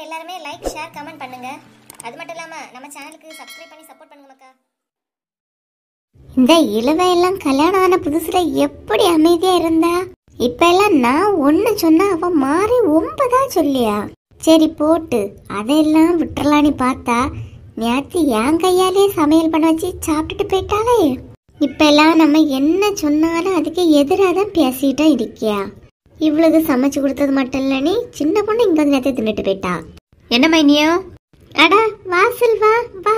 எல்லாருமே like share comment பண்ணுங்க. அது மட்டும் இல்லாம நம்ம சேனலுக்கு சப்ஸ்கிரைப் பண்ணி சப்போர்ட் பண்ணுங்க மக்கா. இந்த இளவையெல்லாம் கல்யாணம் ஆன புதுசுல எப்படி அமைதியா இருந்தா, இப்ப எல்லாம் நான் ஒண்ணு சொன்னா அவ மாறி 9 சொல்லியா. சரி போட்டு அதையெல்லாம் விட்டுறலான்னு பார்த்தா நேத்து என் கையாலே சமையல் பண்ண வச்சு சாப்பிட்டுட்டு போயிட்டாலே. இப்ப எல்லாம் நம்ம என்ன சொன்னாலும் அதுக்கு எதிராதான் பேசிட்டா இருக்கியா. இவ்வளவு சமைச்சு கொடுத்தது மட்டும் இல்ல, நீ சின்ன பொண்ணு இங்க வந்து நேரத்தை தின்னுட்டு போயிட்டா. என்ன மைனியோ? அடா வா செல்வா வா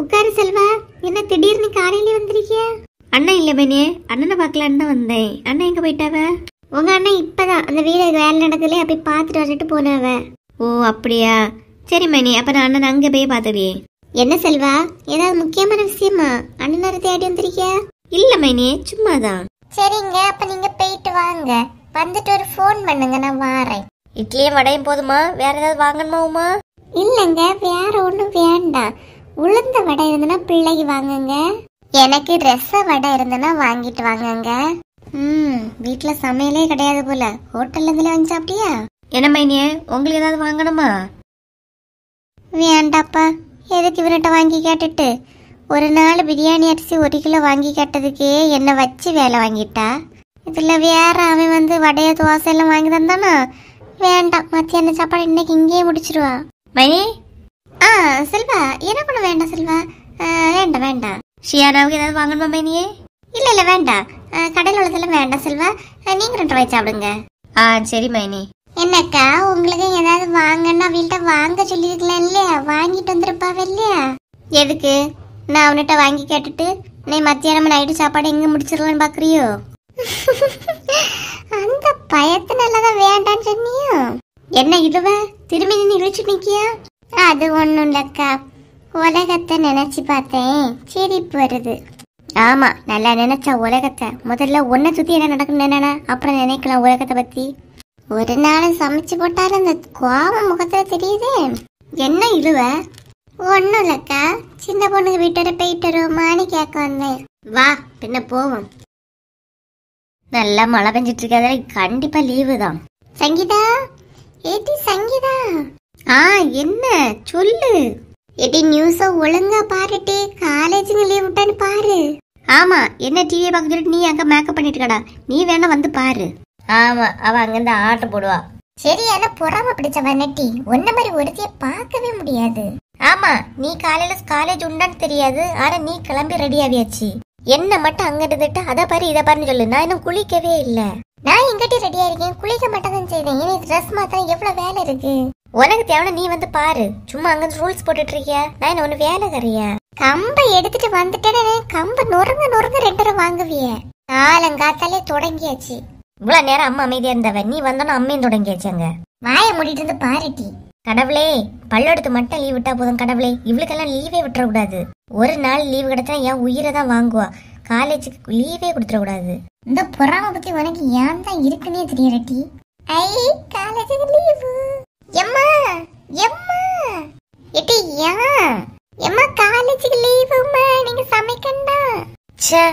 உட்காரு செல்வா. என்ன திடீர்னு காலையில வந்திருக்கியா? அண்ணன் இல்ல மைனியே, அண்ணனை பார்க்கலான்னு தான் வந்தேன். அண்ணன் எங்க போயிட்டாவ? உங்க அண்ணன் இப்பதான் அந்த வீடு வேலை நடக்கல அப்படி பாத்துட்டு வந்துட்டு போனவ. ஓ அப்படியா, சரி மைனி, அப்ப நான் அண்ணன் அங்க போய் பாத்துடுவே. என்ன செல்வா, ஏதாவது முக்கியமான விஷயமா அண்ணன் தேடி வந்திருக்கியா? இல்ல மைனியே, சும்மாதான். சரிங்க, அப்ப நீங்க போயிட்டு வாங்க, வந்துட்டு ஒரு போன் பண்ணுங்க, நான் வாரேன். இட்லியும் வடையும் போதுமா? வேற ஏதாவது வாங்கணுமா? இல்லங்க, வேற ஒண்ணும் வேண்டாம். உளுந்த வடை இருந்தனா பிள்ளைக்கு வாங்குங்க. எனக்கு ரச வடை இருந்தனா வாங்கிட்டு வாங்குங்க. வீட்டுல சமையலே கிடையாது போல, ஹோட்டல்ல இருந்து வந்து சாப்பிட்டியா? என்ன மைனியே, உங்களுக்கு ஏதாவது வாங்கணுமா? வேண்டாப்பா, எதுக்கு இவர்கிட்ட வாங்கி கேட்டுட்டு. ஒரு நாள் பிரியாணி அரிசி 1 கிலோ வாங்கி கேட்டதுக்கே என்ன வச்சு வேலை வாங்கிட்டா. இதுல வேற அவன் வந்து வடைய தோசை எல்லாம் வாங்கி தந்தானா. வேண்டாம், மத்தியான சாப்பாடு இன்னைக்கு இங்கேயே முடிச்சிருவா. மைனி செல்வா, எனக்கு ஒண்ணு வேண்டாம் செல்வா. வேண்டாம் வேண்டாம். ஷியானாவுக்கு ஏதாவது வாங்கணுமா மைனியே? இல்ல வேண்டாம், கடையில் உள்ளதெல்லாம் வேண்டாம் செல்வா. நீங்க 2 ரூபாய் சாப்பிடுங்க. சரி மைனி. என்னக்கா, உங்களுக்கு ஏதாவது வாங்கன்னா வீட்டை வாங்க சொல்லிருக்கலாம் இல்லையா? வாங்கிட்டு வந்துருப்பாவ இல்லையா? எதுக்கு நான் அவன்கிட்ட வாங்கி கேட்டுட்டு நீ மத்தியானம் நைட்டு சாப்பாடு எங்க முடிச்சிடலான்னு பாக்குறியோ? அந்த பயத்தினாலதான் வேண்டான்னு சொன்னியோ? என்ன இதுவ திரும்பி நீ இழிச்சு நிக்கியா? அது ஒண்ணும் இல்லக்கா, உலகத்தை நினைச்சு பார்த்தேன், சிரிப்பு வருது. ஆமா, நல்லா நினைச்சா உலகத்தை. முதல்ல உன்னை சுத்தி என்ன நடக்குன்னு நினைனா அப்புறம் நினைக்கலாம் உலகத்தை பத்தி. ஒரு நாள் சமைச்சு போட்டாலும் அந்த கோவம் முகத்துல தெரியுதே. என்ன இழுவ? ஒன்னும் இல்லக்கா, சின்ன பொண்ணுக்கு வீட்டோட போயிட்டு வருவோமான்னு கேட்க வந்தேன். வா பின்ன போவோம். நல்லா மழை பெஞ்சிட்டு இருக்காத, கண்டிப்பா லீவு தான். சங்கீதா, ஏடி சங்கீதா. என்ன சொல்லு. ஏடி நியூஸ ஒழுங்கா பாருட்டி, காலேஜுக்கு லீவ் விட்டான்னு பாரு. ஆமா, என்ன டிவியை பார்க்க சொல்லிட்டு நீ அங்க மேக்கப் பண்ணிட்டு கடா, நீ வேணா வந்து பாரு. ஆமா, அவ அங்கிருந்து ஆர்டர் போடுவா. சரியான பொறாம பிடிச்சவ நெட்டி, ஒன்ன மாதிரி ஒருத்தைய பார்க்கவே முடியாது. ஆமா, நீ காலையில காலேஜ் உண்டான்னு தெரியாது, ஆனா நீ கிளம்பி ரெடி ஆவியாச்சு. என்ன மட்டும் அங்க இருந்துட்டு அத பாரு இத பாருன்னு சொல்லு. நான் இன்னும் குளிக்கவே இல்ல. நான் எங்கிட்ட ரெடியா இருக்கேன், குளிக்க மட்டும் தான் செய்தேன். இனி ட்ரெஸ் மாத்த எவ்வளவு வேலை இருக்கு. உனக்கு தேவை நீ வந்து பாரு. சும்மா அங்க ரூல்ஸ் போட்டுட்டு இருக்கியா? நான் என்ன ஒண்ணு வேலை கறியா? கம்பை எடுத்துட்டு வந்துட்டேன்னு கம்பை நொறுங்க 2 வாங்குவிய. காலங்காத்தாலே தொடங்கியாச்சு. இவ்வளவு நேரம் அம்மா அமைதியா இருந்தவ, நீ வந்தோன்னு அம்மையும் தொடங்கியாச்சாங்க. வாயை மூடிட்டு இருந்து பாருட்டி. கடவுளே, பல்லெடுத்து மட்டும் லீவ் விட்டா போதும் கடவுளே. இவளுக்கெல்லாம் லீவே விட்டுற கூடாது. ஒரு நாள் லீவ் கிடைச்சா என் உயிரை தான் வாங்குவா. காலேஜுக்கு லீவே கொடுத்துட கூடாது. இந்த பொறாம பத்தி உனக்கு ஏன் தான் இருக்குன்னே தெரியறட்டி. காலேஜுக்கு லீவு. எம்மா எம்மா எட்டி எம்மா காலேஜுக்கு லீவுமா, நீங்க சமைக்கண்டா. ச்சே,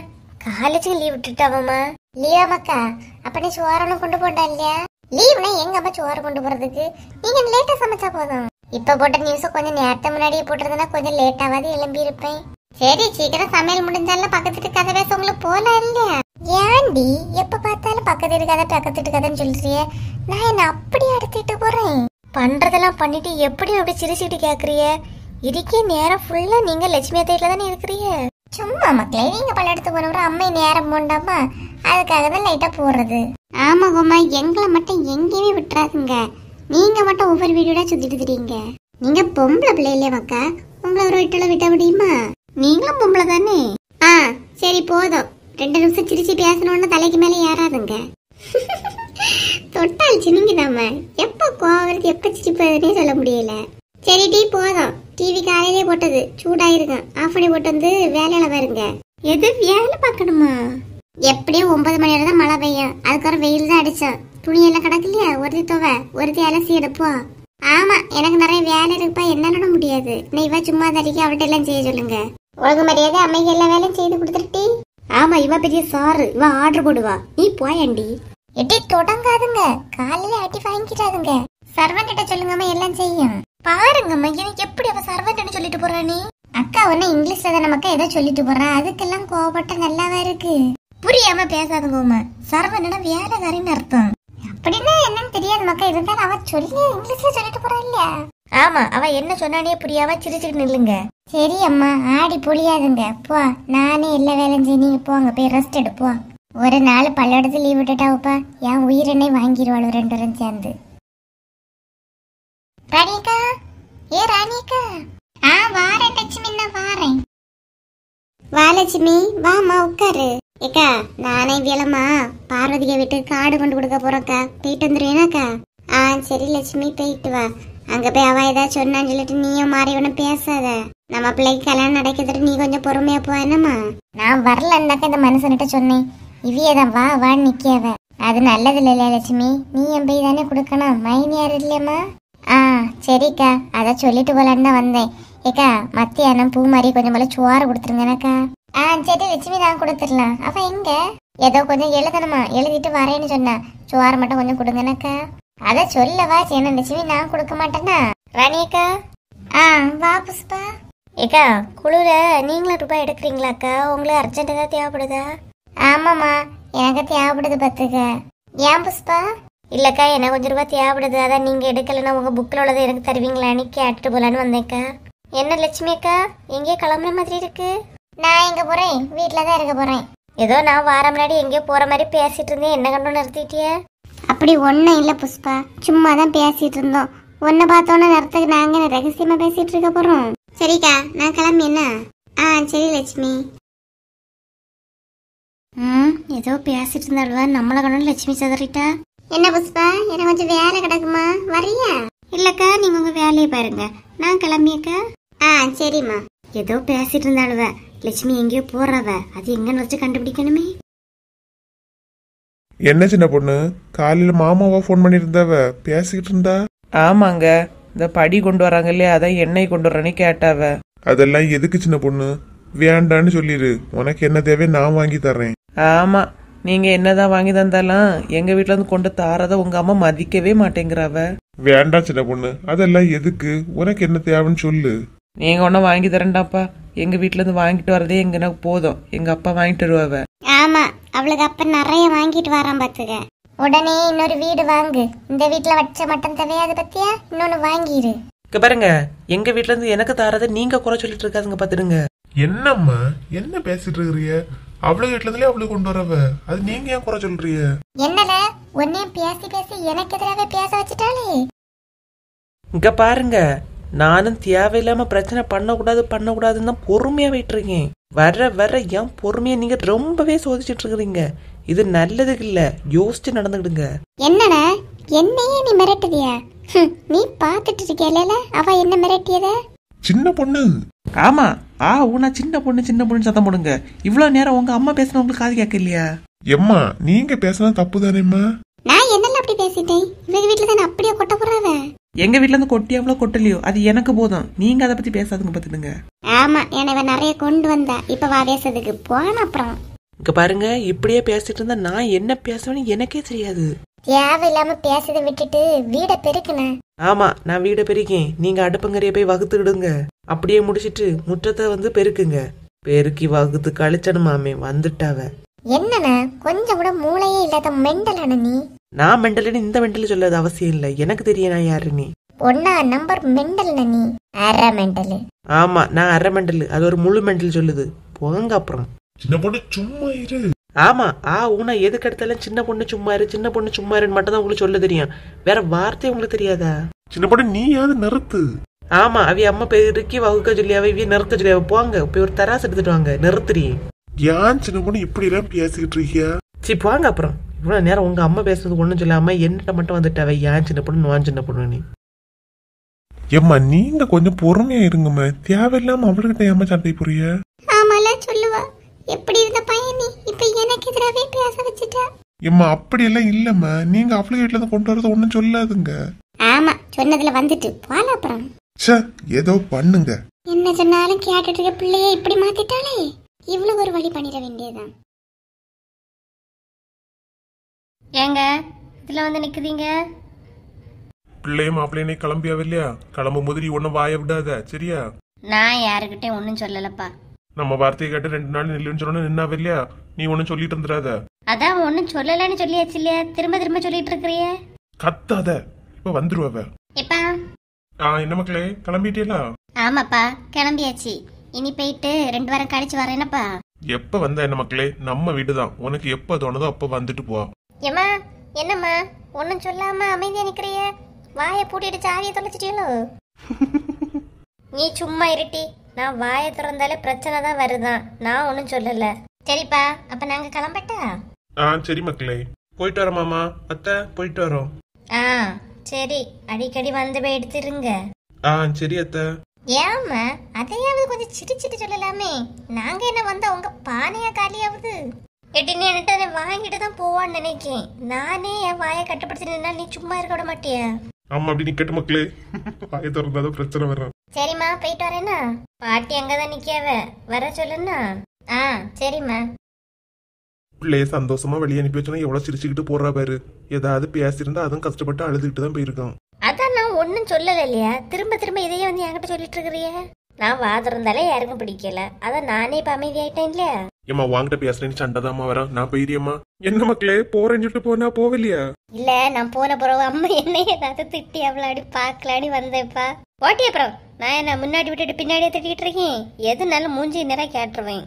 காலேஜுக்கு லீவ் விட்டுட்டாவம்மா. லீவாமாக்கா, அப்ப நீ சோறனும் கொண்டு போட்டா இல்லையா? லீவ்னா எங்க அம்மா சோறு கொண்டு போறதுக்கு? நீங்க லேட்டா சமைச்சா போதும். இப்ப போட்ட நியூஸ் கொஞ்சம் நேரத்தை முன்னாடியே போட்டுறதுன்னா கொஞ்சம் லேட்டாவது எழும்பி இருப்பேன். சரி, சீக்கிரம் சமையல் முடிஞ்சாலும் பக்கத்துட்டு கதை பேச உங்களுக்கு போலாம் இல்லையா? ஏண்டி எப்ப பார்த்தாலும் பக்கத்து கதை பக்கத்துட்டு கதைன்னு சொல்றிய? நான் என்ன அப்படி எடுத்துட்டு போறேன்? பண்றதெல்லாம் பண்ணிட்டு எப்படி அப்படி சிரிச்சுட்டு கேக்குறிய? இதுக்கே நேரம் ஃபுல்லா நீங்க லட்சுமி அத்தையில தானே இருக்கிறீங்க. சும்மா மக்களே, நீங்க பல இடத்துக்கு போனவரை அம்மை நேரம் போண்டாமா, அதுக்காக தான் லைட்டா போடுறது. ஆமா கோமா, எங்களை மட்டும் எங்கேயுமே விட்டுறாதுங்க. நீங்க மட்டும் ஒவ்வொரு வீடியோட சுத்திட்டு தெரியுங்க. நீங்க பொம்பளை பிள்ளையிலே மக்கா, உங்களை ஒரு வீட்டுல விட்ட முடியுமா? நீங்களும் பொம்பளை தானே. சரி போதும், 2 நிமிஷம் சிரிச்சு பேசணும்னு தலைக்கு மேல ஏறாதுங்க. தொட்டால் சினிங்கதாம, எப்ப கோவம் எப்ப சிரிப்பதுன்னே சொல்ல முடியல. சரி டீ போதும், டிவி காலையிலே போட்டது சூடாயிருக்கும், ஆஃப் பண்ணி போட்டு வந்து வேலையில பாருங்க. எது வேலை பார்க்கணுமா? எப்படியும் 9 மணி நேரம் தான் மழை பெய்யும், அதுக்கப்புறம் வெயில் தான் அடிச்சோம். துணி எல்லாம் கிடக்கலையா, ஒருத்தி துவை ஒருத்தி அலசி எடுப்போம். ஆமா, எனக்கு நிறைய வேலை இருக்குப்பா, என்னால முடியாது. நீ இவ சும்மா தடிக்க அவட்ட எல்லாம் செய்ய சொல்லுங்க. ஒழுங்கு மரியாதை அம்மைக்கு எல்லா வேலையும் செய்து கொடுத்துட்டு. ஆமா, இவ பெரிய சாரு, இவ ஆர்டர் போடுவா. நீ போயண்டி. எட்டி தொடங்காதுங்க, காலையில அடி வாங்கிட்டாதுங்க. சர்வன்ட்ட சொல்லுங்கம்மா எல்லாம் செய்யும். பாருங்கம்மா, எனக்கு எப்படி அவ சர்வன்ட்னு சொல்லிட்டு போறா? நீ அக்கா ஒன்னு இங்கிலீஷ்ல தான் நமக்கு ஏதோ சொல்லிட்டு போறா, அதுக்கெல்லாம் கோபப்பட்ட நல்லாவா இருக்கு. புரியாம பேசாதுங்கம்மா. சர்வன்ட்னா வேலைக்காரின்னு அர்த்தம். அப்படின்னா என்னன்னு தெரியாது மக்கா, இருந்தாலும் அவ சொல்லி இங்கிலீஷ்ல சொல்லிட்டு போறா இல்லையா? ஆமா, அவ என்ன சொன்னானே புரியாம சிரிச்சுட்டு நில்லுங்க. சரி அம்மா, ஆடி பொழியாதுங்க. போ, நானே எல்லா வேலையும் செய்ய, நீங்க போங்க போய் ரெஸ்ட் எடுப்போ. ஒரு நாள் பள்ளியோடத்து லீவ் விட்டுட்டாவுப்பா, என் உயிரினை வாங்கிடுவாள் 2 பேரும் சேர்ந்து. ராணிக்கா, ஏ ராணிக்கா. வாரேன் லட்சுமி, நான் வாரேன். வா லட்சுமி, வாமா உட்காரு. ஏக்கா, நானே வியலமா பார்வதிக்க வீட்டுக்கு காடு கொண்டு கொடுக்க போறோம்க்கா, போயிட்டு வந்துருவேனாக்கா? சரி லட்சுமி, போயிட்டு வா. அங்க போய் அவ ஏதாவது சொன்னான்னு சொல்லிட்டு நீயும் மாறி ஒன்னும் பேசாத. நம்ம பிள்ளைக்கு கல்யாணம் நடக்குதுட்டு நீ கொஞ்சம் பொறுமையா போ. என்னம்மா? நான் வரலன்னாக்கா இந்த மனுஷன்கிட்ட சொன்னேன், இவியதான் வா வான்னு நிக்காவ. அது நல்லது இல்லையா லட்சுமி, நீ என் போய் தானே கொடுக்கணும், மைனி யாரு இல்லையம்மா? சரிக்கா, அத சொல்லிட்டு போலான்னு தான் வந்தேன். ஏக்கா, மத்தியானம் பூ மாதிரி கொஞ்சம் போல சோறு கொடுத்துருங்கனாக்கா. சரி லட்சுமி, நான் கொடுத்துடலாம். அவ எங்க? ஏதோ கொஞ்சம் எழுதணுமா, எழுதிட்டு வரேன்னு சொன்னா. சோறு மட்டும் கொஞ்சம் கொடுங்கனாக்கா. அத சொல்லவா சேன லட்சுமி, நான் கொடுக்க மாட்டேன்னா. ராணியக்கா, வா புஷ்பா. ஏக்கா, குழுல நீங்களும் ரூபாய் எடுக்கிறீங்களாக்கா? உங்களுக்கு அர்ஜென்ட் ஏதாவது தேவைப்படுதா? ஆமாம்மா, எனக்கு தேவைப்படுது பத்துக்க. ஏன் புஷ்பா? இல்லக்கா, எனக்கு கொஞ்சம் ரூபாய் தேவைப்படுது, அதான் நீங்க எடுக்கலன்னா உங்க புக்கில் உள்ளதை எனக்கு தருவீங்களான்னு கேட்டுட்டு போலான்னு வந்தேக்கா. என்ன லட்சுமி அக்கா, எங்கேயோ கிளம்புற மாதிரி இருக்கு? நான் எங்க போறேன், வீட்டுலதான் இருக்க போறேன். ஏதோ நான் வார முன்னாடி எங்கேயோ போற மாதிரி பேசிட்டு இருந்தேன், என்ன கண்டு நிறுத்திட்டிய? அப்படி ஒன்னும் இல்ல புஷ்பா, சும்மா தான் பேசிட்டு இருந்தோம். உன்னை பார்த்தோன்னு நேரத்துக்கு நாங்க ரகசியமா பேசிட்டு இருக்க போறோம். சரிக்கா, நான் கிளம்பி என்ன? சரி லட்சுமி. ஏதோ பேசிட்டு இருந்தாளுவா, நம்மள கண்டு லட்சுமி சதறிட்டா. என்ன புஷ்பா, எனக்கு கொஞ்சம் வேலை கிடக்குமா, வரியா? இல்லக்கா, நீங்க உங்க வேலையை பாருங்க, நான் கிளம்பியக்கா. சரிம்மா. ஏதோ பேசிட்டு இருந்தாளுவ, லட்சுமி எங்கேயோ போறவ, அது எங்கன்னு வச்சு கண்டுபிடிக்கணுமே. என்ன சின்ன பொண்ணு, காலையில மாமாவா போன் பண்ணிருந்தாவ, பேசிக்கிட்டு இருந்தா? ஆமாங்க, இந்த படி கொண்டு வராங்க இல்லையா, அதான் எண்ணெய் கொண்டு வரேன்னு கேட்டாவ. அதெல்லாம் எதுக்கு சின்ன பொண்ணு, வேண்டான்னு சொல்லிடு. உனக்கு என்ன தேவை நான் வாங்கி தர்றேன். ஆமா, நீங்க என்னதான் வாங்கி தந்தாலும் எங்க வீட்டுல இருந்து கொண்டு தாரத உங்க அம்மா மதிக்கவே மாட்டேங்கிறாவ. வேண்டாம் சின்ன பொண்ணு, அதெல்லாம் எதுக்கு, உனக்கு என்ன தேவைன்னு சொல்லு. நீங்க ஒன்னும் வாங்கி தரேன்டாப்பா, எங்க வீட்டுல இருந்து வாங்கிட்டு வரதே எங்க எனக்கு போதும், எங்க அப்பா வாங்கிட்டு வருவாவ. ஆமா, அவளுக்கு அப்ப நிறைய வாங்கிட்டு வரான் பாத்துக்க. உடனே இன்னொரு வீடு வாங்கு, இந்த வீட்டுல வச்ச மட்டும் தேவையாது பத்தியா, இன்னொன்னு வாங்கிரு. இங்க பாருங்க, எங்க வீட்டுல இருந்து எனக்கு தாரத நீங்க குறை சொல்லிட்டு இருக்காதுங்க பாத்துடுங்க. என்னம்மா என்ன பேசிட்டு இருக்கிறிய? அவ்வளவு வீட்டுல இருந்தே அவளுக்கு கொண்டு வரவ, அது நீங்க ஏன் குறை சொல்றிய? என்னல உன்னையும் பேசி பேசி எனக்கு எதிராக பேச வச்சுட்டாலே. இங்க பாருங்க, நானும் தேவையில்லாம பிரச்சனை பண்ணக்கூடாதுன்னு தான் பொறுமையா போயிட்டு இருக்கேன். வர ஏன் பொறுமையா நீங்க ரொம்பவே சோதிச்சுட்டு இருக்கிறீங்க. இது நல்லதுக்கு இல்ல, யோசிச்சு நடந்துக்கிடுங்க. என்னடா, என்னையே நீ மிரட்டுதியா? நீ பாத்துட்டு இருக்கல அவ என்ன மிரட்டியத? சின்ன பொண்ணு. ஆமா, உன சின்ன பொண்ணு சத்தம் போடுங்க. இவ்வளவு நேரம் உங்க அம்மா பேசின உங்களுக்கு காது கேட்க இல்லையா? எம்மா, நீங்க பேசினா தப்பு தானேம்மா. நான் என்னெல்லாம் அப்படி பேசிட்டேன்? இவங்க வீட்டுல தானே அப்படியே கொட்ட போறாவ. எங்க வீட்டுல இருந்து கொட்டியாவளோ கொட்டலையோ அது எனக்கு போதும், நீங்க அதை பத்தி பேசாதுங்க பாத்துடுங்க. ஆமா, என்னவ நிறைய கொண்டு வந்தா, இப்ப வா பேசுறதுக்கு போன. அப்புறம் இங்க பாருங்க, இப்படியே பேசிட்டு இருந்தா நான் என்ன பேசுவேன்னு எனக்கே தெரியாது. தேவையில்லாம பேசதை விட்டுட்டு வீட பெருக்குன. ஆமா, நான் வீட பெருக்கேன், நீங்க அடுப்பங்கரைய போய் வகுத்துக்கிடுங்க. அப்படியே முடிச்சிட்டு முற்றத்தை வந்து பெருக்குங்க. பெருக்கி வகுத்து கழிச்சனுமாமே வந்துட்டாவ. என்னன்னா கொஞ்சம் கூட மூளையே இல்லாத மெண்டலான நீ. நான் மெண்டல்னு இந்த மெண்டல் சொல்லாத அவசியம் இல்ல, எனக்கு தெரியும் நான் யாரு. நீ ஒன்னா நம்பர் மெண்டல் நீ, அரை மெண்டல். ஆமா, நான் அரை மெண்டல், அது ஒரு முழு மெண்டல் சொல்லுது. போங்க அப்புறம். சின்ன பொண்ணு சும்மா இரு. ஆமா, உன எதுக்கு எடுத்தாலும் சின்ன பொண்ணு சும்மா இருன்னு மட்டும் தான் உங்களுக்கு சொல்ல தெரியும், வேற வார்த்தை உங்களுக்கு தெரியாதா? சின்ன பொண்ணு நீயாவது நிறுத்து. ஆமா, அவிய அம்மா பெருக்கி வகுக்க சொல்லியாவ, இவிய நிறுத்த சொல்லியாவ. போங்க போய் ஒரு தராசு எடுத்துட்டு வாங்க, நிறுத்துறீ. ஏன் சின்ன பொண்ணு இப்படி எல்லாம் பேசிக்கிட்டு இருக்கியா? சரி போங்க அப்புறம். இவ்வளவு நேரம் உங்க அம்மா பேசுறது ஒண்ணும் சொல்லாம என்னட்ட மட்டும் வந்துட்டாவ, ஏன் சின்ன பொண்ணு நான் சின்ன பொண்ணு நீ. ஏம்மா, நீங்க கொஞ்சம் பொறுமையா இருங்கம்மா, தேவையில்லாம அவளுக்கிட்ட ஏமா சண்டை புரிய. ஆமால சொல்லுவா, எப்படி இருந்த பையன் நீ இப்ப எனக்கு எதிராவே பேச வச்சுட்டா. ஏம்மா, அப்படி எல்லாம் இல்லம்மா, நீங்க அவளுக்கு வீட்டுல இருந்து கொண்டு வரது ஒண்ணும் சொல்லாதுங்க. ஆமா, சொன்னதுல வந்துட்டு போல. அப்புறம் ஏதோ பண்ணுங்க. என்ன சொன்னாலும் கேட்டுட்டு இருக்க பிள்ளைய இப்படி மாத்திட்டாலே, இவ்வளவு ஒரு வழி பண்ணிட வேண்டியதான். ஏங்க இதுல வந்து நிக்குதீங்க? பிள்ளையும் மாப்பிள்ளையே கிளம்பியாவ இல்லையா? கிளம்பும் போது நீ ஒன்னும் வாய விடாத, சரியா? நான் யாருக்கிட்டே ஒன்னும் சொல்லலப்பா. நம்ம வார்த்தையை கேட்டு 2 நாள் நில்லுன்னு சொன்னா நின்னாவ இல்லையா? நீ ஒன்னும் சொல்லிட்டு இருந்துடாத. அதான் ஒன்னும் சொல்லலன்னு சொல்லியாச்சு இல்லையா? திரும்ப திரும்ப சொல்லிட்டு இருக்கிறிய. கத்தாத, இப்ப வந்துருவ. எப்பா? என்ன மக்களே, கிளம்பிட்டீங்களா? ஆமாப்பா, கிளம்பியாச்சு. இனி போயிட்டு 2 வாரம் கழிச்சு வரேனப்பா. எப்ப வந்த என்ன மக்களே, நம்ம வீடுதான். உனக்கு எப்ப தோணுதோ அப்ப வந்துட்டு போ. ஏமா என்னம்மா ஒன்னும் சொல்லாம அமைதியா நிக்கிறிய? வாயை பூட்டிட்டு சாவியை தொலைச்சிட்டீங்களோ? நீ சும்மா இருட்டி. நான் வாயை திறந்தாலே பிரச்சனை தான் வருதான். நான் ஒன்னும் சொல்லல. சரிப்பா, அப்ப நாங்க கிளம்பட்டா? சரி மக்களே, போயிட்டு வரோம் மாமா அத்தை, போயிட்டு வரோம். சரி, அடிக்கடி வந்து போய் எடுத்துருங்க. சரி அத்தை. ஏம்மா அதையாவது கொஞ்சம் சிரிச்சிட்டு சொல்லலாமே. நாங்க என்ன வந்தா உங்க பானையா காலியாவது? எட்டினே என்கிட்ட வாங்கிட்டு தான் போவான்னு நினைக்கேன். நானே என் வாயை கட்டுப்படுத்தி நின்னா நீ சும்மா இருக்க விட மாட்டியா? ஆமா, அப்படி நிக்கட்டு மக்களே, வாயை திறந்தாதான் பிரச்சனை வரும். சரிம்மா, போயிட்டு வரேன்னா. பாட்டி அங்கதான் நிக்காவ, வர சொல்லுன்னா. சரிம்மா. பிள்ளைய சந்தோஷமா வெளியே அனுப்பி வச்சோன்னா எவ்வளவு சிரிச்சுக்கிட்டு போறா பாரு. ஏதாவது பேசியிருந்தா அதுவும் கஷ்டப்பட்டு அழுதுகிட்டு தான் போயிருக்கான். அதான் நான் ஒன்னும் சொல்லல இல்லையா? திரும்ப திரும்ப இதையே வந்து என்கிட்ட சொல்லிட்டு இருக்கிறிய. நான் வாதிருந்தாலே யாருக்கும் பிடிக்கல. அதான் நானே இப்ப அமைதியாயிட்டேன் இல்லையா? ஏமா வாங்கிட்ட பேசுறேன்னு சண்டைதாமா வரேன். நான் போயிரியம்மா. என்ன மக்களே, போறேன்னு சொல்லிட்டு போனா போகலையா? இல்ல, நான் போன பிறகு அம்மா என்ன ஏதாவது திட்டி அவளாடி பாக்கலாடி வந்தேப்பா. ஓட்டி அப்புறம் நான் என்ன முன்னாடி விட்டுட்டு பின்னாடியே திட்டிட்டு இருக்கேன். எதுனாலும் மூஞ்சி நேரம் கேட்டுருவேன்.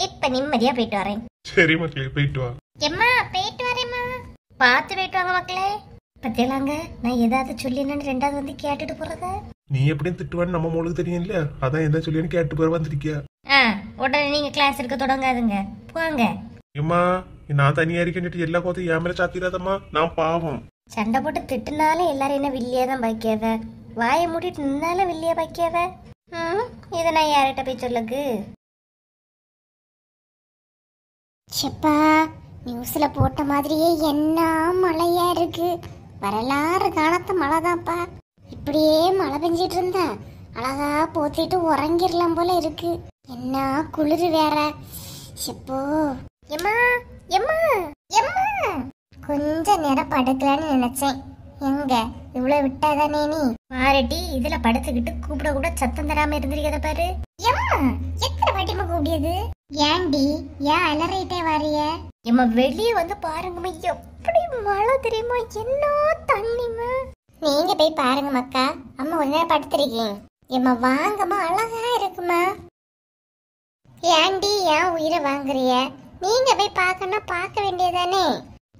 இப்ப நிம்மதியா போயிட்டு வரேன். சரி மக்களே, போயிட்டு வா. எம்மா போயிட்டு வரேம்மா. பார்த்து போயிட்டு வாங்க மக்களே. பத்தியலாங்க, நான் ஏதாவது சொல்லினு 2வது வந்து கேட்டுட்டு போறத. நீ எப்படியும் திட்டுவான்னு நம்ம மோளுக்கு தெரியும் இல்லையா? அதான் என்ன சொல்லியான்னு கேட்டு போற வந்திருக்கியா? உடனே நீங்க கிளாஸ் இருக்க தொடங்காதுங்க, போங்க. ஏமா, நான் தனியா இருக்கேன்னு எல்லா கோத்தையும் ஏன் மேல சாத்திராதம்மா. நான் பாவம். சண்டை போட்டு திட்டுனாலும் எல்லாரும் என்ன வில்லியா தான் பாக்கியாவ. வாயை மூடிட்டு நின்னாலும் வில்லியா பாக்கியாவ. இதை நான் யார்கிட்ட போய் சொல்லுக்கு? செப்பா, நியூஸ்ல போட்ட மாதிரியே என்ன மழையா இருக்கு. வரலாறு காணத்த மழைதான்ப்பா. இப்படியே மழை பெஞ்சிட்டு இருந்தா அழகா போத்திட்டு உறங்கிடலாம் போல இருக்கு. என்ன குளிர் வேற. செப்போ. எம்மா எம்மா எம்மா, கொஞ்ச நேரம் படுக்கலான்னு நினைச்சேன். எங்க இவ்வளவு விட்டாதானே நீ? பாரட்டி, இதுல படுத்துக்கிட்டு கூப்பிட கூட சத்தம் தராம இருந்திருக்கத பாரு. எம்மா, எத்தனை வாட்டிமா கூப்பிடியது? ஏண்டி ஏன் அலறிட்டே வரிய? எம்மா வெளியே வந்து பாருங்கம்மா, எப்படி மழை தெரியுமா? என்ன தண்ணிமா. நீங்க போய் பாருங்க மக்கா. அம்மா ஒரு நேரம் படுத்திருக்கேன். எம்மா வாங்கம்மா, அழகா இருக்குமா. ஏண்டி ஏன் உயிரை வாங்குறிய? நீங்க போய் பார்க்கணும், பார்க்க வேண்டியதானே.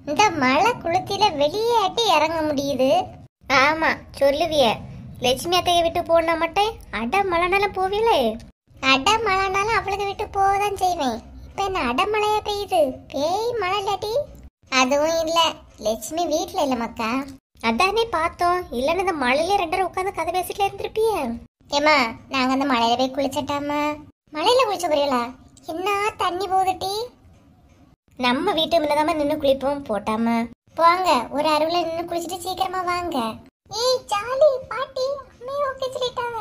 இந்த மழை குளுத்தில வெளியாட்டி இறங்க முடியுது. ஆமா சொல்லுவிய. லட்சுமி அத்தையை விட்டு போனா மட்டும் அட மழைனால போவிலே. அட மழைனாலும் அவளுக்கு விட்டு போகதான் செய்வேன். இப்ப என்ன அடமழையா பெய்யுது? பேய் மழை இல்லாட்டி? அதுவும் இல்ல, லட்சுமி வீட்டுல இல்ல மக்கா. அதானே பார்த்தோம். இல்லன்னு இந்த மழையில 2 பேரும் உட்காந்து கதை பேசிட்டு இருந்திருப்பிய. ஏமா, நாங்க அந்த மழையில போய் குளிச்சட்டாமா? மழையில குளிச்ச புரியலா? என்ன தண்ணி போகுதுட்டி. நம்ம வீட்டு முன்னதாம நின்னு குளிப்போம் போட்டாம. போங்க, ஒரு அருவில நின்னு குளிச்சுட்டு சீக்கிரமா வாங்க. ஏய் ஜாலி பாட்டி, அம்மே ஓகே சொல்லிட்டாங்க.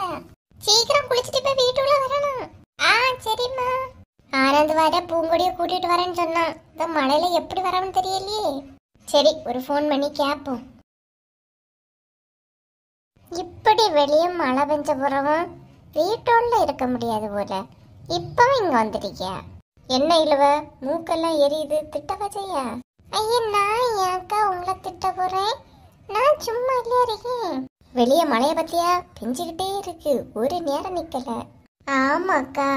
சீக்கிரம் குளிச்சுட்டு போய் வீட்டுக்குள்ள வரணும். சரிம்மா. ஆனந்த் வர பூங்கொடியை கூட்டிட்டு வரேன்னு சொன்னான். இந்த மழையில எப்படி வரணும்னு தெரியலையே. சரி, ஒரு ஃபோன் பண்ணி கேட்போம். இப்படி வெளியே மழை பெஞ்ச பிறகும் வீட்டோட இருக்க முடியாது போல. இப்பவும் இங்க வந்துட்டீங்க. என்ன இழுவ, மூக்கெல்லாம் எரியுது, திட்டவா செய்ய? ஐயா, நான் என் அக்கா உங்களை திட்ட போறேன்? நான் சும்மா இல்லையா இருக்கேன். வெளியே மழைய பத்தியா பெஞ்சுக்கிட்டே இருக்கு, ஒரு நேரம் நிக்கல. ஆமா அக்கா,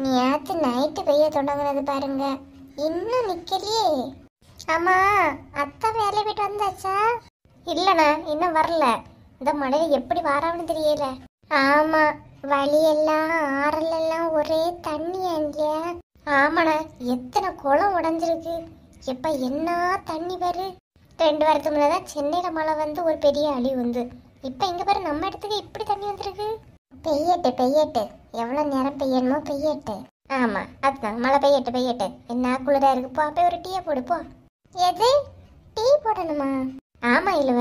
நேத்து நைட்டு பெய்ய தொடங்குறது பாருங்க, இன்னும் நிக்கலையே. ஆமா, அத்தை வேலை போயிட்டு வந்தாச்சா? இல்லண்ணா, இன்னும் வரல. இந்த மழையில எப்படி வரான்னு தெரியல. ஆமா, வழியெல்லாம் ஆறலெல்லாம் ஒரே தண்ணியா இல்லையா? ஆமாண்ணா, எத்தனை குளம் உடஞ்சிருக்கு. எப்ப என்ன தண்ணி பாரு. 2 வாரத்துக்கு முன்னதான் சென்னையில மழை வந்து ஒரு பெரிய அழிவு வந்து. இப்ப இங்க பாரு, நம்ம இடத்துக்கு இப்படி தண்ணி வந்திருக்கு. பெய்யட்டு பெய்யட்டு, எவ்வளவு நேரம் பெய்யணுமோ பெய்யட்டு. ஆமா, அதுதான் மழை பெய்யட்டு பெய்யட்டு. என்ன குளிரா இருக்கு, போ போய் ஒரு டீயை போடு போ. எது டீ போடணுமா? ஆமா இழுவ,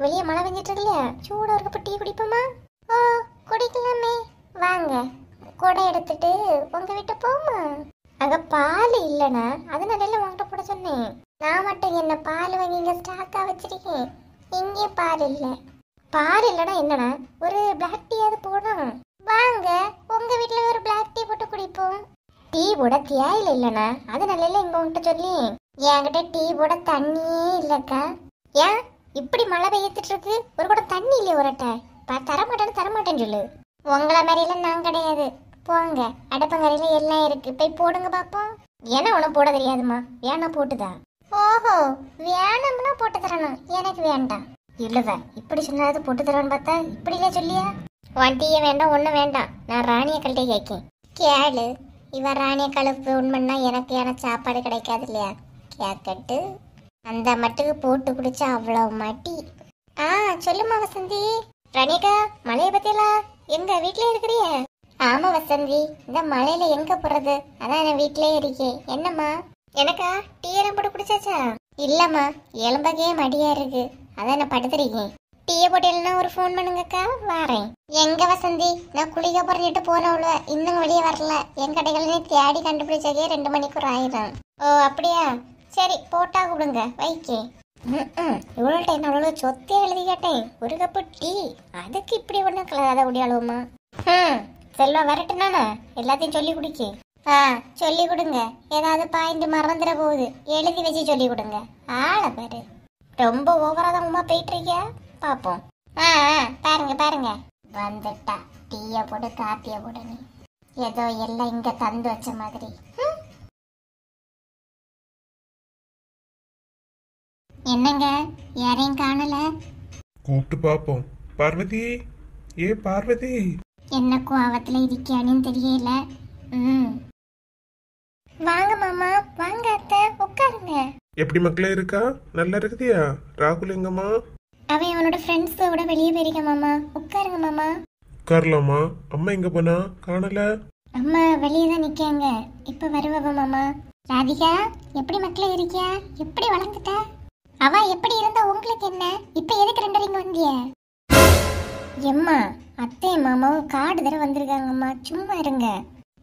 வெளியே மழை பெஞ்சிட்டு இல்லையா, சூடா இருக்கப்ப டீ குடிப்போமா? ஓ, குடிக்கலாமே, வாங்க. கொடை எடுத்துட்டு உங்க வீட்டு போமா. அங்க பால் இல்லைண்ணா, அதனால உங்ககிட்ட போட சொன்னேன். நான் மட்டும் என்ன பால் வாங்கி இங்க ஸ்டாக்கா வச்சிருக்கேன். இங்கே பால் இல்லை. பால் இல்லனா என்னடா, ஒரு பிளாக் டீயாவது போடும். வாங்க உங்க வீட்ல ஒரு பிளாக் டீ போட்டு குடிப்போம். டீ போட தேயிலை இல்லனா, அது நல்ல இங்க உங்ககிட்ட சொல்லி. என்கிட்ட டீ போட தண்ணியே இல்லக்கா. ஏன் இப்படி மழை பெய்யத்துட்டு இருக்கு, ஒரு கூட தண்ணி இல்லையே ஒரட்ட? தரமாட்டேன்னு சொல்லு. உங்கள மாதிரிலாம் நான் கிடையாது. போங்க, அடுப்பங்கரையில எல்லாம் இருக்கு, போய் போடுங்க பாப்போம். ஏன்னா உனக்கு போட தெரியாதுமா, வேணா போட்டுதா? ஓஹோ, வேணும்னா போட்டு தரணும், எனக்கு வேண்டாம். இல்லவ இப்படி சொன்னாது போட்டு தரேன்னு பார்த்தா இப்படிலே சொல்லியா? உன் டீய வேண்டாம், ஒன்றும் வேண்டாம். நான் ராணிய கல்ட்டே கேட்கேன். கேளு, இவன் ராணிய கழுப்பு உண்மைன்னா எனக்கு ஏன்னா சாப்பாடு கிடைக்காது இல்லையா? கேட்கட்டு அந்த மட்டுக்கு போட்டு குடிச்சா அவ்வளவு மாட்டி. சொல்லுமா வசந்தி. ரணிகா, மழைய பத்தியலா எங்க வீட்லயே இருக்கிறிய? ஆமா வசந்தி, இந்த மழையில எங்க போறது, அதான் நான் வீட்லயே இருக்கேன். என்னம்மா? எனக்கா டீ எல்லாம் போட்டு குடிச்சாச்சா? இல்லம்மா, எலும்பகே மடியா இருக்கு, அதான் நான் படுத்துருக்கேன். டீயை போட்டேன்னா ஒரு ஃபோன் பண்ணுங்கக்கா, வாரேன். எங்க வசந்தி, நான் குளிக்க போறேன்ட்டு போனவள இன்னும் வெளியே வரல. என் கடைகளே தேடி கண்டுபிடிச்சாக்கே 2 மணிக்கூர் ஆயிடும். ஓ அப்படியா, சரி போட்டா கொடுங்க, வைக்கே. இவ்வளோ டைம் அவ்வளோ சொத்தே எழுதி கேட்டேன். ஒரு கப்பு டீ, அதுக்கு இப்படி ஒன்றும் கலராத முடியாளுமா? செல்வா வரட்டுனானா எல்லாத்தையும் சொல்லி குடிக்கே. சொல்லி கொடுங்க. ஏதாவது பாயிண்ட் மறந்துட போகுது, எழுதி வச்சு சொல்லி கொடுங்க. ஆளை பாரு, ரொம்ப ஓவரா தான் உமா போயிட்டு இருக்கியா? பாப்போம். பாருங்க வந்துட்டா. டீய போட்டு காப்பிய போடு, நீ ஏதோ எல்லாம் இங்க தந்து வச்ச மாதிரி. என்னங்க, யாரையும் காணல? கூப்பிட்டு பாப்போம். பார்வதி, ஏ பார்வதி. என்ன கோவத்துல இருக்கியான்னு தெரியல. வாங்க மாமா, வாங்க அத்தை, உட்காருங்க. எப்படி மக்களே இருக்கா? நல்லா இருக்குதியா? ராகுல் எங்கம்மா? அவன் அவனோட ஃப்ரெண்ட்ஸோட வெளியே போயிருக்க மாமா. உட்காருங்க மாமா. உட்காரலாமா? அம்மா எங்க போனா? காணல. அம்மா வெளியே தான் நிக்காங்க, இப்ப வருவா மாமா. ராதிகா, எப்படி மக்களே இருக்கியா? எப்படி வளர்ந்துட்ட? அவ எப்படி இருந்தா உங்களுக்கு என்ன? இப்ப எதுக்கு 2 வந்திய? எம்மா, அத்தையும் மாமாவும் காடு தர வந்திருக்காங்கம்மா, சும்மா இருங்க.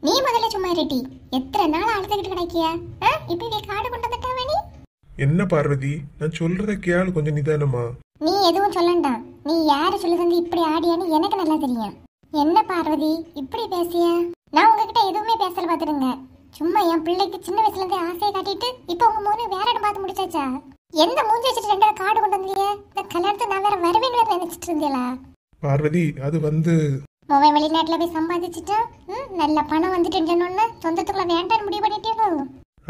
நீ முதல்ல சும்மா இருட்டி. எத்தனை நாள் அழுதுகிட்டு கிடைக்கியா? இப்ப காடு கொண்டு வந்துட்டா வேணி? என்ன பார்வதி, நான் சொல்றத கேளு கொஞ்சம் நிதானமா. நீ எதுவும் சொல்லண்டா. நீ யாரு சொல்லி தந்து இப்படி ஆடியான்னு எனக்கு நல்லா தெரியும். என்ன பார்வதி இப்படி பேசிய? நான் உங்ககிட்ட எதுவுமே பேசல பாத்துடுங்க. சும்மா என் பிள்ளைக்கு சின்ன வயசுல இருந்தே ஆசையை காட்டிட்டு இப்ப உங்க மூணு வேற இடம் பார்த்து முடிச்சாச்சா? எந்த மூஞ்சி வச்சுட்டு 2 காடு கொண்டு வந்தீங்க? இந்த கல்யாணத்தை நான் வேற வருவேன் வேற நினைச்சிட்டு இருந்தீங்களா? பார்வதி, அது மொபைல் வெளிநாட்டுல போய் சம்பாதிச்சுட்டா நல்ல பணம் வந்துட்டு சொந்தத்துக்குள்ள வேண்டான்னு முடிவு பண்ணிட்டேனோ?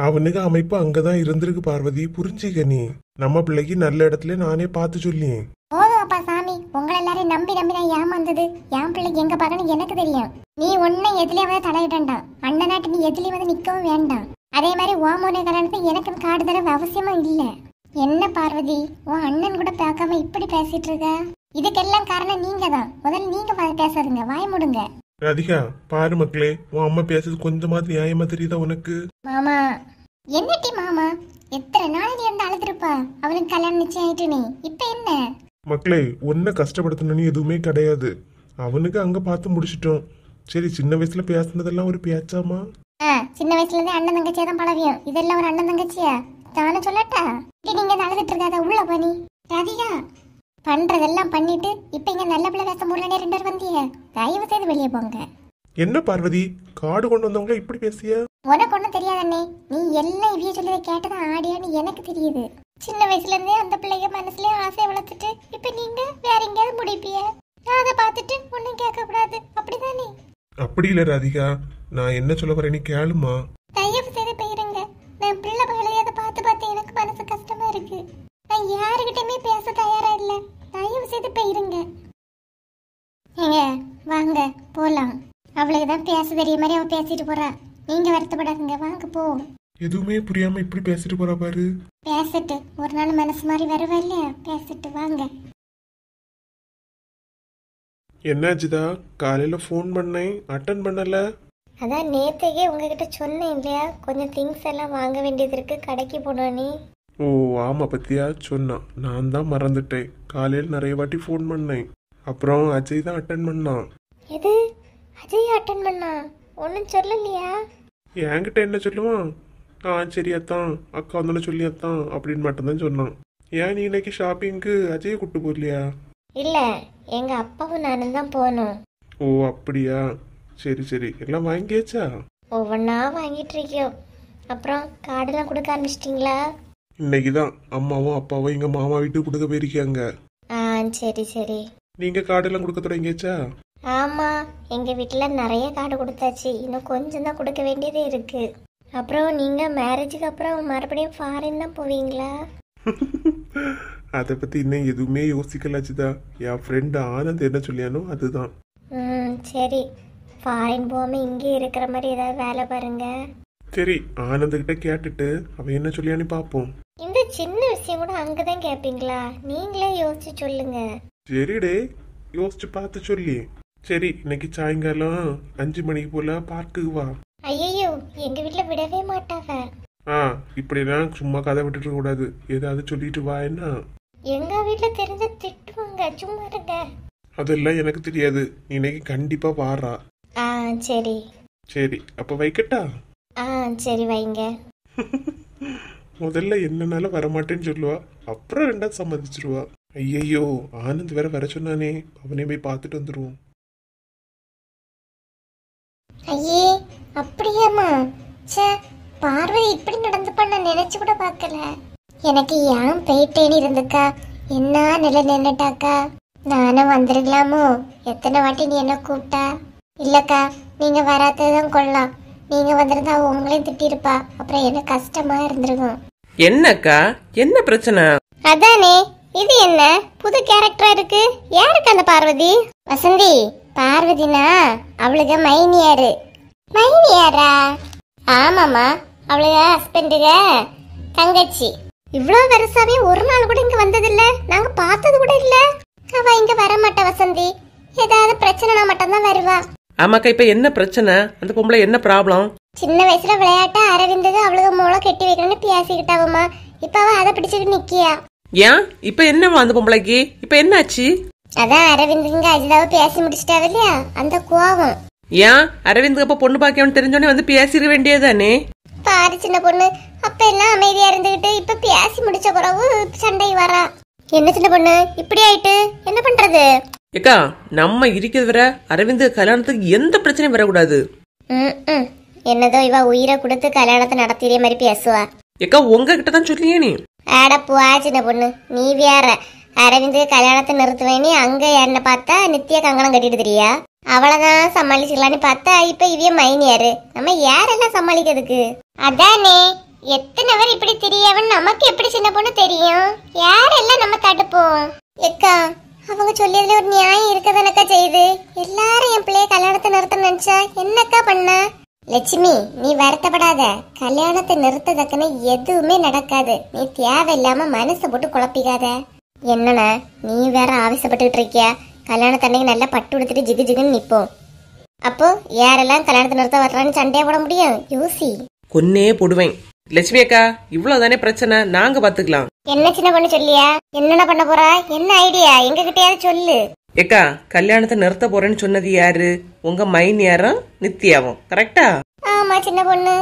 அவனுக்கு அமைப்பு அங்கதான் இருந்திருக்கு பார்வதி, புரிஞ்சுக்க. நீ நம்ம பிள்ளைக்கு நல்ல இடத்துல நானே பார்த்து சொல்லி. போதும் அப்பா சாமி, உங்களை எல்லாரையும் நம்பி நான் ஏமாந்தது. என் பிள்ளைக்கு எங்க பார்க்கணும் எனக்கு தெரியும். நீ ஒன்னும் எதுலயே வந்து தலையிடண்டா. அண்ணன் நாட்டு நீ எதுலயே வந்து நிக்கவும் வேண்டாம். அதே மாதிரி ஓமோனே கல்யாணத்தை எனக்கு காடு தர அவசியமா இல்ல. என்ன பார்வதி, உன் அண்ணன் கூட பார்க்காம இப்படி பேசிட்டு இருக்க? இதுக்கெல்லாம் காரணம் நீங்க தான். முதல்ல நீங்க பேசாதுங்க, வாய மூடுங்க. ராதிகா, பாரு மக்களே, உன் அம்மா பேசுறது கொஞ்சமாவது நியாயமா தெரியுதா உனக்கு? மாமா, என்னட்டி மாமா, எத்தனை நாள் நீ இருந்து அழுதுருப்பா? அவனுக்கு கல்யாணம் நிச்சயம் ஆயிட்டு. நீ இப்ப என்ன மக்களே, உன்னை கஷ்டப்படுத்தணும்னு எதுவுமே கிடையாது. அவனுக்கு அங்க பார்த்து முடிச்சிட்டோம். சரி, சின்ன வயசுல பேசுனதெல்லாம் ஒரு பேச்சாமா? சின்ன வயசுல இருந்தே அண்ணன் தங்கச்சியா தான் பழவியும். இதெல்லாம் ஒரு அண்ணன் தங்கச்சியா? தானே சொல்லட்டா? நீங்க அழுதுட்டு இருக்காத, உள்ள பணி. ராதிகா, பண்றதெல்லாம் பண்ணிட்டு இப்ப இங்க நல்ல பிள்ளை பேச முடியல 2 பேர் வந்திய. தயவு செய்து வெளியே போங்க. என்ன பார்வதி, காடு கொண்டு வந்தவங்கள இப்படி பேசிய? உனக்கு ஒண்ணும் தெரியாதண்ணே. நீ எல்லாம் இவ்விய சொல்லி கேட்டதான் ஆடியான்னு எனக்கு தெரியுது. சின்ன வயசுல இருந்தே அந்த பிள்ளைங்க மனசுலயே ஆசையை வளர்த்துட்டு இப்ப நீங்க வேற எங்கேயாவது முடிப்பிய. அதை பார்த்துட்டு ஒன்னும் கேட்க கூடாது, அப்படிதானே? அப்படி இல்ல ராதிகா, நான் என்ன சொல்ல வரேன் நீ கேளுமா. தயவு செய்து போயிருங்க. நான் பிள்ளை பகலையாத பார்த்து எனக்கு மனசு கஷ்டமா இருக்கு. நான் யாருகிட்டயுமே பேச தயாரா இல்ல. தயவு செய்து போயிருங்க. ஏங்க வாங்க போலாம். அவளுக்கு தான் பேச தெரிய மாதிரி அவ பேசிட்டு போறா. நீங்க வருத்தப்படாதுங்க, வாங்க போவோம். எதுவுமே புரியாம இப்படி பேசிட்டு போறா பாரு. பேசிட்டு ஒரு நாள் மனசு மாதிரி வருவா இல்லையா? பேசிட்டு வாங்க. என்னாச்சுதா? காலையில போன் பண்ணேன், அட்டன் பண்ணல. அதான் நேத்தைக்கே உங்ககிட்ட சொன்னேன் இல்லையா, கொஞ்சம் திங்ஸ் எல்லாம் வாங்க வேண்டியது இருக்கு, கடைக்கு போனோம். நீ ஓ ஆமா, பத்தியா சொன்னான். நான் தான் மறந்துட்டேன். காலையில் நிறைய வாட்டி ஃபோன் பண்ணேன். அப்புறம் அஜய் தான் அட்டன் பண்ணான். எது அஜய் அட்டன் பண்ணா? ஒன்றும் சொல்லலையா? என்கிட்ட என்ன சொல்லுவான்? சரியாத்தான், அக்கா வந்தோன்னு சொல்லியாத்தான் அப்படின்னு மட்டும்தான் சொன்னான். ஏன் நீ இன்னைக்கு ஷாப்பிங்க்கு அஜயை கூட்டு போகலையா? இல்ல எங்க அப்பாவும் நானும் தான் போகணும். ஓ அப்படியா, சரி சரி, எல்லாம் வாங்கியாச்சா? ஒவ்வொன்றா வாங்கிட்டு இருக்கோம். அப்புறம் கார்டெல்லாம் கொடுக்க ஆரம்பிச்சிட்டிங்களா? இன்னைக்கு தான் அம்மாவும் அப்பாவும் எங்க மாமா வீட்டுக்கு கொடுக்க போயிருக்காங்க. ஆ சரி சரி. நீங்க கார்டெல்லாம் கொடுக்க தொடங்கியாச்சா? ஆமா, எங்க வீட்டுல நிறைய கார்டு கொடுத்தாச்சு, இன்னும் கொஞ்சம் தான் கொடுக்க வேண்டியது இருக்கு. அப்புறம் நீங்க மேரேஜுக்கு அப்புறம் மறுபடியும் ஃபாரின் தான் போவீங்களா? அதை பத்தி இன்னும் எதுவுமே யோசிக்கலாச்சுதா. என் ஃப்ரெண்டு ஆனந்த் என்ன சொல்லியானோ அதுதான். சரி, ஃபாரின் போகாம இங்கே இருக்கிற மாதிரி ஏதாவது வேலை பாருங்க. சரி, ஆனந்த் கிட்ட கேட்டுட்டு அவன் என்ன சொல்லியான்னு பாப்போம். இந்த சின்ன விஷயம் கூட அங்கதான் கேட்பீங்களா? நீங்களே யோசிச்சு சொல்லுங்க. சரிடே, யோசிச்சு பார்த்து சொல்லி. சரி, இன்னைக்கு சாயங்காலம் 5 மணிக்கு போல பார்க்குக்கு வா. ஐயோ, எங்க வீட்டுல விடவே மாட்டாங்க. இப்படிலாம் சும்மா கதை விட்டுட்டு இருக்க கூடாது, ஏதாவது சொல்லிட்டு வா. என்ன எங்க வீட்டுல தெரிஞ்ச திட்டுவாங்க, சும்மா இருங்க. அதெல்லாம் எனக்கு தெரியாது, நீ இன்னைக்கு கண்டிப்பா வாரா. சரி சரி, அப்ப வைக்கட்டா? சரி வைங்க. முதல்ல என்னனால வரமாட்டேன்னு சொல்லுவா, அப்புறம் ரெண்டாவது சம்மதிச்சிருவா. ஐயையோ, ஆனந்த் வேற வர சொன்னானே, அவனே போய் பார்த்துட்டு வந்துருவோம். ஐயே அப்படியாம்மா? சே, பார்வதி இப்படி நடந்துப்பான்னு நான் நினைச்சு கூட பார்க்கல. எனக்கு ஏன் போயிட்டேன்னு இருந்துக்கா, என்ன நிலை நின்னுட்டாக்கா. நானும் வந்துருக்கலாமோ? எத்தனை வாட்டி நீ என்ன கூப்பிட்டா? இல்லக்கா, நீங்க வராததான் கொள்ளலாம். நீங்க வந்திருந்தா உங்களையும் திட்டிருப்பா, அப்புறம் என்ன கஷ்டமா இருந்திருக்கும். என்னக்கா, என்ன பிரச்சனை? அதானே, இது என்ன புது கேரக்டரா இருக்கு? யாருக்கு அந்த பார்வதி? வசந்தி, பார்வதினா அவளுக்கு மைனியாரு. மைனியாரா? ஆமாமா, அவளுக்கு ஹஸ்பண்டுக தங்கச்சி. இவ்வளவு வருஷாவே ஒரு நாள் கூட இங்க வந்ததில்ல, நாங்க பார்த்தது கூட இல்ல. அவ இங்க வர மாட்டா வசந்தி, ஏதாவது பிரச்சனைனா மட்டும்தான் வருவா. ஆமாக்கா, இப்ப என்ன பிரச்சனை? அந்த பொம்பளை என்ன ப்ராப்ளம்? சின்ன வயசுல விளையாட்டா அரவிந்துக்கு அவளுக்கு மூளை கெட்டி வைக்கணும்னு பேசிக்கிட்டாவம்மா. இப்ப அவ அதை பிடிச்சிட்டு நிக்கியா. ஏன் இப்ப என்ன அந்த பொம்பளைக்கு? இப்ப என்னாச்சு? அதான் அரவிந்துங்க அஜிதாவை பேசி முடிச்சிட்டாவ இல்லையா, அந்த கோவம். ஏன் அரவிந்த் அப்ப பொண்ணு பாக்கியவன் தெரிஞ்சோடனே வந்து பேசிட வேண்டியதானே? பாரு சின்ன பொண்ணு, அப்ப எல்லாம் அமைதியா இருந்துகிட்டு இப்ப பேசி முடிச்ச பிறகு சண்டை வரா. என்ன சின்ன பொண்ணு இப்படி ஆயிட்டு என்ன பண்றது? ஏக்கா, நம்ம இருக்கிறது வர அரவிந்த் கல்யாணத்துக்கு எந்த பிரச்சனையும் வரக்கூடாது. என்னதோ இவ உயிரை கொடுத்து கல்யாணத்தை நடத்திய மாதிரி பேசுவா. ஏக்கா, உங்ககிட்ட தான் சொல்லியே நீ. ஆடப்புவா சின்ன பொண்ணு, நீ வேற. அரவிந்த் கல்யாணத்தை நிறுத்துவேன்னு அங்க என்ன பார்த்தா நித்திய கங்கணம் கட்டிட்டு தெரியா, அவளதான் சமாளிச்சுக்கலான்னு பார்த்தா இப்ப இவிய மைனியாரு. நம்ம யாரெல்லாம் சமாளிக்கிறதுக்கு? அதானே, எத்தனை பேர் இப்படி தெரியவன் நமக்கு எப்படி சின்ன பொண்ணு தெரியும்? யாரெல்லாம் நம்ம தடுப்போம்? எக்கா, அவங்க சொல்லியதுல ஒரு நியாயம் இருக்கதானக்கா செய்யுது. எல்லாரும் என் பிள்ளைய கல்யாணத்தை நிறுத்த நினைச்சா என்னக்கா பண்ண? லட்சுமி, நீ வருத்தப்படாத. கல்யாணத்தை நிறுத்ததக்கன எதுவுமே நடக்காது. நீ தேவையில்லாம மனசை போட்டு குழப்பிக்காத. என்னண்ணா நீ வேற ஆவேசப்பட்டுக்கிட்டு இருக்கியா? கல்யாணத்தன்னைக்கு நல்லா பட்டு உடுத்துட்டு ஜிகு ஜிகுன்னு நிப்போம். அப்போ யாரெல்லாம் கல்யாணத்தை நிறுத்த வர்றான்னு சண்டையா போட முடியும்? யோசி. கொன்னே போடுவேன். லட்சுமி அக்கா, இவ்வளவுதானே பிரச்சனை, நாங்க பாத்துக்கலாம். என்ன சின்ன பொண்ணு சொல்லியா? என்னென்ன பண்ண போறா? என்ன ஐடியா? எங்க கிட்டயாவது சொல்லு. ஏக்கா, கல்யாணத்தை நிறுத்த போறேன்னு சொன்னது யாரு? உங்க மைனியாரும் நித்யாவும், கரெக்டா? ஆமா சின்ன பொண்ணு.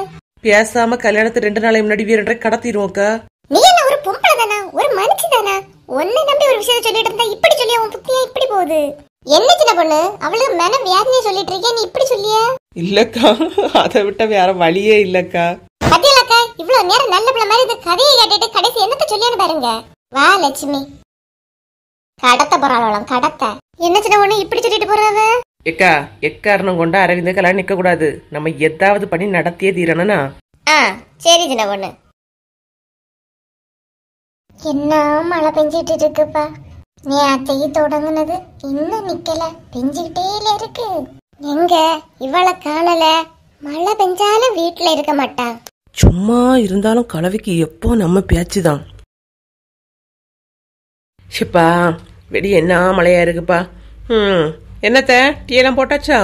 பேசாம கல்யாணத்தை 2 நாளைக்கு முன்னாடி வீரரை கடத்திடுவோம்க்கா. நீ என்ன ஒரு பொம்பளை தானா? ஒரு மனுஷி தானா? உன்னை நம்பி ஒரு விஷயத்தை சொல்லிட்டு இருந்தா இப்படி சொல்லியா? உன் புத்தியா இப்படி போகுது? என்ன சின்ன பொண்ணு, அவளுக்கு மன வியாதியை சொல்லிட்டு இருக்கேன், நீ இப்படி சொல்லியா? இல்லக்கா, அதை விட்ட வேற வழியே இல்லக்கா. பத்தியலக்கா, இவ்வளவு நேரம் நல்ல பிள்ளை மாதிரி இந்த கதையை கேட்டுட்டு கடைசி என்னத்த சொல்லியான்னு பாருங்க. வா லட்சுமி, கடத்த போறாளாம், கடத்த. என்ன சின்ன பொண்ணு இப்படி சொல்லிட்டு போறாவ? ஏக்கா, எக்காரணம் கொண்டா அரவிந்த கல்யாணம் நிக்க கூடாது. நம்ம ஏதாவது பண்ணி நடத்தியே தீரணும்னா. சரி சின்ன பொண்ணு. என்ன மழை பெஞ்சிட்டு இருக்குப்பா. நீ அத்தைக்கு தொடங்குனது இன்னும் நிக்கல, பெஞ்சுக்கிட்டே இருக்கு. எங்க இவளை காணல? மழை பெஞ்சாலும் வீட்டுல இருக்க மாட்டா. சும்மா இருந்தாலும் கலவைக்கு எப்போ நம்ம பேச்சுதான். ஷிப்பா, வெடி என்ன மழையா இருக்குப்பா. என்னத்த டீ எல்லாம் போட்டாச்சா?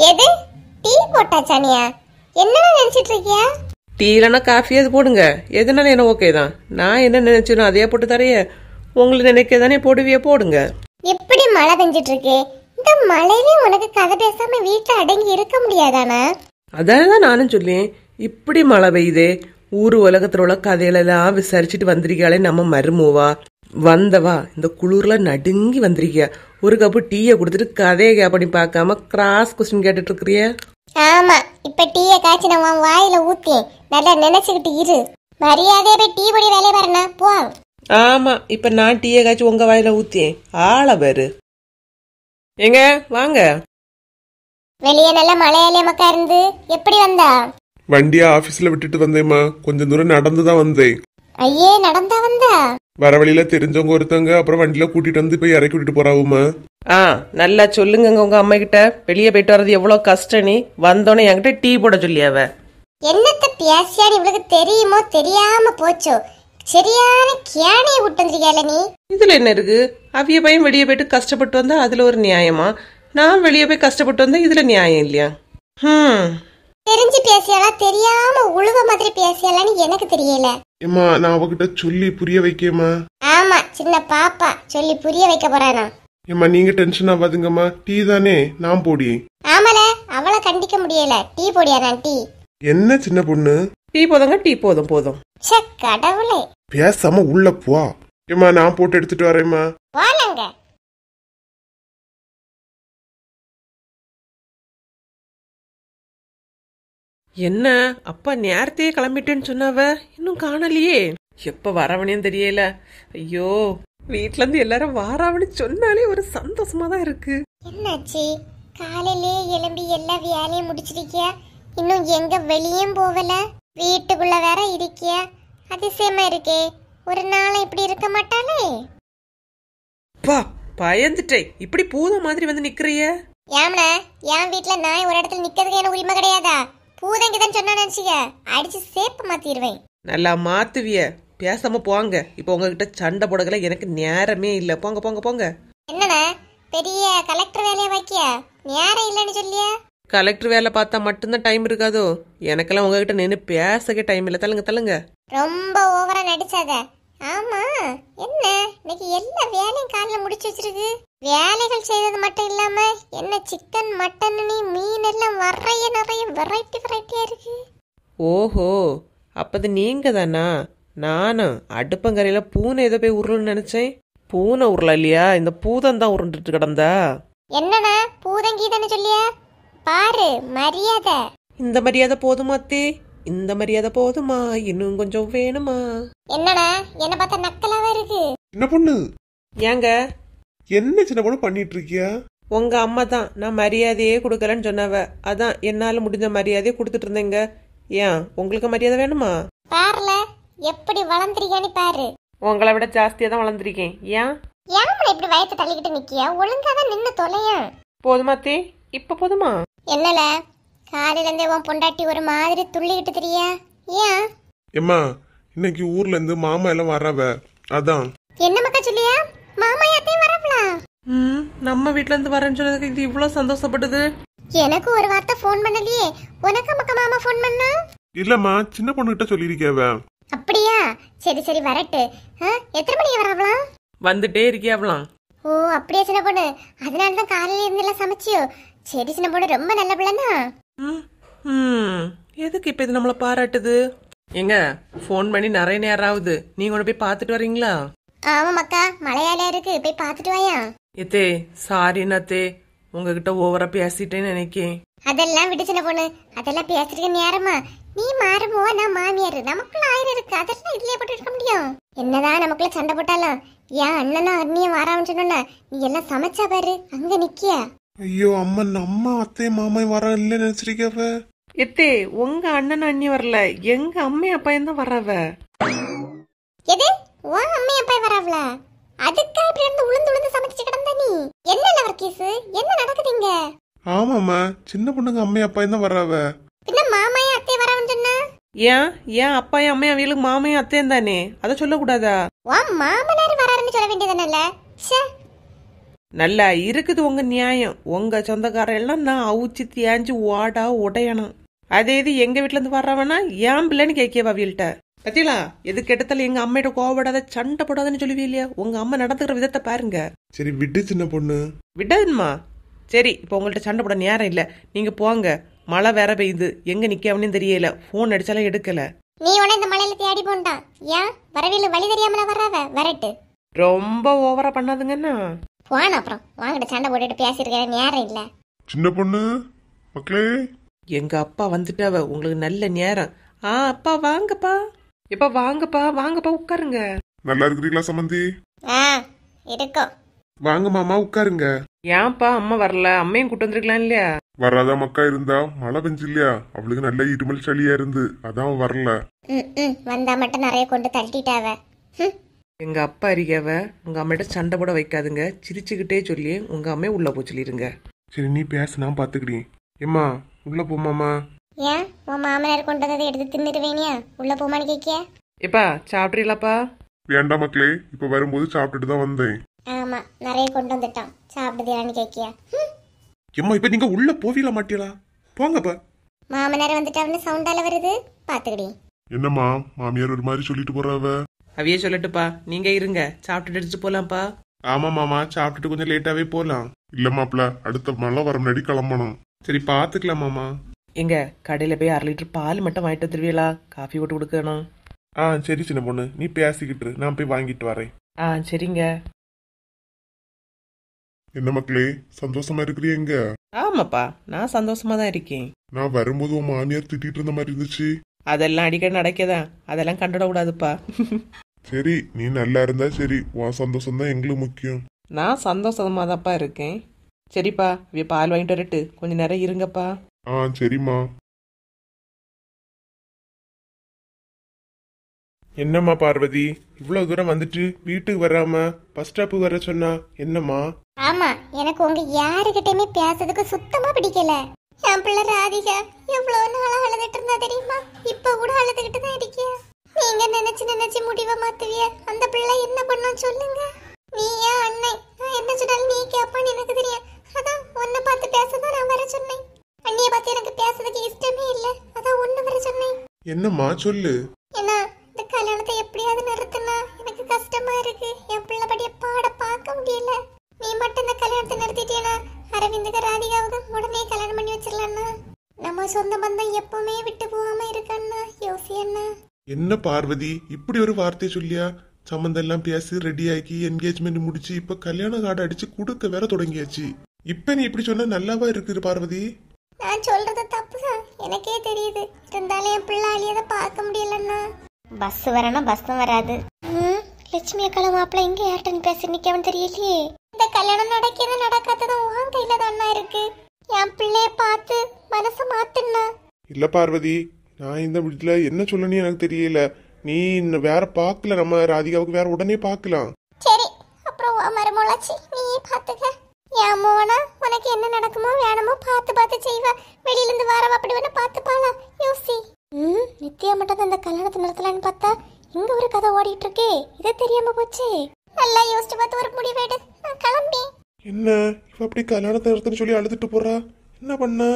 எது டீ போட்டாச்சானியா? என்ன நினைச்சிட்டு இருக்கியா? டீ இல்லைன்னா காஃபி அது போடுங்க, எதுனாலும் என்ன ஓகே தான். நான் என்ன நினைச்சேனோ அதையே போட்டு தரைய. உங்களுக்கு நினைக்கதானே போடுவியே, போடுங்க. எப்படி மழை பெஞ்சிட்டு இருக்கு? இந்த மழையிலே உனக்கு கதை பேசாம வீட்டுல அடங்கி இருக்க முடியாதானா? அதான் நானும் சொல்லேன், இப்படி மழை பெய்யுதே, ஊரு உலகத்துல உள்ள கதைகளெல்லாம் விசாரிச்சுட்டு வந்திருக்காளே நம்ம மருமூவா. வந்தவா இந்த குளிர்ல நடுங்கி வந்திருக்கியா, ஒரு கப்பு டீயை கொடுத்துட்டு கதையை கேப்படி பார்க்காம கிராஸ் கொஸ்டின் கேட்டுட்டு இருக்கிறிய. ஆமா, இப்ப டீயை காய்ச்சி நான் உன் வாயில ஊத்தி நல்லா நினைச்சுக்கிட்டு இரு. மரியாதையா போய் டீ பொடி வேலையை பாருண்ணா போ. ஆமா, இப்ப நான் டீயை காய்ச்சி உங்க வாயில ஊத்தியேன், ஆள பாரு. எங்க வாங்க. வெளியே நல்ல மழையாலே மக்கா இருந்து எப்படி வந்தா? வண்டியா ஆபீஸ்ல விட்டுட்டு வந்தேம்மா, கொஞ்சம் தூரம் நடந்துதான் வந்தேன். ஐயே, நடந்தா வந்தா? வர வழியில தெரிஞ்சவங்க ஒருத்தங்க அப்புறம் வண்டியில கூட்டிட்டு வந்து போய் இறக்கி விட்டுட்டு போறாவுமா. நல்லா சொல்லுங்க உங்க அம்மா கிட்ட, வெளியே போயிட்டு வர்றது எவ்வளவு கஷ்டம். நீ வந்தோடனே என்கிட்ட டீ போட சொல்லியாவ. என்னத்த பேசியாடி இவளுக்கு தெரியுமோ தெரியாம போச்சோ, சரியான கேனையை விட்டு வந்திருக்கியால நீ. இதுல என்ன இருக்கு? அவிய பையன் வெளியே போயிட்டு கஷ்டப்பட்டு வந்தா அதுல ஒரு நியாயமா? நான் வெளியே போய் கஷ்டப்பட்டு வந்தா இதுல நியாயம் இல்லையா? தெரிஞ்சு பேசியாளா தெரியாம உழுவ மாதிரி பேசியாளான்னு எனக்கு தெரியல. ஏமா, நான் அவகிட்ட சொல்லி புரிய வைக்கேம்மா. ஆமா, சின்ன பாப்பா சொல்லி புரிய வைக்க போறானா. ஏம்மா, நீங்க டென்ஷன் ஆகாதுங்கம்மா, டீ தானே நான் போடி. ஆமால, அவளை கண்டிக்க முடியல. டீ போடியா? நான் டீ. என்ன சின்ன பொண்ணு, டீ போதுங்க, டீ போதும் போதும். சே கடவுளே, பேசாம உள்ள போ. ஏம்மா, நான் போட்டு எடுத்துட்டு வரேம்மா. போலங்க. என்ன அப்பா நேரத்தையே கிளம்பிட்டேன்னு சொன்னாவ, இன்னும் காணலையே. எப்ப வரவனேன்னு தெரியல. ஐயோ, வீட்ல இருந்து எல்லாரும் வாராவன்னு சொன்னாலே ஒரு சந்தோஷமா தான் இருக்கு. என்னாச்சு? காலையிலே எழும்பி எல்லா வேலையும் முடிச்சிருக்கியா? இன்னும் எங்க வெளியும் போகல, வீட்டுக்குள்ள வேற இருக்கியா? அதிசயமா இருக்கே. ஒரு நாள் இப்படி இருக்க மாட்டாளே. பா, பயந்துட்டேன். இப்படி பூத மாதிரி வந்து நிக்கிறிய. ஏம்னா, என் வீட்டுல நான் ஒரு இடத்துல நிக்கிறதுக்கு எனக்கு உரிமை கிடையாதா? பூதங்கிதான் சொன்னா நினைச்சிக்க, அடிச்சு சேப்ப மாத்திடுவேன். நல்லா மாத்துவிய. பேசாம போங்க. இப்ப உங்ககிட்ட சண்டை போடல எனக்கு நேரமே இல்ல. போங்க போங்க போங்க. என்னண்ணா, பெரிய கலெக்டர் வேலையை வைக்கிய நேரம் இல்லைன்னு சொல்லியா? கலெக்டர் வேலை பார்த்தா மட்டும்தான் டைம் இருக்காதோ? எனக்கெல்லாம் உங்ககிட்ட நின்று பேசவே டைம் இல்லை. தள்ளுங்க தள்ளுங்க. ரொம்ப ஓவரா நடிச்சாத. ஆமா, என்ன இன்னைக்கு எல்லா வேலையும் காலைல முடிச்சு வச்சிருக்கு. வேலைகள் செய்தது மட்டும் இல்லாம என்ன சிக்கன் மட்டன் மீன் எல்லாம் நிறைய வெரைட்டி வெரைட்டியா இருக்கு. ஓஹோ, அப்பது நீங்க தானா? நானும் அடுப்பங்கரையில பூனை ஏதோ போய் உருள்னு நினைச்சேன். பூனை உருள இல்லையா, இந்த பூதம் தான் உருண்டுட்டு கிடந்தா. என்னண்ணா, பூதங்கி தானே சொல்லியா? பாரு மரியாதை. இந்த மரியாதை போதுமா அத்தே? இந்த மரியாதை போதுமா? இன்னும் கொஞ்சம் வேணுமா? என்னண்ணா, என்ன பார்த்தா நக்கலாவா இருக்கு? சின்ன பொண்ணு, ஏங்க என்ன சின்ன பொண்ணு பண்ணிட்டு இருக்கியா? உங்க அம்மா தான் நான் மரியாதையே கொடுக்கலன்னு சொன்னவ. அதான் என்னால முடிஞ்ச மரியாதையை கொடுத்துட்டு இருந்தேங்க. ஏன் உங்களுக்கு மரியாதை வேணுமா? பாருல எப்படி வளர்ந்துருக்கான்னு பாரு. உங்களை விட ஜாஸ்தியா தான் வளர்ந்துருக்கேன். ஏன் ஏன் இப்படி வயத்தை தள்ளிக்கிட்டு நிக்கியா? ஒழுங்காதான் நின்னு தொலையா. போதுமா அத்தே? இப்ப போதுமா? என்னல, காலையில இருந்தே உன் பொண்டாட்டி ஒரு மாதிரி துள்ளிக்கிட்டு தெரியா? ஏன்? ஏம்மா, இன்னைக்கு ஊர்ல இருந்து மாமா எல்லாம் வர்றவ, அதான். என்ன மக்கா சொல்லியா? மாமா யாத்தையும் வரப்பலா? நம்ம வீட்ல இருந்து வரேன்னு சொன்னதுக்கு இது இவ்வளவு சந்தோஷப்படுது. எனக்கு ஒரு வார்த்தை போன் பண்ணலையே. உனக்கு மக்கா மாமா போன் பண்ணா? இல்லம்மா, சின்ன பொண்ணு கிட்ட சொல்லிருக்கேவ. அப்படியா? சரி சரி வரட்டு. எத்தனை மணிக்கு வரவலாம்? வந்துட்டே இருக்கியாவலாம். ஓ அப்படியே சின்ன பொண்ணு, அதனாலதான் காலையில இருந்து எல்லாம் சமைச்சியோ? சரி சின்ன பொண்ணு, ரொம்ப நல்ல பிள்ளைனா. எதுக்கு இப்ப இது நம்மள பாராட்டுது? எங்க போன் பண்ணி நிறைய நேரம் ஆகுது, நீங்க கொண்டு போய் பாத்துட்டு வரீங்களா? ஆமா மக்கா, மழையால இருக்கு, போய் பாத்துட்டு வாயா. எத்தே சாரி நத்தே, உங்ககிட்ட ஓவரா பேசிட்டேன்னு நினைக்கேன். அதெல்லாம் விடு சின்ன பொண்ணு, அதெல்லாம் பேசிட்டு நேரமா? நீ மாறுமோ, நான் மாமியாரு, நமக்குள்ள ஆயிரம் இருக்கு, அதெல்லாம் இதுலயே போட்டு இருக்க முடியும். என்னதான் நமக்குள்ள சண்டை போட்டாலும் ஏன் அண்ணனா அண்ணியும் வாரான்னு சொன்ன, நீ எல்லாம் சமைச்சா பாரு, அங்க நிக்கியா? ஐயோ அம்மா, நம்ம அத்தை மாமா வர இல்ல நினைச்சிருக்கவ. எத்தே உங்க அண்ணன் அண்ணி வரல, எங்க அம்மா அப்பையன் தான் வர்றவ. எது உன் அம்மா அப்பா வராவல? அதுக்கா இப்படி இருந்து உளுந்து உளுந்து சமைச்சு கிடந்த நீ? என்ன லவர்கீஸ், என்ன நடக்குதுங்க? ஆமாம்மா, சின்ன பொண்ணுங்க அம்மா அப்பாயும் தான் வர்றவ. பின்ன மாமாயும் அத்தை வரவன்னு சொன்னா? ஏன் அப்பாயும் அம்மையும் அவங்களுக்கு மாமையும் அத்தையும் தானே, அத சொல்ல கூடாதா? உன் மாமனார் வராருன்னு சொல்ல வேண்டியதானல? நல்லா இருக்குது உங்க நியாயம். உங்க சொந்தக்கார எல்லாம் நான் அவுச்சி தேஞ்சு ஓடா உடையணும். அதே இது எங்க வீட்டுல இருந்து வர்றவனா ஏன் பிள்ளைன்னு கேட்கவா வீல்ட்ட? பத்தியலா, எது கெட்டத்தால எங்க அம்மையிட்ட கோவப்படாத, சண்டை போடாதன்னு சொல்லுவீ இல்லையா? உங்க அம்மா நடந்துக்கிற விதத்தை பாருங்க. சரி விட்டு சின்ன பொண்ணு. விடாதுமா. சரி, இப்ப உங்கள்ட்ட சண்டை போட நேரம் இல்ல, நீங்க போங்க. மழை வேற பெய்யுது, எங்க நிக்கவனு தெரியல, போன் அடிச்சாலும் எடுக்கல. நீ உன இந்த மலையில தேடி போண்டான். ஏன் வரவில்லை? வழி தெரியாமல வர்றவ வரட்டு. ரொம்ப ஓவரா பண்ணாதுங்கண்ணா. போன அப்புறம் வாங்கிட்ட சண்டை போட்டுட்டு பேசியிருக்கேன், நேரம் இல்ல. சின்ன பொண்ணு மக்களே, எங்க அப்பா வந்துட்டாவ, உங்களுக்கு நல்ல நேரம். அப்பா வாங்கப்பா. எப்ப வாங்கப்பா வாங்கப்பா உட்காருங்க. நல்லா இருக்கிறீங்களா சமந்தி? இருக்கும். வாங்க மாமா உட்காருங்க. ஏன்பா அம்மா வரல? அம்மையும் கூட்டு வந்திருக்கலாம் இல்லையா? வராத மக்கா இருந்தா மழை பெஞ்சு இல்லையா, அவளுக்கு நல்ல இருமல் சளியா இருந்து அதான் வரல. வந்தா மட்டும் நிறைய கொண்டு தட்டிட்டாவ. எங்க அப்பா அறியாவ, உங்க அம்மிட்ட சண்டை போட வைக்காதுங்க, சிரிச்சுக்கிட்டே சொல்லி உங்க அம்மையை உள்ள போய் சொல்லிருங்க. சரி நீ பேச, நான் பாத்துக்கிறேன். ஏம்மா உள்ள போமாமா. ஏன் உன் மாமனார் கொண்டு வந்ததை எடுத்து தின்னுருவேனியா? உள்ள போமான்னு கேக்கிய? எப்பா சாப்பிட்றீங்களாப்பா? வேண்டாம் மக்களே, இப்ப வரும்போது சாப்பிட்டுட்டு தான் வந்தேன். ஆமா, நிறைய கொண்டு வந்துட்டான். சாப்பிடுதியான்னு கேக்கியா? ஏம்மா இப்ப நீங்க உள்ள போவீங்களா மாட்டீங்களா? போங்கப்பா. மாமனார் வந்துட்டான்னு சவுண்டால வருது, பாத்துக்கிடி. என்னம்மா மாமியார் ஒரு மாதிரி சொல்லிட்டு போறாவ? அவையே சொல்லட்டுப்பா, நீங்க இருங்க, சாப்பிட்டுட்டு எடுத்துட்டு போலாம்ப்பா. ஆமா மாமா, சாப்பிட்டுட்டு கொஞ்சம் லேட்டாவே போலாம். இல்ல மாப்பிள, அடுத்த மழை வர முன்னாடி கிளம்பணும். சரி பாத்துக்கலாம் மாமா. எங்க கடையில போய் 1/2 லிட்டர் பால் மட்டும் வாங்கிட்டு வந்துருவீங்களா? காஃபி போட்டு கொடுக்கணும். சரி சின்ன பொண்ணு, நீ பேசிக்கிட்டு நான் போய் வாங்கிட்டு வரேன். சரிங்க. என்ன மக்களே, சந்தோஷமா இருக்கிறீங்க? ஆமாப்பா, நான் சந்தோஷமா தான் இருக்கேன். நான் வரும்போது உன் மாமியார் திட்டிட்டு இருந்த மாதிரி இருந்துச்சு. அதெல்லாம் அடிக்கடி நடக்கதான், அதெல்லாம் கண்டுட கூடாதுப்பா. சரி நீ நல்லா இருந்தா சரி, உன் சந்தோஷம் தான் எங்களுக்கு முக்கியம். நான் சந்தோஷமா தான்ப்பா இருக்கேன். சரிப்பா, இவ பால் வாங்கிட்டு வரட்டு, கொஞ்ச நேரம் இருங்கப்பா. சரிம்மா. என்னம்மா பார்வதி, இவ்வளவு தூரம் வந்துட்டு வீட்டுக்கு வராம பஸ் ஸ்டாப்புக்கு வர சொன்னா என்னம்மா? ஆமா, எனக்கு உங்க யாருகிட்டயுமே பேசுறதுக்கு சுத்தமா பிடிக்கல. என் பிள்ளை ராதிகா எவ்வளவு நாளா அழுதுட்டு இருந்தா தெரியுமா? இப்ப கூட அழுதுகிட்டு தான் இருக்கியா? நீங்க நினைச்சு முடிவை மாத்துவிய. அந்த பிள்ளை என்ன பண்ணும் சொல்லுங்க. நீ ஏன் அண்ணன், நான் என்ன சொன்னாலும் நீ கேப்பான்னு எனக்கு தெரியும். அதான் உன்னை பார்த்து பேசதான் நான் வர சொன்னேன். அண்ணிய பார்த்து எனக்கு பேசுறதுக்கு இஷ்டமே இல்ல, அதான் ஒண்ணு வர சொன்னேன். என்னம்மா சொல்லு. ஏன்னா இந்த கல்யாணத்தை எப்படியாவது நிறுத்தினா எனக்கு கஷ்டமா இருக்கு. என் பிள்ளை படிய பாட பார்க்க முடியல. நீ மட்டும் இந்த கல்யாணத்தை நிறுத்திட்டேனா அரவிந்துக்கு ராதிகாவுக்கு உடனே கல்யாணம் பண்ணி வச்சிடலாம்னா நம்ம சொந்த பந்தம் எப்பவுமே விட்டு போகாம இருக்கன்னா யோசி அண்ணா. என்ன பார்வதி இப்படி ஒரு வார்த்தை சொல்லியா? சம்மந்தம் எல்லாம் பேசி ரெடி ஆக்கி என்கேஜ்மெண்ட் முடிச்சு இப்ப கல்யாண கார்டு அடிச்சு கொடுக்க வேற தொடங்கியாச்சு. இப்ப நீ இப்படி சொன்னா நல்லாவா இருக்குது பார்வதி? நான் சொல்றது தப்புதான், எனக்கே தெரியுது. இருந்தாலும் என் பிள்ளை அழியதை பார்க்க முடியலன்னா. பஸ் வரணும், பஸ்ஸும் வராது. லட்சுமி அக்கால மாப்பிள்ள இங்க யார்கிட்ட பேசி நிக்கவன் தெரியலையே. இந்த கல்யாணம் நடக்கிறது நடக்காததும் உன் கையில தானா இருக்கு. என் பிள்ளைய பார்த்து மனசு மாத்துனா. இல்ல பார்வதி, நான் இந்த வீட்டுல என்ன சொல்லணும் எனக்கு தெரியல. நீ வேற பாக்கல, நம்ம ராதிகாவுக்கு வேற உடனே பாக்கலாம். சரி, அப்புறம் மரமோளாச்சு நீ பாத்துக்க. என் மோனா உனக்கு என்ன நடக்குமோ வேணுமோ பார்த்து செய்வா. வெளியில இருந்து வரவா அப்படி வேணா பார்த்துப்பாளா யோசி. நித்யா மட்டும் அந்த கல்யாணத்தை நிறுத்தலான்னு பார்த்தா இங்க ஒரு கதை ஓடிட்டு இருக்கே, இதை தெரியாம போச்சு. நல்லா யோசிச்சு பார்த்து ஒரு முடிவேடு. நான் கிளம்பி. என்ன இவ அப்படி கல்யாணத்தை நிறுத்தன்னு சொல்லி அழுதுட்டு போறா? என்ன பண்ண?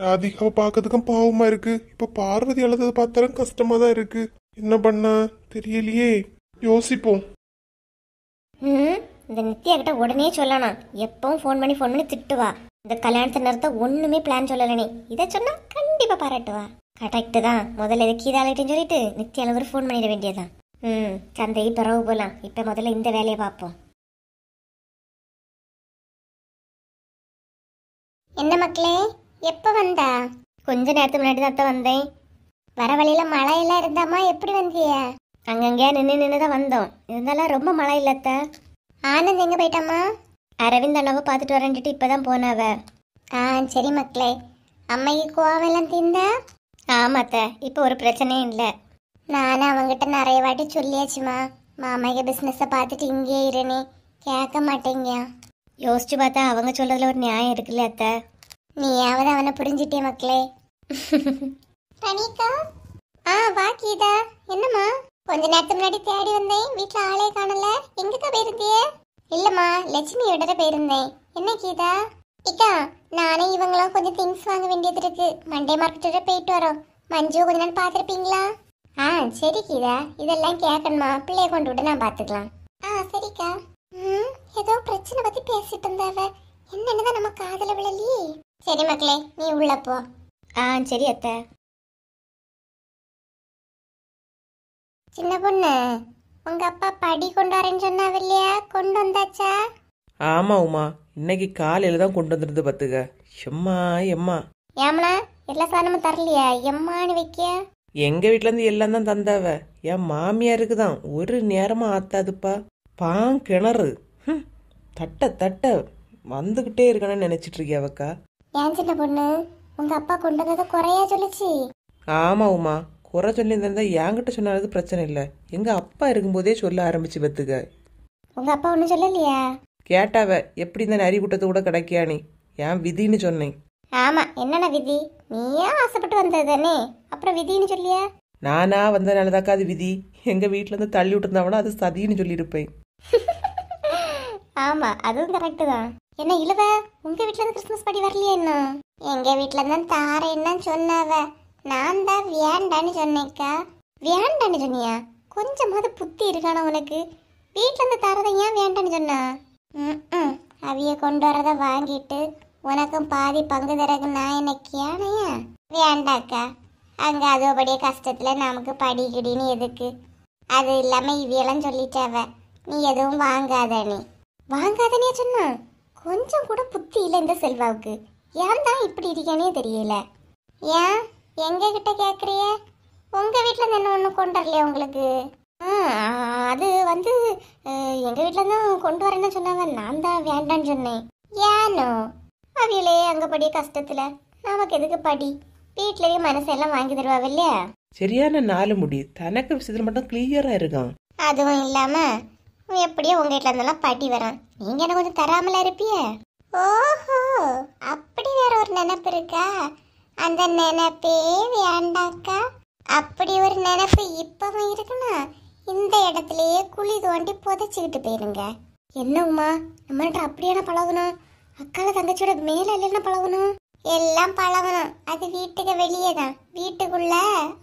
ராதிகாவை பாக்கிறதுக்கும் பாவமா இருக்கு. இப்ப பார்வதி அழுததை பார்த்தாலும் கஷ்டமா தான் இருக்கு. என்ன பண்ண தெரியலையே, யோசிப்போம். இந்த நித்யா கிட்ட உடனே சொல்லணும். எப்பவும் ஃபோன் பண்ணி திட்டுவா. இந்த கல்யாணத்தை நிறுத்த ஒண்ணுமே பிளான் சொல்லலனே, இதை சொன்னா கண்டிப்பா பாராட்டுவா. கரெக்டு தான். முதல்ல இதை கீதாலிட்டும் சொல்லிட்டு நித்யால ஒரு ஃபோன் பண்ணிட வேண்டியதான். சந்தையை பிறகு போலாம். இப்ப முதல்ல இந்த வேலையை பார்ப்போம். என்ன மக்களே, எப்ப வந்தா? கொஞ்ச நேரத்துக்கு முன்னாடி தான் வந்தேன். வர வழியில மழையெல்லாம் இருந்தாமா? எப்படி வந்திய? அங்கங்கே நின்று தான் வந்தோம். இருந்தாலும் ரொம்ப மழை இல்லத்த. ஆனந்த் எங்க போயிட்டாமா? அரவிந்த் அண்ணாவை பார்த்துட்டு வரேன்ட்டு இப்பதான் போனாவ. சரி மக்களே. அம்மைக்கு கோவெல்லாம் தீந்தா? ஆமாத்த, இப்போ ஒரு பிரச்சனையும் இல்லை. நானும் அவங்கிட்ட நிறைய வாட்டி சொல்லியாச்சுமா. மாமைக்கு பிஸ்னஸை பார்த்துட்டு இங்கே இருனே, கேட்க மாட்டேங்க. யோசிச்சு பார்த்தா அவங்க சொல்றதுல ஒரு நியாயம் இருக்குல்ல அத்த. நீயாவது அவனை புரிஞ்சிட்டே மக்களே. ரணிகா, வா கீதா. என்னம்மா? கொஞ்ச நேரத்துக்கு முன்னாடி தேடி வந்தேன், வீட்டுல ஆளே காணல. எங்கக்கா போயிருந்தியே? இல்லம்மா, லட்சுமி விடற போயிருந்தேன். என்ன கீதா? இக்கா, நானே இவங்களும் கொஞ்சம் திங்ஸ் வாங்க வேண்டியது இருக்கு. மண்டே மார்க்கெட்டோட போயிட்டு வரோம். மஞ்சு கொஞ்ச நேரம் பாத்திருப்பீங்களா? சரி கீதா, இதெல்லாம் கேட்கணுமா? பிள்ளைய கொண்டு விட்டு நான் பாத்துக்கலாம். சரிக்கா. ஏதோ பிரச்சனை பத்தி பேசிட்டு இருந்தாவ, என்னன்னுதான் நம்ம காதல விழலையே. சரி மக்களே, நீ உள்ள போ. சரி அத்தை. சின்ன பொண்ணு, உங்க அப்பா படி கொண்டு வரேன்னு சொன்னாவ இல்லையா, கொண்டு வந்தாச்சா? ஆமா உமா, இன்னைக்கு காலையில தான் கொண்டு வந்துருந்து பத்துக்க. எம்மா எம்மா. ஏமனா எல்லா சாதனமும் தரலையா? எம்மான்னு வைக்க. எங்க வீட்ல இருந்து எல்லாம் தான் தந்தாவ. என் மாமியாருக்கு தான் ஒரு நேரமா ஆத்தாதுப்பா. கிணறு தட்ட தட்ட வந்துகிட்டே இருக்கணும்னு நினைச்சிட்டு இருக்கியாவக்கா. ஏன் சின்ன பொண்ணு, உங்க அப்பா கொண்டு வந்ததை குறையா சொல்லுச்சு? ஆமா உமா, குறை சொல்லியிருந்தா என்கிட்ட சொன்னாலும் பிரச்சனை இல்லை. எங்க அப்பா இருக்கும்போதே சொல்ல ஆரம்பிச்சு பத்துக்க. உங்க அப்பா ஒன்னும் சொல்லலையா? கேட்டாவ எப்படி இந்த நரி கூட்டத்தை கூட கிடைக்கியானி. ஏன் விதின்னு சொன்னேன். ஆமா, என்னென்ன விதி? நீயா ஆசைப்பட்டு வந்தது தானே, அப்புறம் விதின்னு சொல்லியா? நானா வந்தனாலதாக்கா அது விதி. எங்க வீட்டுல இருந்து தள்ளி விட்டுருந்தாவனா அது சதின்னு சொல்லியிருப்பேன். ஆமா, அதுவும் கரெக்டு தான். என்ன இழுவ, உங்க வீட்டுல இருந்து கிறிஸ்துமஸ் படி வரலையா? என்ன எங்க வீட்டுல இருந்து தாரேன்னு சொன்னாவ. நான் தான் வேண்டான்னு சொன்னேக்கா. வேண்டான்னு சொன்னியா? கொஞ்சமாவது புத்தி இருக்கானா உனக்கு? வீட்டுல இருந்து தாரதை ஏன் வேண்டான்னு சொன்னா? அவிய கொண்டு வரத வாங்கிட்டு உனக்கும் பாதி பங்கு தரக்கு நான் என்ன கேனையா? வேண்டாக்கா, அங்க அதோபடியே கஷ்டத்துல நமக்கு படிக்கடின்னு எதுக்கு? அது இல்லாம இவியெல்லாம் சொல்லிட்டாவ, நீ எதுவும் வாங்காதனே. வாங்காதனே சொன்னா? கொஞ்சம் கூட புத்தி இல்லை இந்த செல்வாவுக்கு. ஏன் தான் இப்படி இருக்கானே தெரியல. ஏன் எங்க கிட்ட கேக்குறிய? உங்க வீட்டுல என்ன ஒன்றும் கொண்டு வரலையா உங்களுக்கு? அது வந்து எங்க வீட்டுல தான் கொண்டு வரேன்னு சொன்னாங்க. நான் தான் வேண்டான்னு சொன்னேன். ஏனோ அவியலே அங்கபடியே கஷ்டத்துல நமக்கு எதுக்கு படி? வீட்லயே மனசெல்லாம் வாங்கி தருவாவ இல்லையா? சரியான நாலு முடி தனக்கு விஷயத்துல மட்டும் கிளியரா இருக்கான். அதுவும் இல்லாம எப்படியோ உங்க வீட்டுல இருந்தெல்லாம் பாட்டி வரான். நீங்க என்ன கொஞ்சம் தராமல இருப்பிய? ஓஹோ, அப்படி வேற ஒரு நினைப்பு இருக்கா? அந்த நினைப்பே வேண்டாக்கா. அப்படி ஒரு நினைப்பு இப்பவும் இருக்குன்னா இந்த இடத்துலயே குழி தோண்டி புதைச்சுக்கிட்டு போயிருங்க. என்ன உமா, நம்மள்ட்ட அப்படியான பழகணும்? அக்கால தங்கச்சியோட மேல இல்லைன்னா பழகணும்? எல்லாம் பழகணும், அது வீட்டுக்கு வெளியே தான். வீட்டுக்குள்ள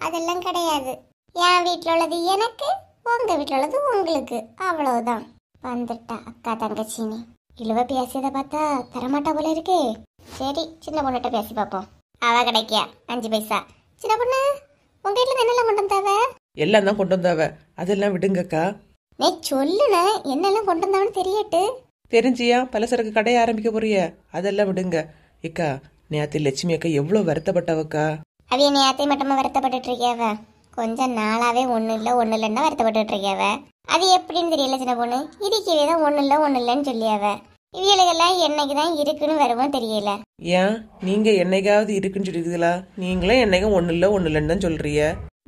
அதெல்லாம் கிடையாது. என் வீட்டுல உள்ளது எனக்கு, உங்க வீட்டுல உள்ளது உங்களுக்கு, அவ்வளவுதான். வந்துட்டா அக்கா தங்கச்சின்னு. இழுவ பேசியதை பார்த்தா தரமாட்டா போல இருக்கே. சரி, சின்ன பொண்ணுகிட்ட பேசி பார்ப்போம். அவ கிடைக்கியா 5 பைசா. சின்ன பொண்ணு, உங்க வீட்டுல என்னெல்லாம் கொண்டு வந்தாவ? எல்லாம் தான் கொண்டு வந்தாவ, அதெல்லாம் விடுங்கக்கா. நீ சொல்லுன, என்னெல்லாம் கொண்டு வந்தாவன்னு தெரியட்டு. தெரிஞ்சியா பலசரக்கு கடையை ஆரம்பிக்க போறிய? அதெல்லாம் விடுங்க. ஏக்கா, நேத்து லட்சுமி அக்கா எவ்வளவு வருத்தப்பட்டவக்கா. அவைய நேத்தை மட்டுமா வருத்தப்பட்டு இருக்கியாவ? கொஞ்சம் நாளாவே ஒண்ணு இல்லைன்னா வருத்தப்பட்டு இருக்கியாவ. அது எப்படின்னு தெரியல சின்ன பொண்ணு. இருக்கவே தான் ஒண்ணு இல்லைன்னு சொல்லியாவ. இவியலுகெல்லாம் என்னைக்குதான் இருக்குன்னு வரவும் தெரியல. ஏன் நீங்க என்னைக்காவது இருக்குன்னு சொல்லிருக்கீங்களா? நீங்களே என்னைக்கும் ஒண்ணு இல்லைன்னு தான் சொல்றிய.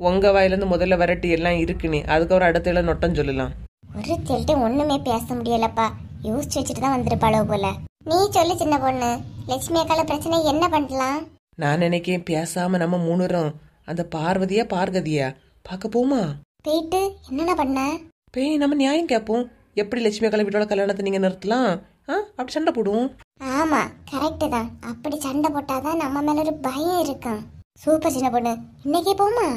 உங்க வாயிலிருந்து முதல்ல வரட்டி எல்லாம் இருக்குன்னு, அதுக்கப்புறம் அடுத்த எல்லாம் நொட்டம் சொல்லலாம். ஒரு தெல்ட்டு ஒண்ணுமே பேச முடியலப்பா. யோசிச்சு வச்சுட்டு தான் வந்துருப்பாளோ போல. நீ சொல்லு சின்ன பொண்ணு, லட்சுமி அக்கால பிரச்சனை என்ன பண்ணலாம்? நான் நினைக்கேன் பேசாம நம்ம 3 பேரும் அந்த பார்வதியா பார்கதியா பார்க்க போமா? போயிட்டு என்னென்ன பண்ண? பேய் நம்ம நியாயம் கேட்போம். எப்படி லட்சுமி அக்கால வீட்டோட கல்யாணத்தை நீங்க நிறுத்தலாம்? அப்படி சண்டை போடுவோம். ஆமா, கரெக்ட் தான். அப்படி சண்டை போட்டாதான் நம்ம மேல ஒரு பயம் இருக்கும். சூப்பர் சின்ன பொண்ணு, இன்னைக்கே போமா?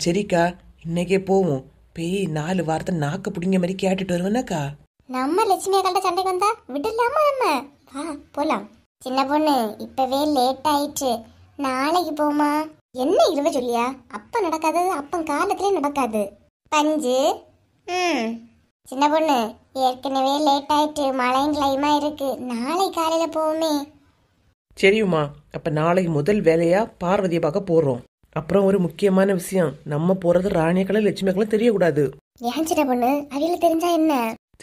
சரிக்கா, இன்னைக்கே போவோம். பேய் 4 வாரத்தை நாக்க பிடிங்க மாதிரி கேட்டுட்டு வருவேனாக்கா. நம்ம லட்சுமி அக்கால்ட்ட சண்டைக்கு வந்தா விடலாமா? நம்ம வா போலாம். சின்ன பொண்ணு, இப்பவே லேட் ஆயிடுச்சு, நாளைக்கு போமா? என்ன இருவ சொல்லியா? அப்ப நடக்காது, அப்பன் காலத்திலே நடக்காது. பஞ்சு, சின்ன பொண்ணு, ஏற்கனவே லேட் ஆயிட்டு, மழையும் கிளைமா இருக்கு. நாளை காலையில போவோமே. சரியுமா, அப்ப நாளைக்கு முதல் வேலையா பார்வதியை பார்க்க போறோம். அப்புறம் ஒரு முக்கியமான விஷயம், நம்ம போறது ராணியக்களும் லட்சுமி அக்களும் தெரியக்கூடாது. ஏன் சின்ன பொண்ணு, அவியில தெரிஞ்சா என்ன?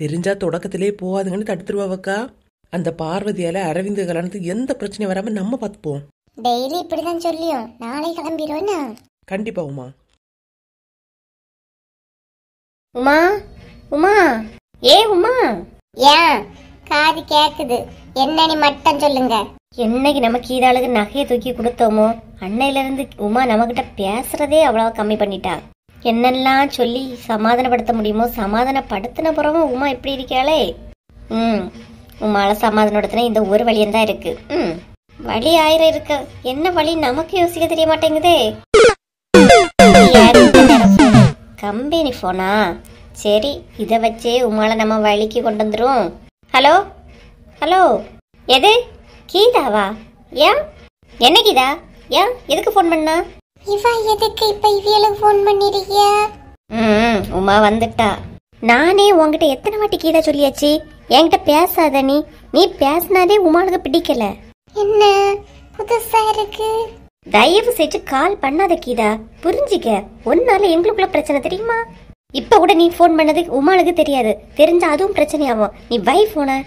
தெரிஞ்சா தொடக்கத்திலே போவாதுங்கன்னு தடுத்துருவாக்கா. அந்த பார்வதியால அரவிந்த் கல்யாணத்துக்கு எந்த பிரச்சனையும் வராம நம்ம பார்த்துப்போம். டெய்லி இப்படிதான் சொல்லியும் நாளை கிளம்பிடுவோன்னா? கண்டிப்பா உமா. உமா உமா, உமா, ஏன் காது கேக்குது? என்னன்னு மட்டும் சொல்லுங்க. என்னைக்கு நம்ம கீதாளுக்கு நகையை தூக்கி கொடுத்தோமோ அன்னையில இருந்து உமா நம்மகிட்ட பேசுறதே அவ்வளவு கம்மி பண்ணிட்டா. என்னெல்லாம் சொல்லி சமாதானப்படுத்த முடியுமோ சமாதானப்படுத்தின பிறவும் உமா இப்படி இருக்காளே. உமால சமாதானப்படுத்தின இந்த ஒரு வழியும் தான் இருக்கு. வழி 1000 இருக்கு, என்ன வழி நமக்கு யோசிக்க தெரிய மாட்டேங்குதே. கம்பெனி போனா சரி, இதை வச்சே உமால நம்ம வழிக்கு கொண்டு வந்துரும். ஹலோ ஹலோ, எது கீதாவா? ஏன் என்ன கீதா? ஏன் எதுக்கு போன் பண்ணா? இவ எதுக்கு இப்ப இவியலுக்கு போன் பண்ணிருக்கியா? உமா வந்துட்டா. நானே உன்கிட்ட எத்தனை வாட்டி கீதா சொல்லியாச்சு, என்கிட்ட பேசாத. நீ பேசினாதே உமாளுக்கு பிடிக்கல. என்ன புதுசா இருக்கு? தயவு செஞ்சு கால் பண்ணாத கீதா, புரிஞ்சிக்க. ஒன்னால எங்களுக்குள்ள பிரச்சனை தெரியுமா? இப்ப கூட நீ போன் பண்ணது உமாளுக்கு தெரியாது, தெரிஞ்சா அதுவும் பிரச்சனையாகும். நீ வை போன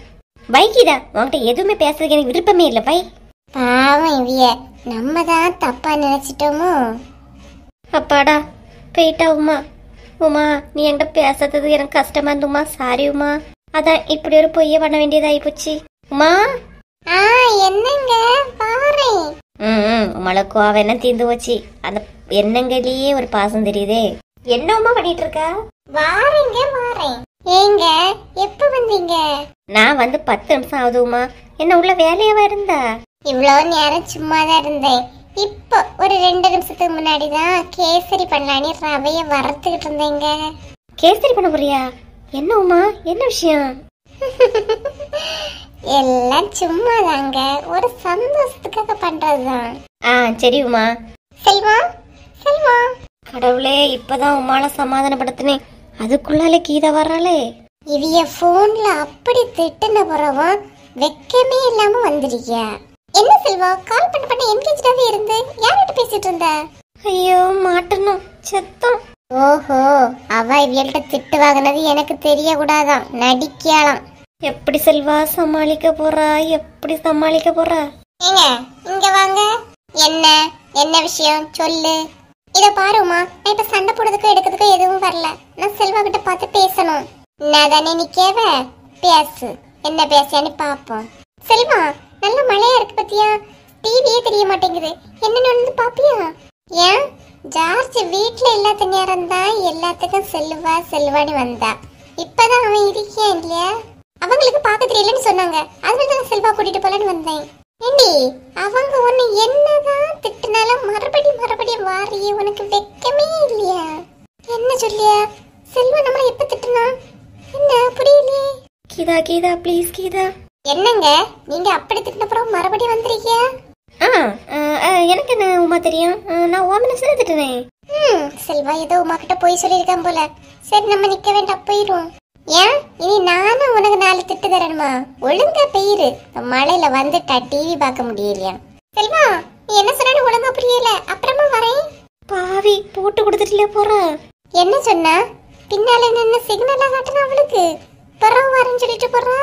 வை கீதா. உன்கிட்ட எதுவுமே பேசுறதுக்கு எனக்கு விருப்பமே இல்லை. வை. பாவம் இவிய, நம்ம தான் தப்பா நினைச்சிட்டோமோ. அப்பாடா போயிட்டா உமா. உமா நீ என்கிட்ட பேசாதது எனக்கு கஷ்டமா இருந்துமா. சாரி உமா. அதான் இப்படி ஒரு பொய்ய பண்ண வேண்டியதாகி போச்சு உமா. என்னங்க பாறேன். உமாளுக்கு அவ தீர்ந்து போச்சு. அந்த எண்ணங்களையே ஒரு பாசம் தெரியுதே. என்ன உமா பண்ணிட்டு இருக்கா? வாரேங்க வாரேன். ஏங்க எப்ப வந்தீங்க? நான் வந்து 10 நிமிஷம் ஆகுது உமா. என்ன உள்ள வேலையாவா இருந்தா? இவ்வளவு நேரம் சும்மாதான் இருந்தேன். இப்போ ஒரு 2 நிமிஷத்துக்கு முன்னாடிதான் கேசரி பண்ணலான்னு ரவைய வறுத்துக்கிட்டு இருந்தேங்க. கேசரி பண்ண போறியா? என்ன உமா, என்ன விஷயம்? எல்லாம் சும்மாதாங்க, ஒரு சந்தோஷத்துக்காக பண்றதுதான். சரி உமா. செல்வா செல்வா. கடவுளே, இப்பதான் உமால சமாதானப்படுத்தினேன், அதுக்குள்ளாலே கீதா வர்றாளே. இவிய போன்ல அப்படி திட்டுன பிறவும் வெக்கமே இல்லாம வந்திருக்கியா? என்ன செல்வா, கால் பண்ண என்கேஜாவே இருந்து யார்கிட்ட பேசிட்டு இருந்த? ஐயோ மாட்டணும் செத்தம். ஓஹோ, அவ இவியல்கிட்ட திட்டு வாங்கினது எனக்கு தெரிய கூடாதான், நடிக்கலாம். எப்படி செல்வா சமாளிக்க போறா? எப்படி சமாளிக்க போறா? ஏங்க இங்க வாங்க. என்ன என்ன விஷயம் சொல்லு. இத பாருமா, நான் இப்ப சண்டை போடுறதுக்கு எடுக்கிறதுக்கு எதுவும் வரல. நான் செல்வா கிட்ட பார்த்து பேசணும். நான் தானே நிக்கேவ, பேசு. என்ன பேசியான்னு பாப்போம். செல்வா, நல்ல மழையா இருக்கு பத்தியா? டிவியே தெரிய மாட்டேங்குது. என்னன்னு வந்து பாப்பியா? ஏன் ஜார்ஜ் வீட்டுல இல்லாத நேரம் தான் எல்லாத்துக்கும் செல்வா செல்வான்னு வந்தா. இப்பதான் அவன் இருக்கியான் இல்லையா? அவங்களுக்கு பார்க்க தெரியலன்னு சொன்னாங்க, அதனால செல்வா கூட்டிட்டு போலான்னு வந்தேன். ஏண்டி, அவங்க உன்னை என்னதான் திட்டுனாலும் மறுபடியும் வாரியே, உனக்கு வெக்கமே இல்லையா? என்ன சொல்லியா? செல்வா நம்மள எப்ப திட்டுனா? என்ன புரியலையே. கீதா கீதா ப்ளீஸ் கீதா. என்னங்க நீங்க அப்படி திட்டினப்புறம் மறுபடியும் வந்திருக்கியா? எனக்கு என்ன உமா தெரியும், நான் ஓமனை சில திட்டுனேன். செல்வா ஏதோ உமா கிட்ட போய் சொல்லியிருக்கான் போல. சரி நம்ம நிக்க வேண்டாம், போயிரும். ஏன் இனி நானும் உனக்கு 4 திட்டு தரணுமா? ஒழுங்கா பெயிரு. மழையில வந்துட்டா டிவி பார்க்க முடியலையா? செல்வா, நீ என்ன சொன்னு ஒழுங்கா புரியல. அப்புறமா வரேன். பாவி போட்டு கொடுத்துட்டுல போறா. என்ன சொன்னா? பின்னால நின்னு சிக்னலா காட்டுனா அவளுக்கு பிறகு வரேன்னு சொல்லிட்டு போறா.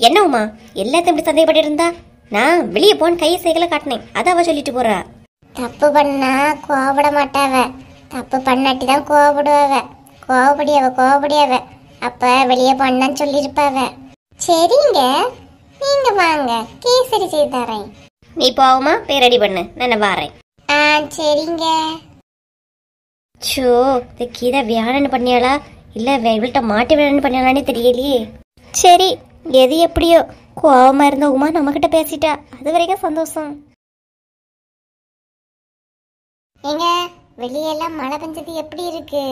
என்ன உமா எல்லாத்தையும் இப்படி சந்தேகப்பட்டு இருந்தா? நான் வெளியே போன் கையை சைக்கிள காட்டினேன், அதை அவ சொல்லிட்டு போறா. தப்பு பண்ணா கோவப்பட மாட்டாவ, தப்பு பண்ணாட்டி தான் கோவப்படுவாவ. கோவப்படியாவ அப்ப வெளியே போனான்னு சொல்லிருப்பாவ. சரிங்க, நீங்க வாங்க, கேசரி செய்து தரேன். நீ போவுமா, போய் ரெடி பண்ணு, நான் வாரேன். சரிங்க. சோ, இந்த கீதா வியாழன்னு பண்ணியாளா இல்ல இவள்கிட்ட மாட்டி வியாழன்னு பண்ணியாளான்னு தெரியலையே. சரி, எது எப்படியோ கோவமா இருந்த உமா நம்ம கிட்ட பேசிட்டா, அது வரைக்கும் சந்தோஷம். எங்க வெளியெல்லாம் மழை பெஞ்சது எப்படி இருக்கு?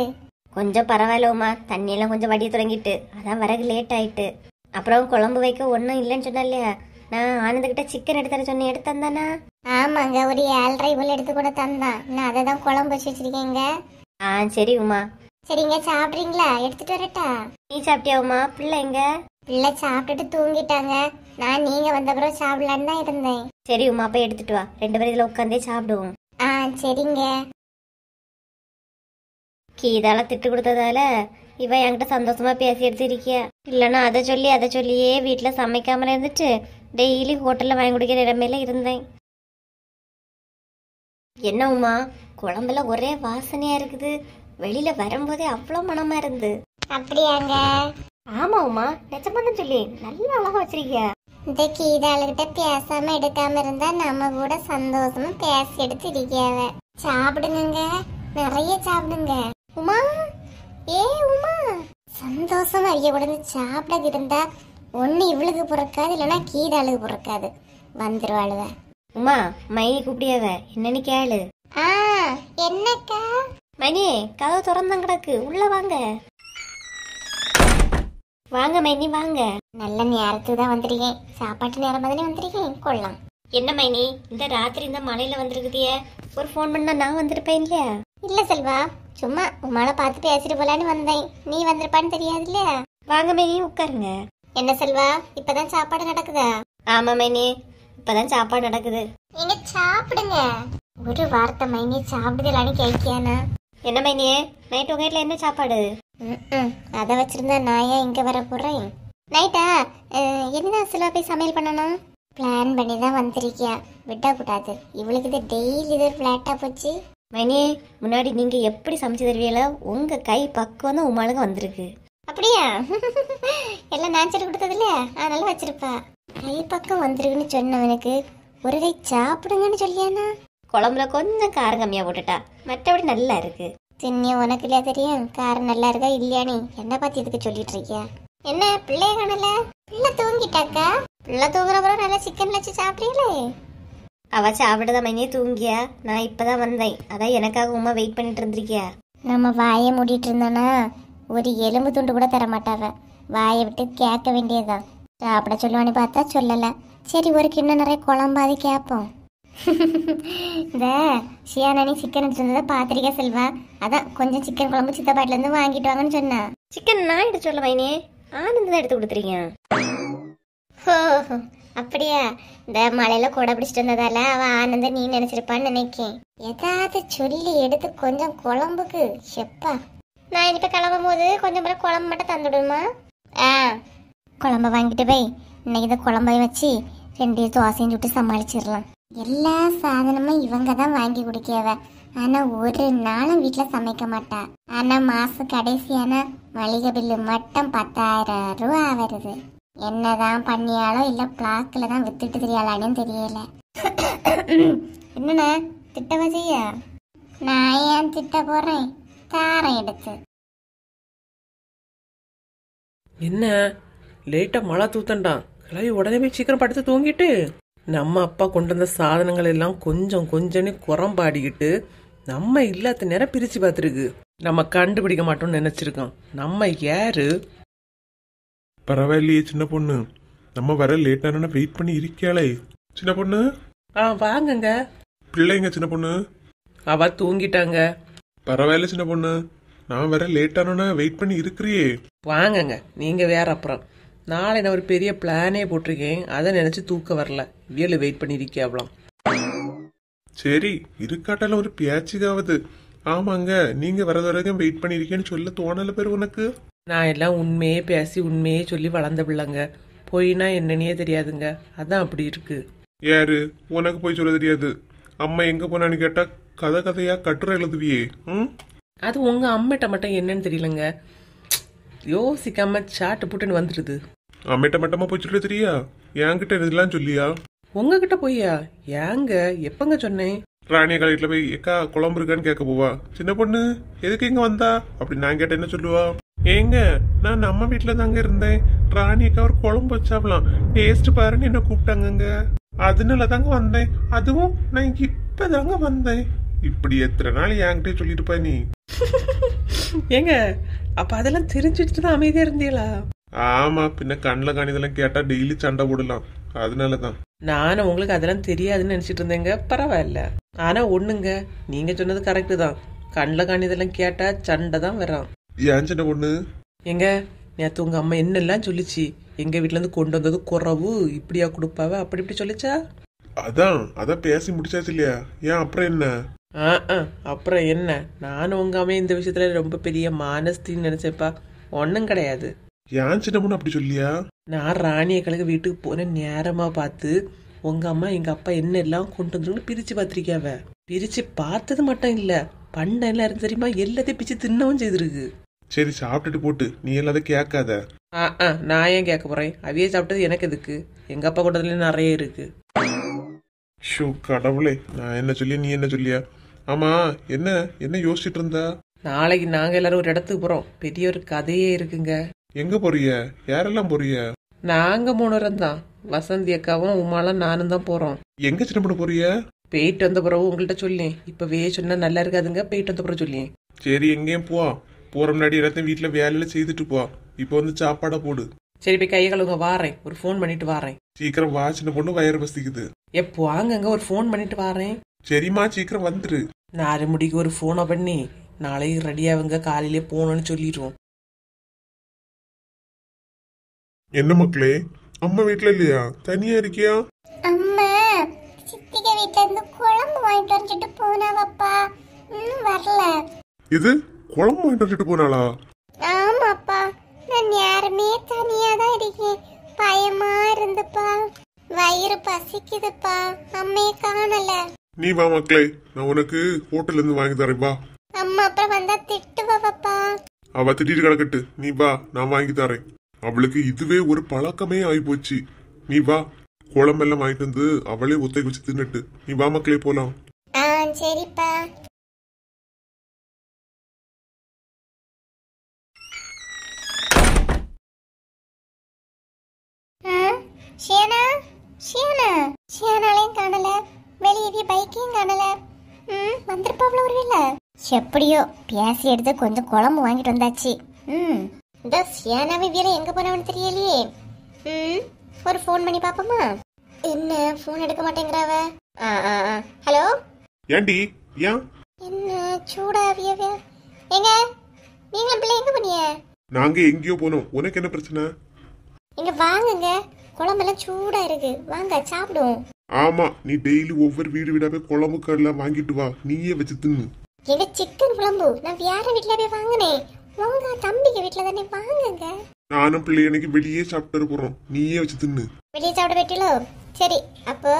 கொஞ்சம் பரவாயில்ல உமா, தண்ணியெல்லாம் கொஞ்சம் வடிய தொடங்கிட்டு, அதான் வரகு லேட் ஆயிட்டு. அப்புறம் குழம்பு வைக்க ஒன்றும் இல்லைன்னு சொன்னா இல்லையா, நான் ஆனந்தகிட்ட சிக்கன் எடுத்து தர சொன்னேன், எடுத்து தந்தானா? ஆமாங்க, ஒரு 7.5 போல எடுத்து கூட தந்தான். நான் அதை தான் குழம்பு வச்சு வச்சிருக்கேங்க. சரி உமா. சரிங்க, சாப்பிட்றீங்களா? எடுத்துட்டு வரட்டா? நீ சாப்பிட்டியா உமா? பிள்ளை எங்க? பிள்ளை சாப்பிட்டுட்டு தூங்கிட்டாங்க. நான் நீங்க வந்த பிறகு சாப்பிடலான்னு தான் இருந்தேன். சரி உமா, போய் எடுத்துட்டு வா, 2 பேரும் இதுல உட்காந்தே சாப்பிடுவோம். சரிங்க. கீதால திட்டு கொடுத்ததால இவ என்கிட்ட சந்தோஷமா பேசி எடுத்திருக்கியா? இல்லைன்னா அதை சொல்லியே வீட்டுல சமைக்காமல இருந்துட்டு டெய்லி ஹோட்டல்ல வாங்கி குடிக்கிற நிலைமையில இருந்தேன். என்ன உமா, குழம்புல ஒரே வாசனையா இருக்குது, வெளியில வரும்போதே அவ்வளவு மனமா இருந்து. அப்படியாங்க? ஆமா உமா, நிஜமாதான் சொல்லி நல்லா அழகா வச்சிருக்கியா. இந்த கீதாளுகிட்ட பேசாம எடுக்காம இருந்தா நம்ம கூட சந்தோஷமா பேசி எடுத்து இருக்கியாவ. சாப்பிடுங்க, நிறைய சாப்பிடுங்க. உமா, உமா, சந்தோஷமா இருக்க கூட சாப்பிட இருந்தா ஒண்ணு இவளுக்கு பிறக்காது, இல்லைன்னா கீதாளுக்கு பிறக்காது, வந்துருவாளுவ. உமா, மைனி கூப்பிடியாவ, என்னன்னு கேளு. என்னக்கா? மைனி, கதவு திறந்தான் கிடக்கு, உள்ள வாங்க. வாங்க மைனி வாங்க. நல்ல நேரத்துக்கு தான் வந்திருக்கேன், சாப்பாட்டு நேரம் தானே வந்திருக்கேன், கொள்ளலாம். என்ன மைனி, இந்த ராத்திரி இந்த மலையில வந்திருக்குதிய, ஒரு போன் பண்ணா நான் வந்திருப்பேன் இல்லையா? இல்ல செல்வா, சும்மா உமால பார்த்து பேசிட்டு போலான்னு வந்தேன். நீ வந்திருப்பான்னு தெரியாதுல்ல. வாங்க மைனி உட்காருங்க. என்ன செல்வா, இப்பதான் சாப்பாடு நடக்குதா? ஆமா மைனி, இப்பதான் சாப்பாடு நடக்குது. நீங்க சாப்பிடுங்க. ஒரு வார்த்தை மைனி சாப்பிடுதலான்னு கேட்கியானா? என்ன மைனியே, நைட் உங்க வீட்டுல என்ன சாப்பாடு? அதை வச்சிருந்தா நான் ஏன் இங்க வர போறேன்? நைட்டா என்னதான் செல்வா போய் சமையல் பண்ணணும்? பிளான் பண்ணி தான் வந்திருக்கியா, விடக்கூடாது. இவளுக்கு இது டெய்லி இது பிளாட்டா போச்சு. மைனியே, முன்னாடி நீங்க எப்படி சமைச்சு தருவீங்களோ உங்க கை பக்குவம் தான் உமாளுக்கு வந்திருக்கு. அப்படியா? எல்லாம் நான் சொல்லி கொடுத்தது இல்லையா, அதனால வச்சிருப்பா. கை பக்கம் வந்திருக்குன்னு சொன்னவனுக்கு ஒரு கை சாப்பிடுங்கன்னு சொல்லியானா? குழம்புல கொஞ்சம் காரம் கம்மியா போட்டுட்டா, மற்றபடி நல்லா இருக்கு. சின்ன உனக்கு இல்லையா தெரியும் காரம் நல்லா இருக்கா இல்லையா? நீ என்ன பார்த்து இதுக்கு சொல்லிட்டு இருக்கியா? என்ன பிள்ளைய காணல? பிள்ளை தூங்கிட்டாக்கா? பிள்ளை தூங்குறப்பறம் நல்லா சிக்கன் வச்சு சாப்பிட்றீங்களே. அவ சாப்பிட்டதா மைனியே தூங்கியா? நான் இப்பதான் வந்தேன், அதான் எனக்காக உமா வெயிட் பண்ணிட்டு இருந்திருக்கியா? நம்ம வாயை மூடிட்டு இருந்தோன்னா ஒரு எலும்பு துண்டு கூட தர மாட்டாவ. வாயை விட்டு கேட்க வேண்டியதான். சாப்பிட சொல்லுவான்னு பார்த்தா சொல்லலை. சரி, ஒரு கிண்ணம் நிறைய குழம்பாது கேட்போம். இந்த ஷியானி சிக்கன் எடுத்துருந்ததை பார்த்துருக்கா செல்வா? அதான் கொஞ்சம் சிக்கன் குழம்பு சித்தப்பாட்டிலேருந்து வாங்கிட்டு வாங்கன்னு சொன்னா. சிக்கன் நான் எடுத்து சொல்ல மைனியே, ஆனந்த் தான் எடுத்து கொடுத்துருக்கீங்க. ஓ அப்படியா? இந்த மலையில கொடை பிடிச்சிட்டு வந்ததால அவ ஆனந்த நீ நினைச்சிருப்பான்னு நினைக்கேன். ஏதாவது சொல்லி எடுத்து கொஞ்சம் குழம்புக்கு செப்பா. நான் இனிப்ப கிளம்பும் போது கொஞ்சம் போல குழம்பு மட்டும் தந்துடுமா? குழம்ப வாங்கிட்டு போய் இன்னைக்கு இந்த குழம்பையும் வச்சு 2 தோசையும் சுட்டு சமாளிச்சிடலாம். எல்லா சாதனமும் இவங்க தான் வாங்கி குடிக்கவ. ஆனா ஒரு நாளும் வீட்டுல சமைக்க மாட்டா. ஆனா மாசம் கடைசியான மளிகை பில்லு மட்டும் 10,000 ரூபா வருது. என்னதான் பண்ணியாலோ இல்ல பிளாக்ல தான் வித்துட்டு தெரியாளானு தெரியல. என்னண்ணா திட்டவா செய்ய? நான் ஏன் திட்ட போறேன்? தாரம் எடுத்து. என்ன லேட்டா மழை தூத்தண்டான் கிளவி உடனே போய் சீக்கிரம் படுத்து தூங்கிட்டு நம்ம அப்பா கொண்டு வந்த சாதனங்கள் எல்லாம் கொஞ்சம் கொஞ்சம்னு குறம்பாடிக்கிட்டு நம்ம இல்லாத நேரம் பிரிச்சு பார்த்துருக்கு. நம்ம கண்டுபிடிக்க மாட்டோம்னு நினைச்சிருக்கோம். நம்ம யாரு? பரவாயில்லையே சின்ன பொண்ணு, நம்ம வர லேட்டான வெயிட் பண்ணி இருக்கியாளே சின்ன பொண்ணு. வாங்குங்க. பிள்ளைங்க சின்ன பொண்ணு? அவ தூங்கிட்டாங்க. பரவாயில்ல சின்ன பொண்ணு, நான் வர லேட்டான வெயிட் பண்ணி இருக்கிறியே. வாங்குங்க, நீங்க வேற. அப்புறம் நாளை நான் ஒரு பெரிய பிளானே போட்டிருக்கேன், அதை நினைச்சு தூக்க வரல. வியலு வெயிட் பண்ணிருக்கியாவலாம். சரி இருக்காட்டாலும் ஒரு பேச்சுக்காவது. ஆமாங்க, நீங்க வரது வரைக்கும் வெயிட் பண்ணிருக்கேன்னு சொல்ல தோணல பேர் உனக்கு? நான் எல்லாம் உண்மையே பேசி உண்மையே சொல்லி வளர்ந்த பிள்ளைங்க. பொய்னா என்னன்னே தெரியாதுங்க, அதான் அப்படி இருக்கு. யாரு உனக்கு போய் சொல்ல தெரியாது? அம்மா எங்க போனான்னு கேட்டா கதை கதையா கட்டுரை எழுதுவியே. அது உங்க அம்மிட்ட மட்டும் என்னன்னு தெரியலங்க, யோசிக்காம சாட்டு புட்டுன்னு வந்துடுது. அம்மிட்ட மட்டமா போய் சொல்ல தெரியா? என்கிட்ட இதெல்லாம் சொல்லியா? உங்ககிட்ட போய்யா? ஏங்க எப்பங்க சொன்னேன்? ராணிய காலேஜ்ல போய் எக்கா குழம்பு இருக்கான்னு கேட்க போவா. சின்ன பொண்ணு எதுக்கு இங்க வந்தா அப்படி நான் கேட்ட என்ன சொல்லுவா? ஏங்க நான் நம்ம வீட்டுல தாங்க இருந்தேன், ராணியக்கா ஒரு குழம்பு வச்சாவலாம், டேஸ்ட் பாருன்னு என்ன கூப்பிட்டாங்க, அதனால தாங்க வந்தேன். அதுவும் நான் இப்பதாங்க வந்தேன். இப்படி எத்தனை நாள் என்கிட்ட சொல்லிட்டு நீ? ஏங்க அப்ப அதெல்லாம் தெரிஞ்சுட்டு தான் அமைதியா இருந்தீங்களா? ஆமா, பின்ன கண்ணில் காணிதெல்லாம் கேட்டா டெய்லி சண்டை போடலாம், அதனாலதான். நானும் உங்களுக்கு அதெல்லாம் தெரியாதுன்னு நினைச்சிட்டு இருந்தேங்க. பரவாயில்ல. ஆனா ஒண்ணுங்க, நீங்க சொன்னது கரெக்டு தான். கண்ணில் காணிதெல்லாம் கேட்டா சண்டை தான் வரான். ஏன் சின்ன பொண்ணு? எங்க நேத்து உங்க அம்மா என்னெல்லாம் சொல்லிச்சு? எங்க வீட்டுல இருந்து கொண்டு வந்தது குறவு, இப்படியா கொடுப்பாவ, அப்படி இப்படி சொல்லிச்சா? அதான் பேசி முடிச்சாச்சு இல்லையா? ஏன் அப்புறம் என்ன? அப்புறம் என்ன, நானும் உங்க அம்மா இந்த விஷயத்துல ரொம்ப பெரிய மானஸ்தின்னு நினைச்சேப்பா. ஒன்னும் கிடையாது. ஏன் சின்ன பொண்ணு அப்படி சொல்லியா? நான் ராணியக்களுக்கு வீட்டுக்கு போன நேரமா பார்த்து உங்க அம்மா எங்க அப்பா என்ன எல்லாம் கொண்டு வந்து பிரிச்சு பார்த்திருக்காவ. பிரிச்சு பார்த்தது மட்டும் இல்ல, பண்ண எல்லாம் இருந்து தெரியுமா, எல்லாத்தையும் பிச்சு தின்னவும் செய்திருக்கு. சரி சாப்பிட்டுட்டு போட்டு நீ எல்லாத்தையும் கேட்காத. நான் ஏன் கேட்க போறேன்? அவையே சாப்பிட்டது எனக்கு எதுக்கு? எங்க அப்பா கொண்டதுல நிறைய இருக்கு. ஷூ கடவுளே, நான் என்ன சொல்லியா நீ என்ன சொல்லியா? ஆமா, என்ன என்ன யோசிச்சுட்டு இருந்தா? நாளைக்கு நாங்க எல்லாரும் ஒரு இடத்துக்கு போறோம், பெரிய ஒரு கதையே இருக்குங்க. எங்க போறிய? யாரெல்லாம் போறிய? நாங்க 3 பேரும் தான். வசந்தி அக்காவும் உமாலாம் நானும் தான் போறோம். எங்க சின்ன பண்ண போறிய? போயிட்டு வந்த பிறகு உங்கள்கிட்ட சொல்லேன். இப்பவே சொன்னா நல்லா இருக்காதுங்க, போயிட்டு வந்த பிறகு சொல்லேன். சரி எங்கேயும் போற முன்னாடி எல்லாத்தையும் வீட்டுல வேலையில செய்துட்டு போ. இப்ப வந்து சாப்பாடா போடு. சரி போய் கையை கழுவுங்க, வாரேன். ஒரு ஃபோன் பண்ணிட்டு வாரேன். சீக்கிரம் வா சின்ன பொண்ணு, வயிறு பசிக்குது. எப்போ வாங்கங்க, ஒரு ஃபோன் பண்ணிட்டு வாரேன். சரிம்மா சீக்கிரம் வந்துரு. 4 மணிக்கு ஒரு ஃபோனை பண்ணி நாளைக்கு ரெடியாகுங்க காலையிலே போகணும்னு சொல்லிடுவோம். என்ன மக்களே, அம்மா வீட்ல இல்லையா? தனியா இருக்கியா? அம்மா சித்திக வீட்ல இருந்து குழம்பு வாங்கிட்டு வந்துட்டு போனாவப்பா. இன்னும் வரல. இது குழம்பு வாங்கிட்டு வந்துட்டு போனாளா? ஆமாப்பா, நான் யாருமே தனியா தான் இருக்கேன். பயமா இருந்துப்பா, வயிறு பசிக்குதுப்பா. அம்மையை காணல. நீ வா மக்களே, நான் உனக்கு ஹோட்டல்ல இருந்து வாங்கி தரேன் வா. அம்மா அப்புறம் வந்தா திட்டுவாப்பா. அவ திட்டிட்டு கிடக்கட்டு, நீ வா, நான் வாங்கி தரேன். அவளுக்கு இதுவே ஒரு பழக்கமே ஆகி போச்சு. நீ வா, குழம்பெல்லாம் வாங்கிட்டு வந்து அவளே ஒத்தை வச்சு தின்னுட்டு. நீ வா மக்களே, போலாம். சரிப்பா. ஷியானா, ஷியானா, ஷியானாலையும் காணல. வெளியே பைக்கையும் காணல. வந்திருப்பாப்ல ஒருவேளை. எப்படியோ பேசி எடுத்து கொஞ்சம் குழம்பு வாங்கிட்டு வந்தாச்சு. இந்த ஷியானாவை வீர எங்க போனவன்னு தெரியலையே. ஒரு ஃபோன் பண்ணி பாப்போமா? என்ன ஃபோன் எடுக்க மாட்டேங்கிறாவ? ஹலோ. ஏண்டி ஏன் என்ன சூடாவியவே? எங்க நீங்களும் பிள்ளை எங்க போனிய? நாங்க எங்கேயோ போனோம். உனக்கு என்ன பிரச்சனை? இங்க வாங்குங்க, குழம்பெல்லாம் சூடா இருக்கு. வாங்க சாப்பிடுவோம். ஆமா, நீ டெய்லி ஒவ்வொரு வீடு வீடா போய் குழம்பு கடைலாம் வாங்கிட்டு வா, நீயே வச்சு தின்னு. எங்க சிக்கன் குழம்பு நான் வேற வீட்ல போய் வாங்கினேன். உங்க தம்பிக்கு வீட்ல தானே. வாங்குங்க. நானும் பிள்ளையனைக்கு வெளியே சாப்பிட்டு போறோம், நீயே வச்சு தின்னு. வெளியே சாப்பிட வெட்டிலோ? சரி, அப்போ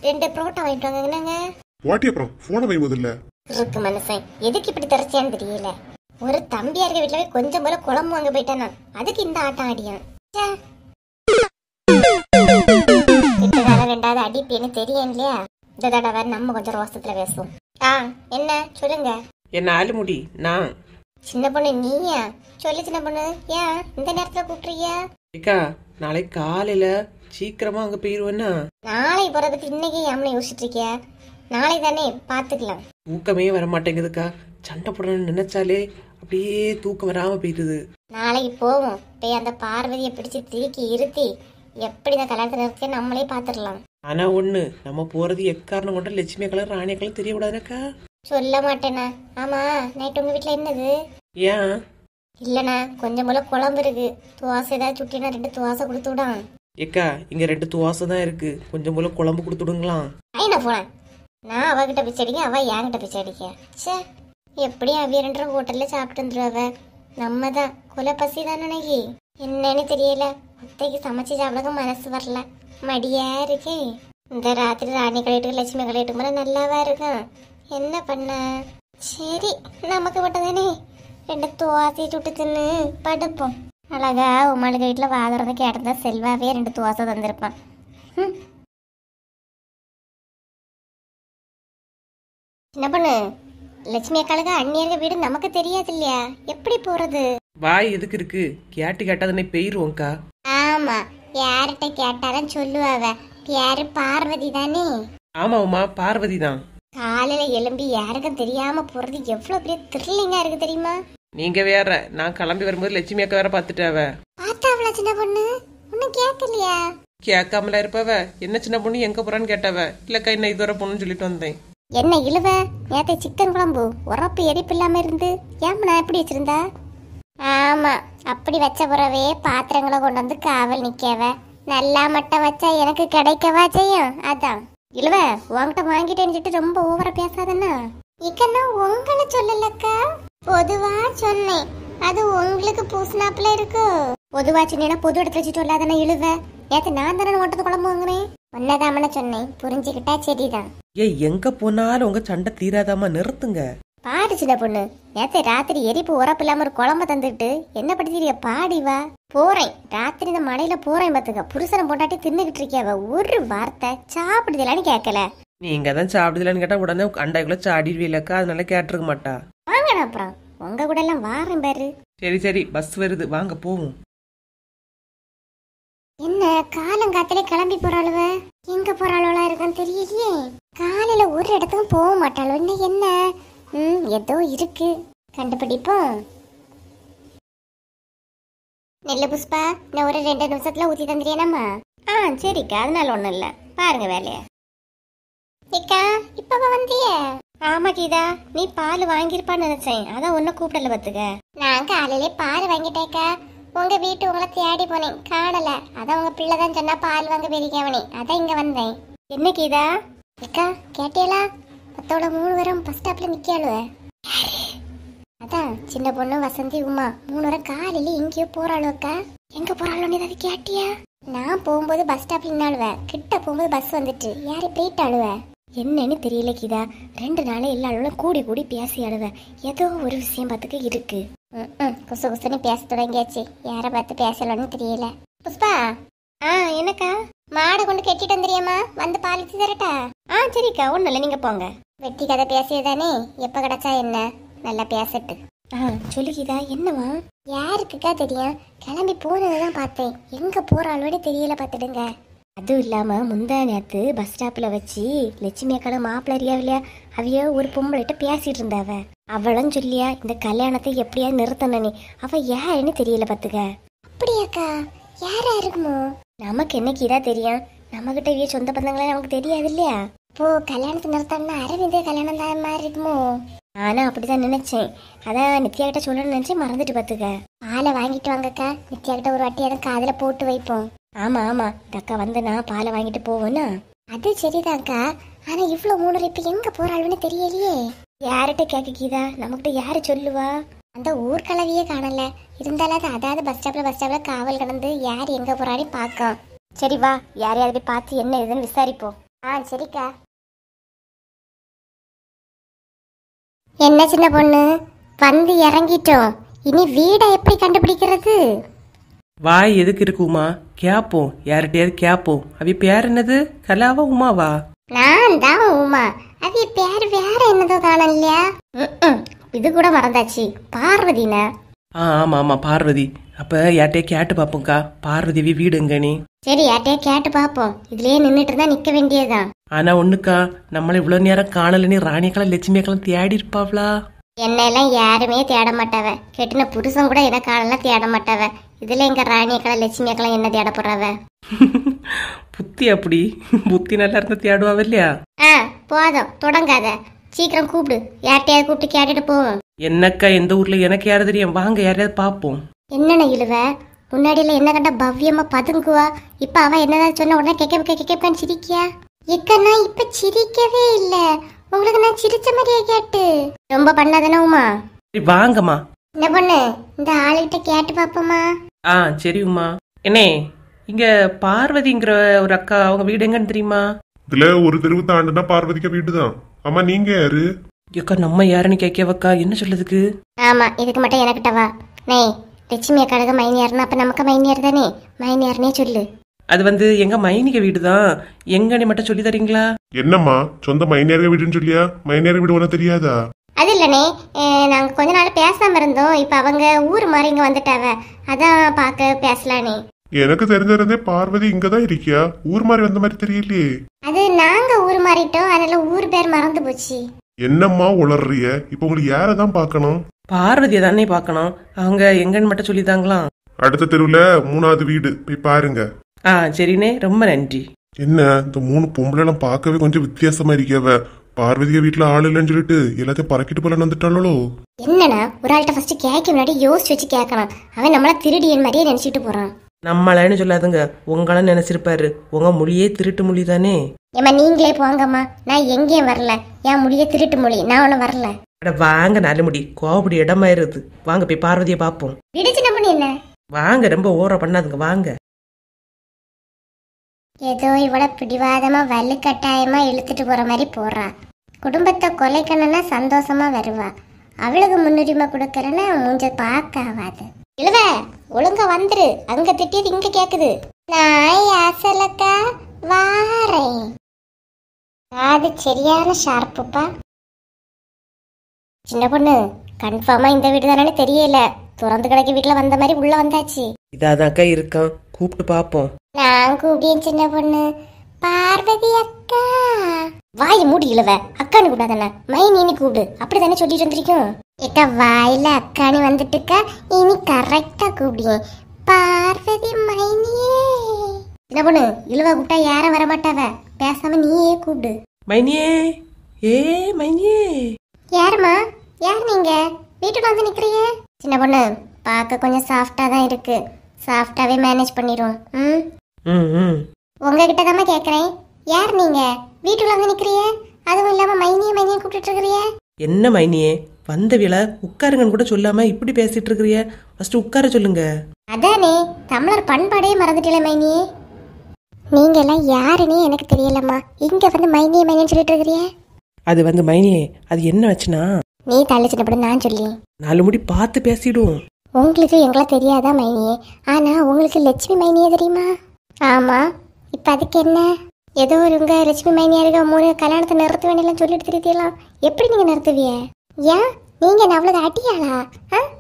2 புரோட்டா வாங்கிட்டு வாங்க. என்னங்க வாட்டி? அப்புறம் போன வை முதல்ல. இருக்கு மனுஷன் எதுக்கு இப்படி தரச்சியான்னு தெரியல. ஒரு தம்பியா இருக்க வீட்ல போய் கொஞ்சம் போல குழம்பு வாங்க போயிட்டானா, அதுக்கு இந்த ஆட்டம் ஆடியான். கிட்டதால 2வது அடிப்பேன்னு தெரியும் இல்லையா? இந்த தடவை நம்ம கொஞ்சம் ரோசத்துல பேசுவோம். என்ன சொல்லுங்க. என்ன ஆளுமுடி நான்? சின்ன பொண்ணு நீயா? சொல்லு சின்ன பொண்ணு, ஏன் இந்த நேரத்துல கூப்பிடுறியா? ஏக்கா நாளைக்கு காலையில சீக்கிரமா அங்க போயிருவேன்னா? நாளை போறத பத்தி இன்னைக்கு ஏம்னு யோசிச்சுட்டு இருக்கியா? நாளை தானே பாத்துக்கலாம். தூக்கமே வர மாட்டேங்குதுக்கா. சண்டை போடணும்னு நினைச்சாலே அப்படியே தூக்கம் வராம போயிடுது. நாளைக்கு போவோம். போய் அந்த பார்வதியை பிடிச்சு திருக்கி இருத்தி எப்படி இந்த கல்யாணத்தை நிறுத்தி நம்மளே பாத்துடலாம். ஆனா ஒண்ணு, நம்ம போறது எக்காரணம் கொண்ட லட்சுமி கலர் ராணிய கலர் தெரியக்கூடாதுக்கா. சொல்ல மாட்டேனா? ஆமா, நைட் உங்க வீட்டுல என்னது? ஏன் இல்லண்ணா, கொஞ்சம் போல குழம்பு இருக்கு. துவாசை ஏதாவது சுட்டினா 2 துவாசை கொடுத்து விடான். ஏக்கா இங்க 2 துவாசை தான் இருக்கு, கொஞ்சம் போல குழம்பு கொடுத்துடுங்களா? ஐயா போனேன். நான் அவகிட்ட பிச்சை அடிக்க, அவ என்கிட்ட பிச்சை அடிக்க. சே, எப்படியும் அவிய 2 ஹோட்டல்ல சாப்பிட்டு வந்துருவ. நம்ம தான் கொலை பசி தான் நினைக்கி. என்னன்னு தெரியல, அத்தைக்கு சமைச்சு சாப்பிட மனசு வரல. மடியா இருக்கே. இந்த ராத்திரி ராணி கலையிட்டு லட்சுமி கலையிட்டு போல நல்லாவா இருக்கும். என்ன பண்ண? சரி, நமக்கு மட்டும்தானே 2 துவாசை சுட்டு தின்னு படுப்போம். அழகா உமாளுக்கு வீட்டுல வாதுறத கேட்டதா செல்வாவே 2 துவாசை தந்திருப்பான். என்ன பண்ணு? லட்சுமி அக்காளுக்கு அண்ணியர்க வீடு நமக்கு தெரியாது இல்லையா? எப்படி போறது? வாய் எதுக்கு இருக்கு? கேட்டு கேட்டாதானே போயிருவோம்க்கா. ஆமா, யார்கிட்ட கேட்டாலும் சொல்லுவாவ. யாரு? பார்வதி தானே. ஆமா உமா, பார்வதி தான். காலையில எழும்பி யாருக்கும் தெரியாம போறது எவ்வளவு பெரிய த்ரில்லிங்கா இருக்கு தெரியுமா? நீங்க வேற, நான் கிளம்பி வரும்போது லட்சுமி அக்கா வேற பாத்துட்டாவ. பார்த்தாவளா சின்ன பொண்ணு? ஒன்னும் கேட்கலையா? கேட்காமல இருப்பவ. என்ன சின்ன பொண்ணு எங்க போறான்னு கேட்டாவ. இல்லக்கா என்ன இதுவரை பொண்ணுன்னு சொல்லிட்டு வந்தேன். என்ன இழுவ? நேற்று சிக்கன் குழம்பு உரப்பு எரிப்பு இல்லாம இருந்து ஏம்னா எப்படி வச்சிருந்தா? ஆமா, அப்படி வச்ச பிறவே பாத்திரங்களை கொண்டு வந்து காவல் நிக்கவ. நல்லா மட்டும் வச்சா எனக்கு கிடைக்கவா செய்யும். அதான் இழுவ, உங்ககிட்ட வாங்கிட்டேன்னு ரொம்ப ஓவரா பேசாதன்னா. இக்கன்னா உங்களை சொல்லலக்கா, பொதுவா சொன்னேன். அது உங்களுக்கு பூசினாப்புல இருக்கு. பொதுவா சொன்னேன்னா பொது இடத்துல வச்சு சொல்லாதானே இழுவ. நேற்று நான் தானே ஓட்டத்து குழம்பு வாங்கினேன். ஒன்னதாமன சொன்னேன், புரிஞ்சுக்கிட்டா சரிதான். எங்க போனாலும் உங்க சண்டை தீராதாமா, நிறுத்துங்க. பாடு சின்ன பொண்ணு, நேத்து ராத்திரி எரிப்பு உரப்பு இல்லாம ஒரு குழம்பு தந்துட்டு என்ன படுத்திய பாடி வா. போறேன் ராத்திரி இந்த மழையில போறேன் பாத்துக்க. புருஷனை போட்டாட்டி தின்னுகிட்டு இருக்கியாவ. ஒரு வார்த்தை சாப்பிடுதலான்னு கேட்கல. நீங்க தான் சாப்பிடுதலான்னு கேட்டா உடனே அண்டாய்க்குள்ள சாடிடுவீலக்கா, அதனால கேட்டிருக்க மாட்டா. வாங்க, அப்புறம் உங்க கூட எல்லாம் வாரேன் பாரு. சரி சரி, பஸ் வருது, வாங்க போவோம். என்ன காலங்காத்திலே கிளம்பி போறாளுவ? எங்க போறாளா இருக்கான்னு தெரியலையே. காலையில ஒரு இடத்துக்கும் போக மாட்டாளோ. என்ன ஏதோ இருக்கு, கண்டுபிடிப்போம். நெல்லு புஷ்பா, நான் ஒரு 2 நிமிஷத்துல ஊத்தி தந்துறியேனம்மா? சரிக்கா, அதனால ஒண்ணும் இல்ல. பாருங்க வேலைய. ஏக்கா, இப்ப வந்திய? ஆமா கீதா, நீ பால் வாங்கியிருப்பான்னு நினைச்சேன், அதான் உன்னை கூப்பிடல பத்துக்க. நான் காலையிலே பால் வாங்கிட்டேக்கா. உங்க வீட்டு உங்களை தேடி போனேன், காணல. அதான் உங்க பிள்ளை தான் சொன்னா பால் வாங்க பெரிக்கவனே, அதான் இங்க வந்தேன். என்ன கீதா? அக்கா கேட்டியலா? மத்தோட 3 பேரும் பஸ் ஸ்டாப்ல நிக்காளுவ. அதான் சின்ன பொண்ணு வசந்தி உமா 3 பேரும் காலையில எங்கேயோ போறாளோ அக்கா. எங்க போறாளோன்னு ஏதாவது கேட்டியா? நான் போகும்போது பஸ் ஸ்டாப்ல நின்னாளுவ, கிட்ட போகும்போது பஸ் வந்துட்டு யாரு போயிட்டாளுவ. என்னன்னு தெரியல கீதா, 2 நாளே எல்லாரும் கூடி கூடி பேசி அழுவ. ஏதோ ஒரு விஷயம் பார்த்துக்க இருக்கு. குசு குசுன்னு பேச தொடங்கியாச்சு. யார பார்த்து பேசலன்னு தெரியல. புஷ்பா, என்னக்கா? மாடை கொண்டு கெட்டிட்டு வந்துறியம்மா, வந்து பாலிச்சு தரட்டா? சரிக்கா, ஒன்றும் இல்லை, நீங்க போங்க. வெட்டி கதை பேசியதானே, எப்ப கிடைச்சா என்ன, நல்லா பேசட்டு. சொல்லு கீதா, என்னவா? யாருக்குக்கா தெரியும்? கிளம்பி போனதுதான் பார்த்தேன், எங்க போறாளோட தெரியல பார்த்துடுங்க. அதுவும் இல்லாம முந்தா நேத்து பஸ் ஸ்டாப்ல வச்சு லட்சுமி அக்கான மாப்பிள்ள அறியாவில்லையா, அவைய ஒரு பொம்பளைகிட்ட பேசிட்டு இருந்தாவ. அவளும் சொல்லியா இந்த கல்யாணத்தை எப்படியா நிறுத்தணும், அவ யாருன்னு தெரியல பாத்துக்க. அப்படியாக்கா? யாரா இருக்குமோ? நமக்கு என்ன கீதா தெரியும், நம்ம கிட்ட இவைய சொந்த பந்தங்களே நமக்கு தெரியாது இல்லையா. இப்போ கல்யாணத்தை நிறுத்தம்னா அரவிந்தே கல்யாணம் தான் மாதிரி இருக்குமோ? நானும் அப்படிதான் நினைச்சேன். அதான் நித்யா கிட்ட சொல்லணும்னு நினைச்சு மறந்துட்டு பாத்துக்க. பாலை வாங்கிட்டு வாங்கக்கா, நித்யா கிட்ட ஒரு வாட்டி எதுவும் காதுல போட்டு வைப்போம். ஆமா ஆமா, இந்த அக்கா வந்தனா பாலை வாங்கிட்டு போவோம்னா. அது சரிதான்க்கா, ஆனா இவ்வளவு 3 இப்ப எங்க போறாளுன்னு தெரியலையே. யார்கிட்ட கேட்க கீதா, நமக்கிட்ட யாரு சொல்லுவா? அந்த ஊர்கலவியே காணல. இருந்தாலும் அதாவது பஸ் ஸ்டாப்ல காவல் கிடந்து யார் எங்க போறான்னு பாக்கோம். சரி வா, யாரையாவது போய் பார்த்து என்ன இதுன்னு விசாரிப்போம். சரிக்கா. என்ன சின்ன பொண்ணு, வந்து இறங்கிட்டோம், இனி வீடை எப்படி கண்டுபிடிக்கிறது? வாய் எதுக்கு இருக்குமா? கேப்போம், யார்கிட்டயாவது கேப்போம். அவ பேர் என்னது? கலாவா உமாவா? நான் தான் உமா. அது பேர் வேற என்னதோ காணலையா? இது கூட மறந்தாச்சு, பார்வதின. ஆமா ஆமா பார்வதி. அப்ப யார்கிட்டயே கேட்டு பாப்போம்க்கா, பார்வதி வீடு எங்கனி? சரி, யார்கிட்டயே கேட்டு பாப்போம். இதுலயே நின்னுட்டு இருந்தா நிக்க வேண்டியதுதான். ஆனா ஒண்ணுக்கா, நம்மள இவ்வளவு நேரம் காணலன்னு ராணியக்கெல்லாம் லட்சுமியக்கெல்லாம் தேடி இருப்பாவ்ளா? என்னெல்லாம் யாருமே தேட மாட்டாவ, கெட்டின புருஷன் கூட எதை காணலாம் தேட மாட்டாவ. இதுல எங்க ராணியக்கெல்லாம் லட்சுமியக்கெல்லாம் என்ன தேட போறாவ? புத்தி அப்படி, புத்தி நல்லா இருந்தா தேடுவாவ இல்லையா? போதும் தொடங்காத, சீக்கிரம் கூப்பிடு, யார்கிட்டயாவது கூப்பிட்டு கேட்டுட்டு போவோம். என்னக்கா எந்த ஊர்ல எனக்கு யாரு தெரியும், வாங்க யாரையாவது பாப்போம். என்னென்ன இழுவ? முன்னாடியில என்ன கண்டா பவ்யமா பதுங்குவா, இப்ப அவ என்னதான் சொன்ன உடனே கேட்க சிரிக்கியா? இக்கண்ணா இப்ப சிரிக்கவே இல்ல, உங்களுக்கு நான் சிரிச்ச மாதிரியே கேட்டு. ரொம்ப பண்ணாதானே உமா? சரி வாங்கம்மா. என்ன பொண்ணு, இந்த ஆளுகிட்ட கேட்டு பாப்போமா? சரி உமா. என்னே, இங்க பார்வதிங்கிற ஒரு அக்கா, அவங்க வீடு எங்கன்னு தெரியுமா? இதுல ஒரு தெருவு தாண்டுனா பார்வதிக்க வீடுதான். ஆமா, நீங்க யாரு? அக்கா நம்ம யாருன்னு கேட்கவக்கா, என்ன சொல்றதுக்கு? ஆமா, இதுக்கு மட்டும் எனக்கிட்ட வா. நே, லட்சுமி அக்காளுக்கு மைனியார்னா அப்ப நமக்கு மைனியார் தானே, மைனியார்னே சொல்லு. அது எங்க மைனிக வீடுதான், எங்கன்னு மட்டும் சொல்லி தரீங்களா? என்னம்மா, சொந்த மைனியார்க வீடுன்னு சொல்லியா? மைனியார் வீடு உனக்கு தெரியாதா? அது இல்லனே, நாங்க கொஞ்ச நாள் பேசாம இருந்தோம், இப்ப அவங்க ஊர் மாதிரி இங்க வந்துட்டாவ, அதான் பாக்க பேசலானே. எனக்கு தெரிஞ்சிருந்தே பார்வதி இங்கதான் இருக்கியா, ஊர் மாதிரி வந்த மாதிரி தெரியலையே. அது நாங்க ஊர் மாறிட்டோம், அதனால ஊர் பேர் மறந்து போச்சு. என்னம்மா உளறிய? இப்ப உங்களுக்கு யாரதான் பாக்கணும்? பார்வதியை தானே பாக்கணும், அவங்க எங்கன்னு மட்டும் சொல்லிதாங்களாம். அடுத்த தெருவுல 3வது வீடு, போய் பாருங்க. சரிண்ணே, ரொம்ப நன்றி. என்ன இந்த 3 பொம்பளை எல்லாம் பார்க்கவே கொஞ்சம் வித்தியாசமா இருக்கியவ. பார்வதிய வீட்டுல ஆள் இல்லைன்னு சொல்லிட்டு எல்லாத்தையும் பறக்கிட்டு போல வந்துட்டாளோ? என்னன்னா, ஒரு ஆள்கிட்ட ஃபர்ஸ்ட் கேட்க முன்னாடி யோசிச்சு வச்சு கேட்கணும். அவன் நம்மள திருடியன் மாதிரியே நினைச்சிட்டு போறான். நம்மளன்னு சொல்லாதுங்க, உங்கள நினைச்சிருப்பாரு. உங்க மொழியே திருட்டு மொழி தானே. ஏமா நீங்களே போங்கம்மா, நான் எங்கேயும் வரல, என் மொழியே திருட்டு மொழி, நான் ஒன்னும் வரல. வாங்க, நல்ல முடி கோபடி இடமாயிருது. வாங்க போய் பார்வதியை பாப்போம். விடுச்சு நம்ம என்ன? வாங்க, ரொம்ப ஓர பண்ணாதுங்க, வாங்க. ஏதோ இவள பிடிவாதமா வலுக்கட்டாயமா இழுத்துட்டு போற மாதிரி போறா. குடும்பத்தை கொலைக்கணும்னா சந்தோஷமா வருவா, அவளுக்கு முன்னுரிமை கொடுக்கறன்னா மூஞ்ச பார்க்க ஆகாது. இழுவ, ஒழுங்கா வந்துரு, அங்க திட்டியது இங்க கேக்குது. நான் அசலக்கா வாரேன். அது சரியான ஷார்ப்புப்பா. சின்ன பொண்ணு, கன்ஃபார்மா இந்த வீடு தானே தெரியல, திறந்து கிடக்க வீட்டுல வந்த மாதிரி உள்ள வந்தாச்சு. இதாதாக்கா இருக்கான், கூப்பிட்டு பாப்போம். நான் கூப்பிட்டேன் சின்ன பொண்ணு, பார்வதி அக்கா. வாய் மூடி இழுவ, அக்கானு கூடாதானே, மை நீனி கூப்பிடு, அப்படித்தானே சொல்லிட்டு வந்திருக்கோம். ஏக்கா வாயில அக்கானி வந்துட்டுக்கா, இனி கரெக்டா கூப்பிடுவேன், பார்வதி மைனியே. சின்ன பொண்ணு, இழுவ கூப்பிட்டா யாரும் வரமாட்டாவ, பேசாம நீயே கூப்பிடு. மைனியே, ஏ மைனியே, யாருமா? யார் நீங்க? வீட்டுக்கு வந்து நிக்கிறீங்க? சின்ன பொண்ணு பார்க்க கொஞ்சம் சாஃப்டா தான் இருக்கு. சாஃப்டாவே மேனேஜ் பண்ணிடுவோம். உங்ககிட்ட தான் கேக்குறேன். யார் நீங்க? வீட்டுக்குள்ள வந்து நிக்கிறீங்க, அதுவும் இல்லாம மைனியே மைனியே கூப்பிட்டு இருக்கிறீங்க. என்ன மைனியே, வந்த வேளை உட்காருங்கன்னு கூட சொல்லாம இப்படி பேசிட்டு இருக்கிறிய? ஃபர்ஸ்ட் உட்கார சொல்லுங்க. அதானே, தமிழர் பண்பாடே மறந்துட்டீல மைனியே. நீங்க எல்லாம் யாருன்னே எனக்கு தெரியலம்மா. இங்க வந்து மைனியே மைனின்னு சொல்லிட்டு இருக்கிறீங்க. அது வந்து மைனியே, அது என்ன ஆச்சுன்னா, நீ தள்ளிச்சிட்டப்பட நான் சொல்லி 4 முடி பார்த்து பேசிடும். உங்களுக்கு எங்களை தெரியாதா மைனியே? ஆனா உங்களுக்கு லட்சுமி மைனியே தெரியுமா? ஆமா, இப்ப அதுக்கு என்ன? ஏதோ ஒருங்க லட்சுமி மைனியா இருக்க 3 கல்யாணத்தை நிறுத்த வேண்டியலாம் சொல்லிட்டு தெரியலாம். எப்படி நீங்க நிறுத்துவிய? ஏன் நீங்க என்ன அவ்வளவு அடியாளா?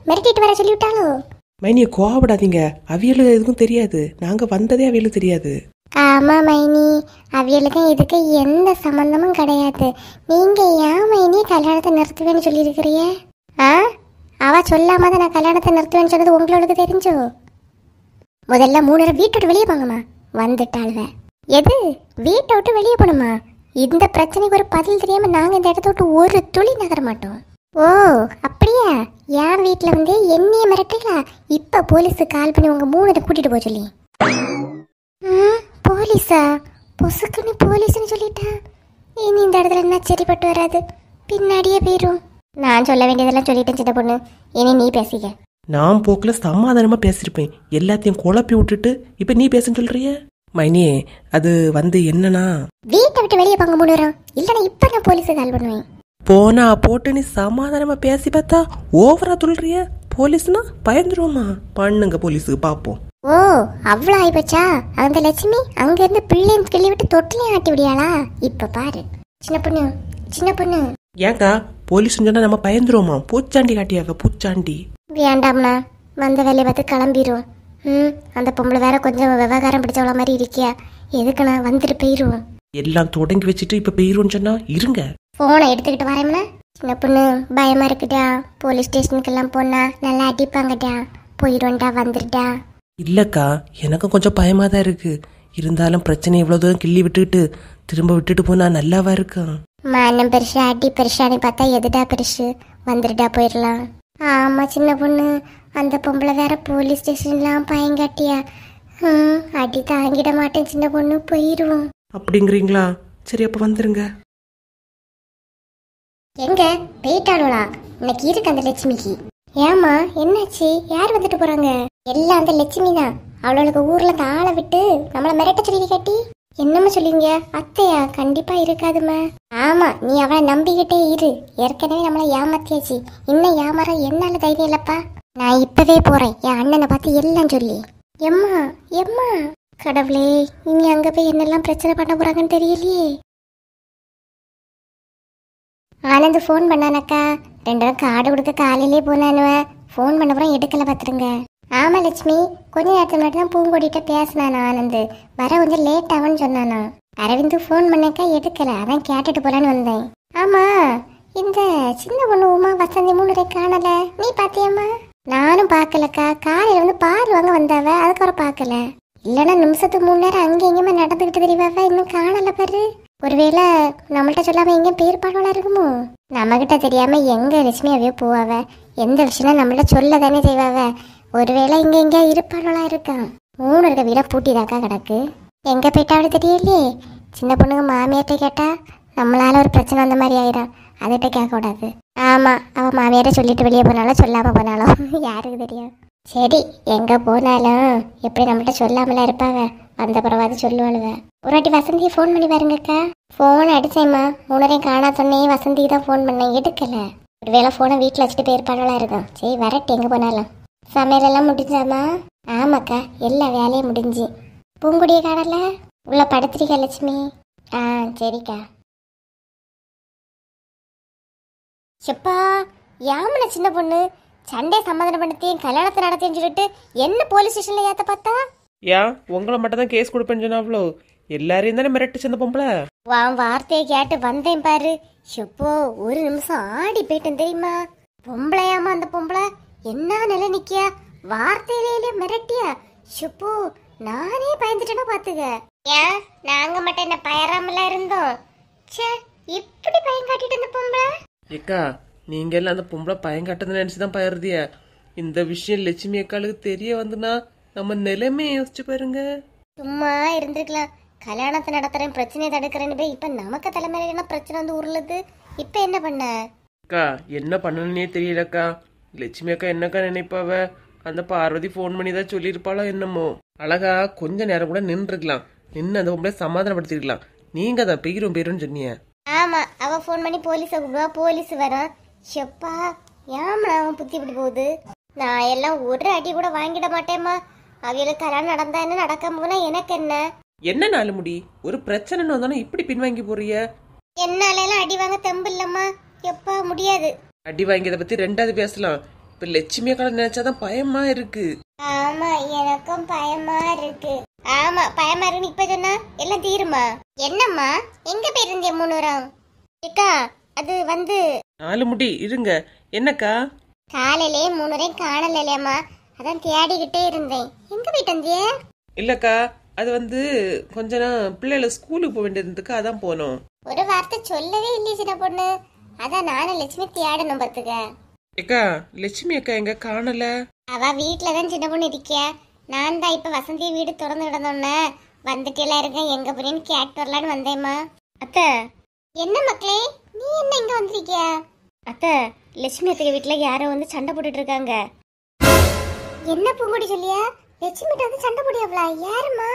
மிரட்டிட்டு வர சொல்லிவிட்டாலோ? மைனியை கோவப்படாதீங்க, அவியலுக்கு எதுவும் தெரியாது. நாங்க வந்ததே அவியலுக்கு தெரியாது. ஆமா மைனி, அவியலுக்கும் இதுக்கு எந்த சம்பந்தமும் கிடையாது. நீங்க ஏன் மைனி கல்யாணத்தை நிறுத்துவேன்னு சொல்லியிருக்கிறிய? அவ சொல்லாம தான் நான் கல்யாணத்தை நிறுத்துவேன்னு சொன்னது உங்களுக்கு தெரிஞ்சோ? முதல்ல 3 வீட்டை விட்டு வெளியே போங்கம்மா. வந்துட்டாள்வ. எது? வீட்டை விட்டு வெளியே போகணுமா? இந்த பிரச்சனைக்கு ஒரு பதில் தெரியாம நாங்க இந்த இடத்த விட்டு ஒரு துளி நகர மாட்டோம். ஓ அப்படியா? என் வீட்டுல வந்து என்னைய மிரட்டல. இப்ப போலீஸுக்கு கால் பண்ணி உங்க 3 கூட்டிட்டு போக சொல்லி. போலீஸா? பொசுக்குன்னு போலீஸ்னு சொல்லிட்டா. இனி இந்த இடத்துல என்ன சரிப்பட்டு வராது, பின்னாடியே போயிரும். நான் சொல்ல வேண்டியதெல்லாம் சொல்லிட்டேன் சின்ன பொண்ணு, இனி நீ பேசிக்க. நான் போக்குல சமாதானமா பேசிருப்பேன், எல்லாத்தையும் குழப்பி விட்டுட்டு இப்ப நீ பேசுன்னு சொல்றிய? மைனியே, அது வந்து என்னன்னா, வீட்டை விட்டு வெளியே போங்க 3 பேரும், இல்லைன்னா இப்ப நான் போலீஸுக்கு கால் பண்ணுவேன். போனா போட்டு நீ சமாதானமா பேசி பார்த்தா ஓவரா சொல்றிய. போலீஸ்னா பயந்துருவோமா? பண்ணுங்க போலீஸுக்கு பாப்போம். ஓ அவ்வளோ ஆயிப்போச்சா? அந்த லட்சுமி அங்க இருந்து பிள்ளைன்னு கிள்ளி விட்டு தொட்டிலையும் ஆட்டி விடியாளா? இப்ப பாரு சின்ன பொண்ணு, சின்ன பொண்ணு. ஏங்கா போலீஸ் சொன்னா நம்ம பயந்துருவோமா? பூச்சாண்டி காட்டியாக்க, பூச்சாண்டி. வேண்டாம்ண்ணா, வந்த வேலையை பார்த்து கிளம்பிடும். அந்த பொம்பளை வேற கொஞ்சம் விவகாரம் பிடிச்சவள மாதிரி இருக்கியா? எதுக்குண்ணா? வந்துட்டு போயிடுவோம். எல்லாம் தொடங்கி வச்சுட்டு இப்ப போயிருவோம் சொன்னா இருங்க. போனை எடுத்துக்கிட்டு வரேம்னா. சின்ன பொண்ணு பயமா இருக்குடா. போலீஸ் ஸ்டேஷனுக்கெல்லாம் போனா நல்லா அடிப்பாங்கடா. போயிடும்டா, வந்துருடா. இல்லக்கா, எனக்கும் கொஞ்சம் பயமா தான் இருக்கு. இருந்தாலும் பிரச்சனை இவ்வளவு தூரம் கிள்ளி விட்டுட்டு திரும்ப விட்டுட்டு போனா நல்லாவா இருக்கும்? மானம் பெருசு அடி பெருசான்னு பார்த்தா எதுடா பெருசு? வந்துருடா, போயிடலாம். ஆமா சின்ன பொண்ணு, அந்த பொம்பளை வேற போலீஸ் ஸ்டேஷன்லாம் பயங்காட்டியா? அடி தாங்கிட மாட்டேன் சின்ன பொண்ணு, போயிடுவோம். அப்படிங்கிறீங்களா? சரி அப்ப வந்துருங்க. எங்க போயிட்டாளா? இன்னைக்கு இருக்கு அந்த லட்சுமிக்கு. ஏமா என்னாச்சு? யார் வந்துட்டு போறாங்க? எல்லாம் அந்த லட்சுமி தான். அவளுக்கு ஊர்ல ஆளை விட்டு நம்மள மிரட்ட சொல்லி காட்டி என்னம்மா சொல்லுவீங்க? அத்தையா? கண்டிப்பா இருக்காதுமா. ஆமா, நீ அவளை நம்பிக்கிட்டே இரு. ஏற்கனவே நம்மளை ஏமாத்தியாச்சு, இன்னும் ஏமாற என்னால தைரியம் இல்லப்பா. நான் இப்பவே போறேன் என் அண்ணனை பார்த்து எல்லாம் சொல்லி. எம்மா எம்மா, கடவுளே, இனி அங்க போய் என்னெல்லாம் பிரச்சனை பண்ண போறாங்கன்னு தெரியலையே. ஆனந்த் ஃபோன் பண்ணானக்கா. 2 பேரும் கார்டு கொடுக்க காலையிலே போனானுவ. ஃபோன் பண்ண அப்புறம் எடுக்கல பார்த்துருங்க. ஆமா லட்சுமி, கொஞ்ச நேரத்துக்கு முன்னாடி தான் பூங்கொடிட்ட பேசினானா ஆனந்த். வர கொஞ்சம் லேட் ஆகும்னு சொன்னானா. அரவிந்து ஃபோன் பண்ணக்கா எடுக்கல, அதான் கேட்டுட்டு போலான்னு வந்தேன். ஆமா, இந்த சின்ன பொண்ணு உமா வசந்தி 3 பேரை காணல. நீ பாத்தியாமா? நானும் பாக்கலக்கா. காலையில வந்து பால் வாங்க வந்தாவ, அதுக்கப்புறம் பாக்கல. இல்லைன்னா நிமிஷத்துக்கு 3 நேரம் அங்கே எங்கேயுமா நடந்துகிட்டு தெரியவாவ, இன்னும் காணல பாரு. ஒருவேளை நம்மள்ட்ட சொல்லாம எங்க பேர் பாடலா இருக்குமோ? நம்ம கிட்ட தெரியாம எங்க லட்சுமி அவையோ போவாவ? எந்த விஷயம் நம்மள்ட்ட சொல்ல தானே செய்வாவ. ஒருவேளை இங்க எங்க இருப்பாளா இருக்கான். 3 இருக்க வீட பூட்டிதாக்கா கிடக்கு. எங்க போயிட்டாவது தெரியலையே. சின்ன பொண்ணுங்க மாமியார்ட்ட கேட்டா நம்மளால ஒரு பிரச்சனை வந்த மாதிரி ஆயிடும். அதுகிட்ட கேட்க கூடாது. ஆமா, அவ மாமியார சொல்லிட்டு வெளியே போனாலும் சொல்லாம போனாலும் யாருக்கு தெரியும்? சரி, எங்க போனாலும் எப்படி நம்மள்ட்ட சொல்லாமலாம் இருப்பாங்க. அந்த பரவாது சொல்லுவாளுவ. ஒரு வாட்டி வசந்தியை ஃபோன் பண்ணி பாருங்கக்கா. ஃபோன் அடிச்சேம்மா, 3 பேரையும் காணா சொன்னேன். வசந்திக்கு தான் ஃபோன் பண்ணேன், எடுக்கல. ஒருவேளை ஃபோனை வீட்டில் வச்சுட்டு போயிருப்பாளா இருக்கும். சரி வரட்டு, எங்க போனாலும். சமையலெல்லாம் முடிஞ்சாமா? ஆமாக்கா, எல்லா வேலையும் முடிஞ்சு. பூங்குடிய காணல, உள்ள படுத்திரிக்கா லட்சுமி. சரிக்கா. செப்பா, யாமன சின்ன பொண்ணு சண்டே சமாதானம் பண்ணி கல்யாணத்தை நடத்தின்னு சொல்லிட்டு என்ன போலீஸ் ஸ்டேஷன்ல ஏத்த பார்த்தா? ஏன் உங்களை மட்டும் தான் கேஸ் கொடுப்பேன்னு சொன்னாவ்ளோ? எல்லாரையும் தானே மிரட்டு சேர்ந்த பொம்பளை. உன் வார்த்தையை கேட்டு வந்தேன் பாரு. செப்போ, ஒரு நிமிஷம் ஆடி போயிட்டேன் தெரியுமா? பொம்பளையாமா அந்த பொம்பளை? என்ன நிலை நிக்கியா? வார்த்தையிலே மிரட்டியா? செப்போ, நானே பயந்துட்டேன்னா பாத்துக்க. ஏன் நாங்க மட்டும் என்ன பயராமல இருந்தோம்? சே, இப்படி பயம் காட்டிட்டு இந்த பொம்பளை. ஏக்கா நீங்க எல்லாம் அந்த பொம்பளை பயம் கட்டதுன்னு நினைச்சுதான் பயருதிய. இந்த விஷயம் லட்சுமி அக்காளுக்கு தெரிய வந்துனா நம்ம நிலைமையை யோசிச்சு பாருங்க. சும்மா இருந்திருக்கலாம். கல்யாணத்தை நடத்துறேன், பிரச்சனையை தடுக்கிறேன்னு போய் இப்ப நமக்கு தலைமையில என்ன பிரச்சனை வந்து உருளுது. இப்ப என்ன பண்ண? அக்கா என்ன பண்ணணுன்னே தெரியலக்கா. லட்சுமி அக்கா என்னக்கா நினைப்பாவ? அந்த பார்வதி ஃபோன் பண்ணி தான் சொல்லியிருப்பாளோ என்னமோ. அழகா கொஞ்ச நேரம் கூட நின்றுருக்கலாம், நின்று அந்த பொம்பளை சமாதானப்படுத்திருக்கலாம். நீங்க தான் பெயரும் சொன்னீங்க. ஆமா, அவ போன் பண்ணி போலீஸை கூப்பிடுவா, போலீஸ் வரும். எப்பா ஏம்னா அவன் புத்தி இப்படி போகுது. நான் எல்லாம் ஒரு அடி கூட வாங்கிட மாட்டேம்மா. அவளுக்கு கல்யாணம் நடந்தா என்ன, நடக்காம போனா எனக்கு என்ன? என்ன நாலு முடி, ஒரு பிரச்சனைன்னு வந்தாலும் இப்படி பின்வாங்கி போறிய? என்னால எல்லாம் அடி வாங்க தெம்பு இல்லம்மா. எப்பா முடியாது. அடி வாங்கியதை பத்தி ரெண்டாவது பேசலாம். இப்ப லட்சுமி அக்கா நினைச்சாதான் பயமா இருக்கு. ஆமா எனக்கும் பயமா இருக்கு. ஆமா பயமா இருக்கு. இப்ப சொன்னா எல்லாம் தீருமா? என்னம்மா எங்க போயிருந்தே 3 வாரம்? ஏக்கா அது வந்து நாலு முடி இருங்க. என்னக்கா? காலையிலே 3 வாரம் காணல இல்லையம்மா, அதான் தேடிக்கிட்டே இருந்தேன். எங்க போயிட்டு வந்திய? இல்லக்கா அது வந்து கொஞ்ச நாள் பிள்ளைகளை ஸ்கூலுக்கு போக வேண்டியதுக்கு அதான் போனோம். ஒரு வார்த்தை சொல்லவே இல்லையே சின்ன பொண்ணு. அதான் நானும் லட்சுமி தேடணும் பார்த்துக்க. ஏக்கா லட்சுமி அக்கா எங்க காணல? அவ வீட்டுலதான் சின்ன பொண்ணு இருக்கியா. நான் தான் இப்ப வசந்தி வீடு திறந்து கிடந்தோன்னே வந்துட்டு எல்லாம் இருக்கேன், எங்க போறேன்னு கேட்டு வரலான்னு வந்தேம்மா. அத்தை என்ன மக்களே, நீ என்ன இங்க வந்திருக்கியா? அத்தை லட்சுமி அத்தைக்கு வீட்டுல யாரோ வந்து சண்டை போட்டுட்டு இருக்காங்க. என்ன பூங்குடி சொல்லியா? லட்சுமி வந்து சண்டை போடியாவளா? யாருமா?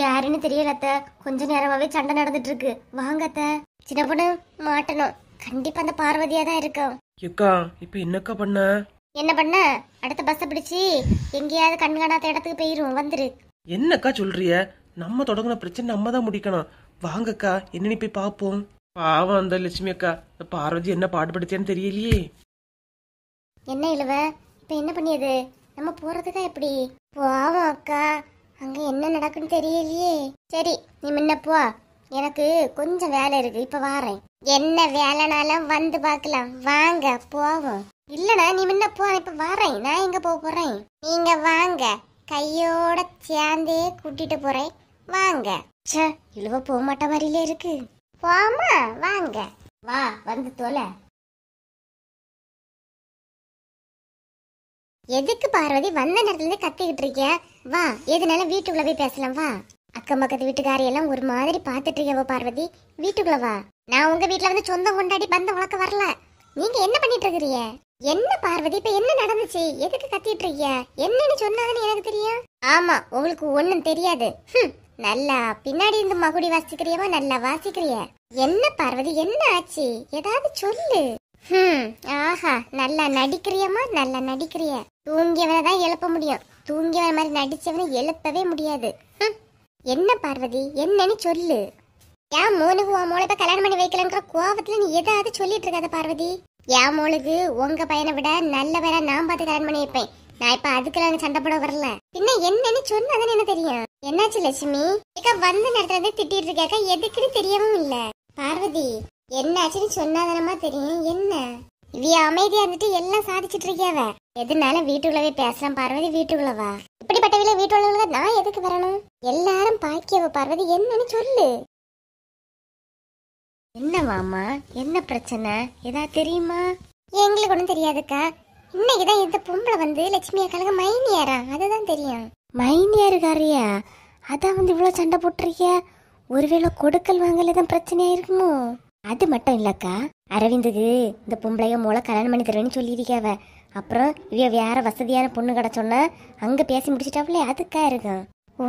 யாருன்னு தெரியல அத்தை, கொஞ்ச நேரமாவே சண்டை நடந்துட்டு இருக்கு. வாங்க அத்தை. சின்ன பொண்ணு மாட்டணும், கண்டிப்பா அந்த பார்வதியா தான் இருக்கும். ஏக்கா இப்ப என்னக்கா பண்ண? என்ன பண்ண? அடுத்த பஸ் பிடிச்சி எங்கேயாவது கண் காணாத இடத்துக்கு போயிரும். வந்துரு. என்னக்கா சொல்றிய? நம்ம தொடங்கின பிரச்சனை நம்ம தான் முடிக்கணும். வாங்கக்கா என்னன்னு போய் பாப்போம். பாவம் அந்த லட்சுமி அக்கா, பார்வதி என்ன பாடுபடுத்தியான்னு தெரியலையே. என்ன இழுவ, இப்ப என்ன பண்ணியது? நம்ம போறதுக்கா எப்படி? போவோம் அக்கா, அங்க என்ன நடக்குன்னு தெரியலையே. சரி நீ முன்ன போ, எனக்கு கொஞ்சம் வேலை இருக்கு, இப்ப வாரேன். என்ன வேலைனாலும் வந்து பாக்கலாம். வாங்க போவோம். இல்லனா நீ முன்ன போ, இப்ப வாரேன். நான் எங்க போறேன்? நீங்க வாங்க, கையோட சேர்ந்தே கூட்டிட்டு போறேன். வாங்க. ச்சே இழுவ போக மாட்ட மாதிரிலே இருக்கு. போமா வாங்க. வா வந்து தொலை. எதுக்கு பார்வதி வந்த நேரத்துல இருந்து கத்திக்கிட்டு இருக்க? வா எதுனாலும் வீட்டுக்குள்ள போய் பேசலாம். வா. அக்கம் பக்கத்து வீட்டுக்காரையெல்லாம் ஒரு மாதிரி பாத்துட்டு இருக்கவோ பார்வதி, வீட்டுக்குள்ள வா. நான் உங்க வீட்டுல வந்து சொந்தம் கொண்டாடி பந்தம் வளர்க்க வரல. நீங்க என்ன பண்ணிட்டு இருக்கிறீங்க? என்ன பார்வதி இப்ப என்ன நடந்துச்சு? எதுக்கு கத்திட்டு இருக்கிய? என்னன்னு சொன்னாங்கன்னு எனக்கு தெரியும். ஆமா உங்களுக்கு ஒண்ணும் தெரியாது. நல்லா பின்னாடி இருந்து மகுடி வாசிக்கிறியவா? நல்லா வாசிக்கிறிய. என்ன பார்வதி என்ன ஆச்சு? ஏதாவது சொல்லு. ஆஹா நல்லா நடிக்கிறியம்மா, நல்லா நடிக்கிறிய. தூங்கியவனை தான் எழுப்ப முடியும், தூங்கியவன் மாதிரி நடிச்சவனை எழுப்பவே முடியாது. என்ன பார்வதி என்னன்னு சொல்லு. என் மோனுக்கு உன் மோளை கல்யாணம் பண்ணி வைக்கலங்கிற கோவத்துல நீ எதாவது சொல்லிட்டு இருக்காத பார்வதி. என் மோளுக்கு உங்க பையனை விட நல்ல பையனை நான் பார்த்து கல்யாணம் பண்ணி வைப்பேன். நான் இப்ப அதுக்கெல்லாம் சண்டை போட வரல. பின்ன என்னன்னு சொன்னாதானே என்ன தெரியும். என்னாச்சு லட்சுமி? வந்த நேரத்துல இருந்து திட்டிட்டு இருக்காக்க, எதுக்குன்னு தெரியவும் இல்ல. பார்வதி என்னாச்சுன்னு சொன்னாதானமா தெரியும். என்ன இவ அமைதியா இருந்துட்டு எல்லாம் சாதிச்சுட்டு இருக்கியாவ? எதுனாலும் வீட்டுக்குள்ளவே பேசலாம் பார்வதி, வீட்டுக்குள்ள வா. இப்படிப்பட்ட வீட்டுள்ள நான் எதுக்கு வரணும்? எல்லாரும் பாக்கியவ பார்வதி, என்னன்னு சொல்லு. என்னவாமா, என்ன பிரச்சனை? ஏதாவது தெரியுமா? எங்களுக்கு ஒண்ணும் தெரியாதுக்கா. இன்னைக்குதான் இந்த பொம்பளை வந்து லட்சுமி அக்காளுக்கு மைனியாரா, அதுதான் தெரியும். மைனியாருக்காரியா? அதான் வந்து இவ்வளவு சண்டை போட்டிருக்கிய. ஒருவேளை கொடுக்கல் வாங்கலதான் பிரச்சனையா இருக்குமோ? அது மட்டும் இல்லக்கா, அரவிந்துக்கு இந்த பொம்பளைய மூளை கல்யாணம் பண்ணி தருவேன்னு சொல்லியிருக்காவ. அப்புறம் இவ வேற வசதியான பொண்ணு கிடைச்சோன்னா அங்க பேசி முடிச்சிட்டாவிலே, அதுக்கா இருக்கும். ஓ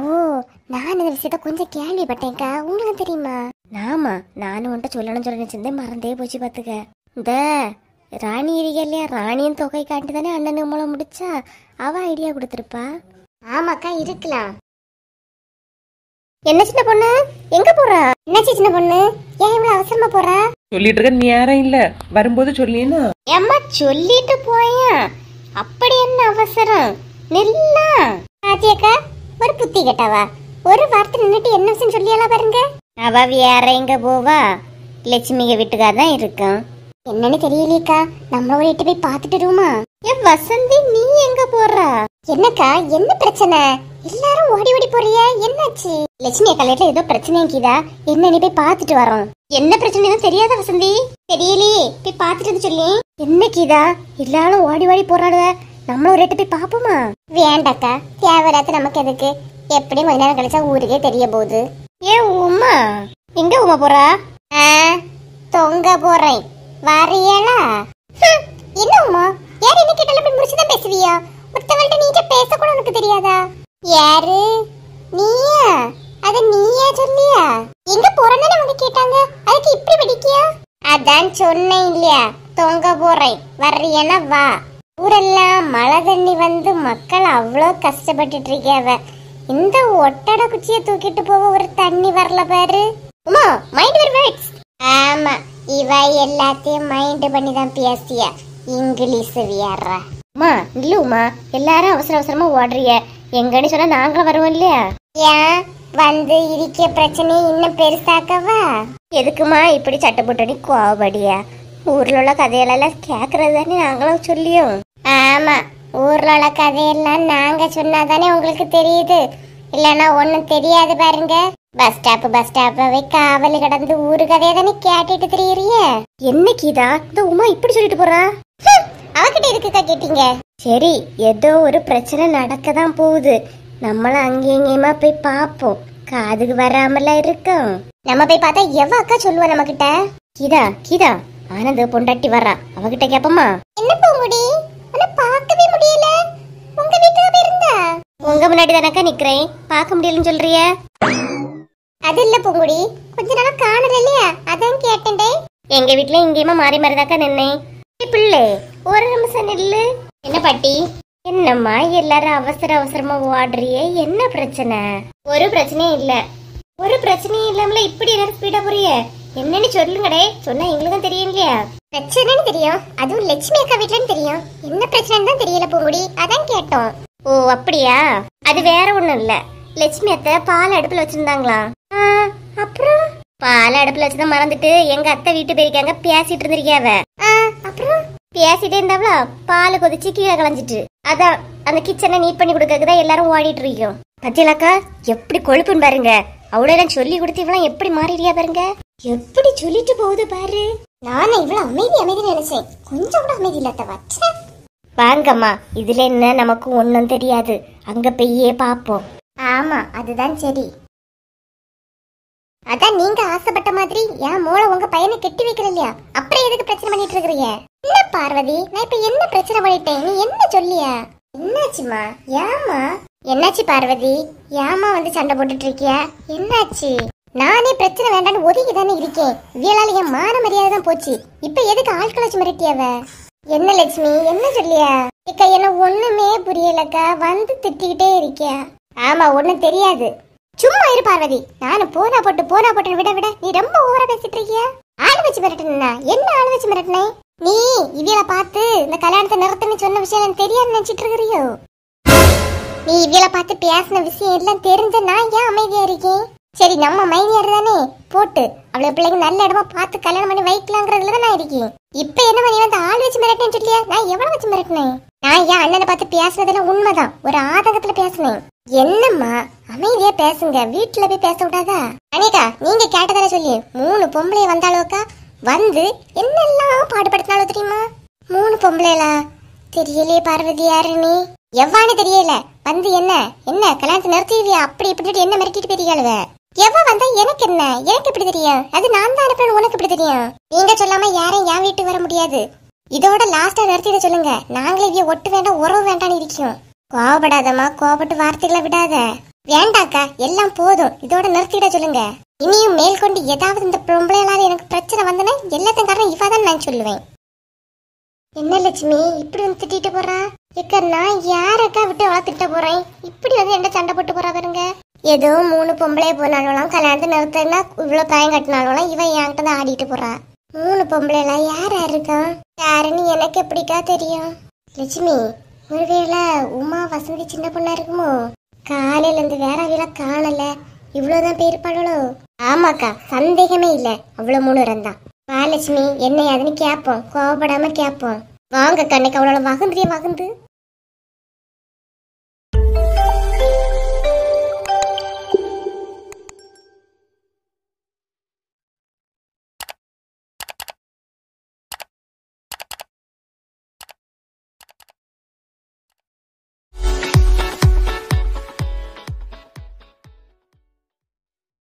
நான் இந்த விஷயத்த கொஞ்சம் கேள்விப்பட்டேன்க்கா, உங்களுக்கு தெரியுமா? ஆமா நானும் உன்ட்ட சொல்லணும்னு நினைச்சிருந்தேன், மறந்தே போச்சு பாத்துக்க. இந்த ராணி இருக்கா இல்லையா, ராணியின் தொகை காட்டி தானே அண்ணனுக்கு மூலம் முடிச்சா, அவ ஐடியா கொடுத்துருப்பா. ஆமாக்கா இருக்கலாம். என்ன சின்ன பொண்ணு எங்க போறா? என்ன சின்ன பொண்ணு ஏன் இவ்வளவு அவசரமா போறா? சொல்லிட்டு இருக்க நேரம் இல்ல, வரும்போது சொல்லினா. ஏம்மா சொல்லிட்டு போயா, அப்படி என்ன அவசரம்? நில்லா ஆத்தியக்கா, ஒரு புத்தி கேட்டாவா? ஒரு வார்த்தை நின்னுட்டு என்ன விஷயம் சொல்லியெல்லாம் பாருங்க. அவ வேற எங்க போவா? லட்சுமிக வீட்டுக்காரதான் இருக்கும். என்னன்னு தெரியலையக்கா, நம்ம ஒரு எட்டு போய் பாத்துட்டு வருமா? ஏன் வசந்தி நீ எங்க போறா? என்னக்கா என்ன பிரச்சனை? எல்லாரும் ஓடி ஓடி போறிய, என்னாச்சு? லட்சுமி அக்கா ஏதோ பிரச்சனைக்குதா, என்ன நீ போய் பாத்துட்டு வரோம். என்ன பிரச்சனை தெரியாத வசந்தி? தெரியலையே, போய் பாத்துட்டு வந்து சொல்லி. என்ன கீதா எல்லாரும் ஓடி ஓடி போறாளுவ, நம்மளும் ஒரு போய் பாப்போமா? வேண்டாக்கா, தேவையில்லாத நமக்கு எதுக்கு? எப்படி கொஞ்ச நேரம் கழிச்சா ஊருக்கே தெரிய போகுது. ஏன் உமா எங்க உமா போறா? தொங்க போறேன், வரையலா? என்ன உமா, யார் என்ன கேட்டாலும் போய் முடிச்சுதான் பேசுவியா? ஒருத்தவள்கிட்ட நீட்ட பேச கூட உனக்கு தெரியாதா? யாரு நீயா? அத நீயா சொல்லியா? எங்க போறேன்னு அவங்க கேட்டாங்க, அதுக்கு இப்படி வெடிக்கியா? அதான் சொன்னேன் இல்லையா, தொங்க போறேன், வர்றியனா வா. ஊரெல்லாம் மழை தண்ணி வந்து மக்கள் அவ்வளோ கஷ்டப்பட்டுட்டு இருக்காவ. இந்த ஒட்டடை குச்சிய தூக்கிட்டு போக ஒரு தண்ணி வரல பாரு. Uma mind your words. ஆமா, இவ எல்லாத்தையும் மைண்ட் பண்ணி தான் பேசியா, இங்கிலீஷ் வியாடுறா. உமா இல்ல உமா, எல்லாரும் அவசர அவசரமா ஓடுறிய, எங்கன்னு சொன்னா நாங்களும் வருவோம் இல்லையா? ஏன் வந்து இருக்க பிரச்சனையை இன்னும் பெருசாக்கவா? எதுக்குமா இப்படி சட்டை போட்டு கோவப்படியா? ஊர்ல உள்ள கதையெல்லாம் கேக்குறது தானே நாங்களும் சொல்லியோம். ஆமா, ஊர்ல உள்ள கதையெல்லாம் நாங்க சொன்னாதானே உங்களுக்கு தெரியுது, இல்லன்னா ஒண்ணும் தெரியாது பாருங்க. பஸ் ஸ்டாப்பாவே காவலி கடந்து ஊரு கதையை தானே கேட்டுட்டு தெரியுறிய. என்ன கீதா இந்த உமா இப்படி சொல்லிட்டு போறா? அவகிட்ட இருக்குக்கா கேட்டீங்க. சரி, ஏதோ ஒரு பிரச்சனை நடக்கதான் போகுது, நம்மளும் அங்கேயுமா போய் பாப்போம், காதுக்கு வராமல இருக்கும். நம்ம போய் பார்த்தா எவ அக்கா சொல்லுவா நம்ம கிட்ட? கீதா கீதா ஆனந்த பொண்டாட்டி வர்றா, அவகிட்ட கேப்பமா? என்ன பூங்குடி, உன்னை பார்க்கவே முடியல, உங்க வீட்டுக்கு போயிருந்தா? உங்க முன்னாடி தானக்கா நிக்கிறேன், பார்க்க முடியலன்னு சொல்றிய? அது இல்ல பூங்குடி, கொஞ்ச நாளா காணல இல்லையா, அதான் கேட்டேன். எங்க வீட்டுல இங்கேயுமா மாறி மாறிதாக்கா நின்னேன். பிள்ளை ஒரு நிமிஷம் நில்லு. என்ன பாட்டி? என்னம்மா எல்லாரும் அவசர அவசரமா ஓடுறியே, என்ன பிரச்சனை? ஒரு பிரச்சனையும் இல்ல. ஒரு பிரச்சனையும் இல்லாமல இப்படி எல்லாரும் ஸ்பீடா போறிய, என்னன்னு சொல்லுங்கடே, சொன்னா எங்களுக்கும் தெரியும் இல்லையா? பிரச்சனைன்னு தெரியும், அதுவும் லட்சுமி அக்கா வீட்டுலன்னு தெரியும், என்ன பிரச்சனைன்னு தான் தெரியல பூங்குடி, அதான் கேட்டோம். ஓ அப்படியா? அது வேற ஒண்ணும் இல்ல, லட்சுமி அத்தை பால் அடுப்புல வச்சிருந்தாங்களா, அப்புறம் பால் அடுப்புல வச்சுதான் மறந்துட்டு எங்க அத்தை வீட்டு போயிருக்காங்க, பேசிட்டு இருந்திருக்கியாவ. அப்புறம் பேசிட்டே இருந்தாவளா, பால் கொதிச்சு கீழே கலைஞ்சிட்டு, அதான் அந்த கிச்சனை நீட் பண்ணி கொடுக்கறதுதான் எல்லாரும் ஓடிட்டு இருக்கோம். பத்தியலாக்கா எப்படி கொழுப்புன்னு பாருங்க, அவ்வளவு சொல்லி கொடுத்து இவ்வளவு எப்படி மாறிடுறியா பாருங்க, எப்படி சொல்லிட்டு போகுது பாரு. நானும் இவ்வளவு அமைதி நினைச்சேன், கொஞ்சம் கூட அமைதி இல்லாத வச்ச. வாங்கம்மா, இதுல என்ன நமக்கு ஒன்னும் தெரியாது, அங்க போயே பாப்போம். ஆமா அதுதான் சரி. அதான் நீங்க ஆசைப்பட்ட மாதிரி என் மூளை உங்க பையனை கெட்டி வைக்கிற இல்லையா, அப்புறம் எதுக்கு பிரச்சனை பண்ணிட்டு இருக்கிறீங்க? என்ன பார்வதி, நான் இப்ப என்ன பிரச்சனை பண்ணிட்டேன், நீ என்ன சொல்லியா? என்னாச்சுமா? ஏமா என்னாச்சு பார்வதி, ஏமா வந்து சண்டை போட்டுட்டு இருக்கியா? என்னாச்சு? நானே பிரச்சனை வேண்டான்னு ஒதுக்கி தானே இருக்கேன், இவளால என் மான மரியாதை தான் போச்சு, இப்ப எதுக்கு ஆட்களை வச்சு மிரட்டியாவ? என்ன லட்சுமி என்ன சொல்லியா? இக்கா என்ன ஒண்ணுமே புரியலக்கா, வந்து திட்டிக்கிட்டே இருக்கியா? ஆமா ஒண்ணும் தெரியாது, சும்மா இரு பார்வதி. நானும் போனா போட்டு விட நீ ரொம்ப ஓவரா பேசிட்டு இருக்கியா? ஆள் வச்சு மிரட்டினா என்ன? ஆள் வச்சு மிரட்டினே நீ? இவியல பார்த்து இந்த கல்யாணத்தை நிறுத்தன்னு சொன்ன விஷயம் எனக்கு தெரியாது நினைச்சிட்டு இருக்கிறியோ? நீ இவியல பார்த்து பேசின விஷயம் எல்லாம் தெரிஞ்ச நான் ஏன் அமைதியா இருக்கேன்? சரி நம்ம மைனியார் தானே, போட்டு அவளை பிள்ளைங்க நல்ல இடமா பார்த்து கல்யாணம் பண்ணி வைக்கலாங்கிறதுல தான் நான் இருக்கேன். இப்ப என்ன பண்ணி வந்து ஆள் வச்சு மிரட்டினேன்னு சொல்லியா? நான் எவ்வளவு வச்சு மிரட்டினேன்? நான் என் அண்ணனை பார்த்து பேசுனதெல்லாம் உண்மைதான், ஒரு ஆதங்கத்துல பேசினேன். என்னம்மா அமைதியா பேசுங்க, வீட்டுல போய் பேச விடாதா? அனிகா நீங்க கேட்டதானே சொல்லி 3 பொம்பளை வந்தாலோக்கா, வந்து என்னெல்லாம் பாடுபடுத்தினாலோ தெரியுமா? 3 பொம்பளைலா? தெரியலையே பார்வதி, யாரு நீ? எவ்வானு தெரியல, வந்து என்ன கல்யாணத்தை நிறுத்திவியா? அப்படி இப்படி என்ன மிரட்டிட்டு பெரியாளுவ? எவ்வ வந்தா எனக்கு என்ன? எனக்கு எப்படி தெரியும்? அது நான் தான் அனுப்புறேன், உனக்கு எப்படி தெரியும்? நீங்க சொல்லாம யாரும் என் வீட்டுக்கு வர முடியாது. இதோட லாஸ்டா நிறுத்திட சொல்லுங்க, நாங்களே இவ ஒட்டு வேண்டாம் உறவு வேண்டான்னு இருக்கோம். கோவப்படாதம்மா, கோவப்பட்டு வார்த்தைகளை விடாத. வேண்டாக்கா, எல்லாம் போதும், இதோட நிறுத்திட சொல்லுங்க. இனியும் மேல் கொண்டு ஏதாவது இந்த பொம்பளையால எனக்கு பிரச்சனை வந்தனா எல்லாத்தையும் காரணம் இவாதான் நான் சொல்லுவேன். என்ன லட்சுமி இப்படி வந்து திட்டிட்டு போறா? இக்க நான் யாரக்கா விட்டு அவளை திட்ட போறேன்? இப்படி வந்து என்ன சண்டை போட்டு போறா பாருங்க. ஏதோ 3 பொம்பளைய போனாலும் கல்யாணத்தை நிறுத்தினா இவ்வளவு பயம் கட்டினாலும் இவன் என்கிட்ட தான் ஆடிட்டு போறா. 3 பொம்பளைலாம் யார் இருக்கா? யாருன்னு எனக்கு எப்படிக்கா தெரியும்? லட்சுமி ஒருவேளை உமா வசந்தி சின்ன பொண்ணா இருக்குமோ? காலையில இருந்து வேற அவையில காணல, இவ்வளவுதான் போயிருப்பாளோ? ஆமாக்கா, சந்தேகமே இல்ல, அவ்வளவு 3 இருந்தான். வா லட்சுமி, என்ன அதுன்னு கேப்போம், கோவப்படாம கேப்போம். வாங்க கண்ணுக்கு அவ்வளவு வகுந்து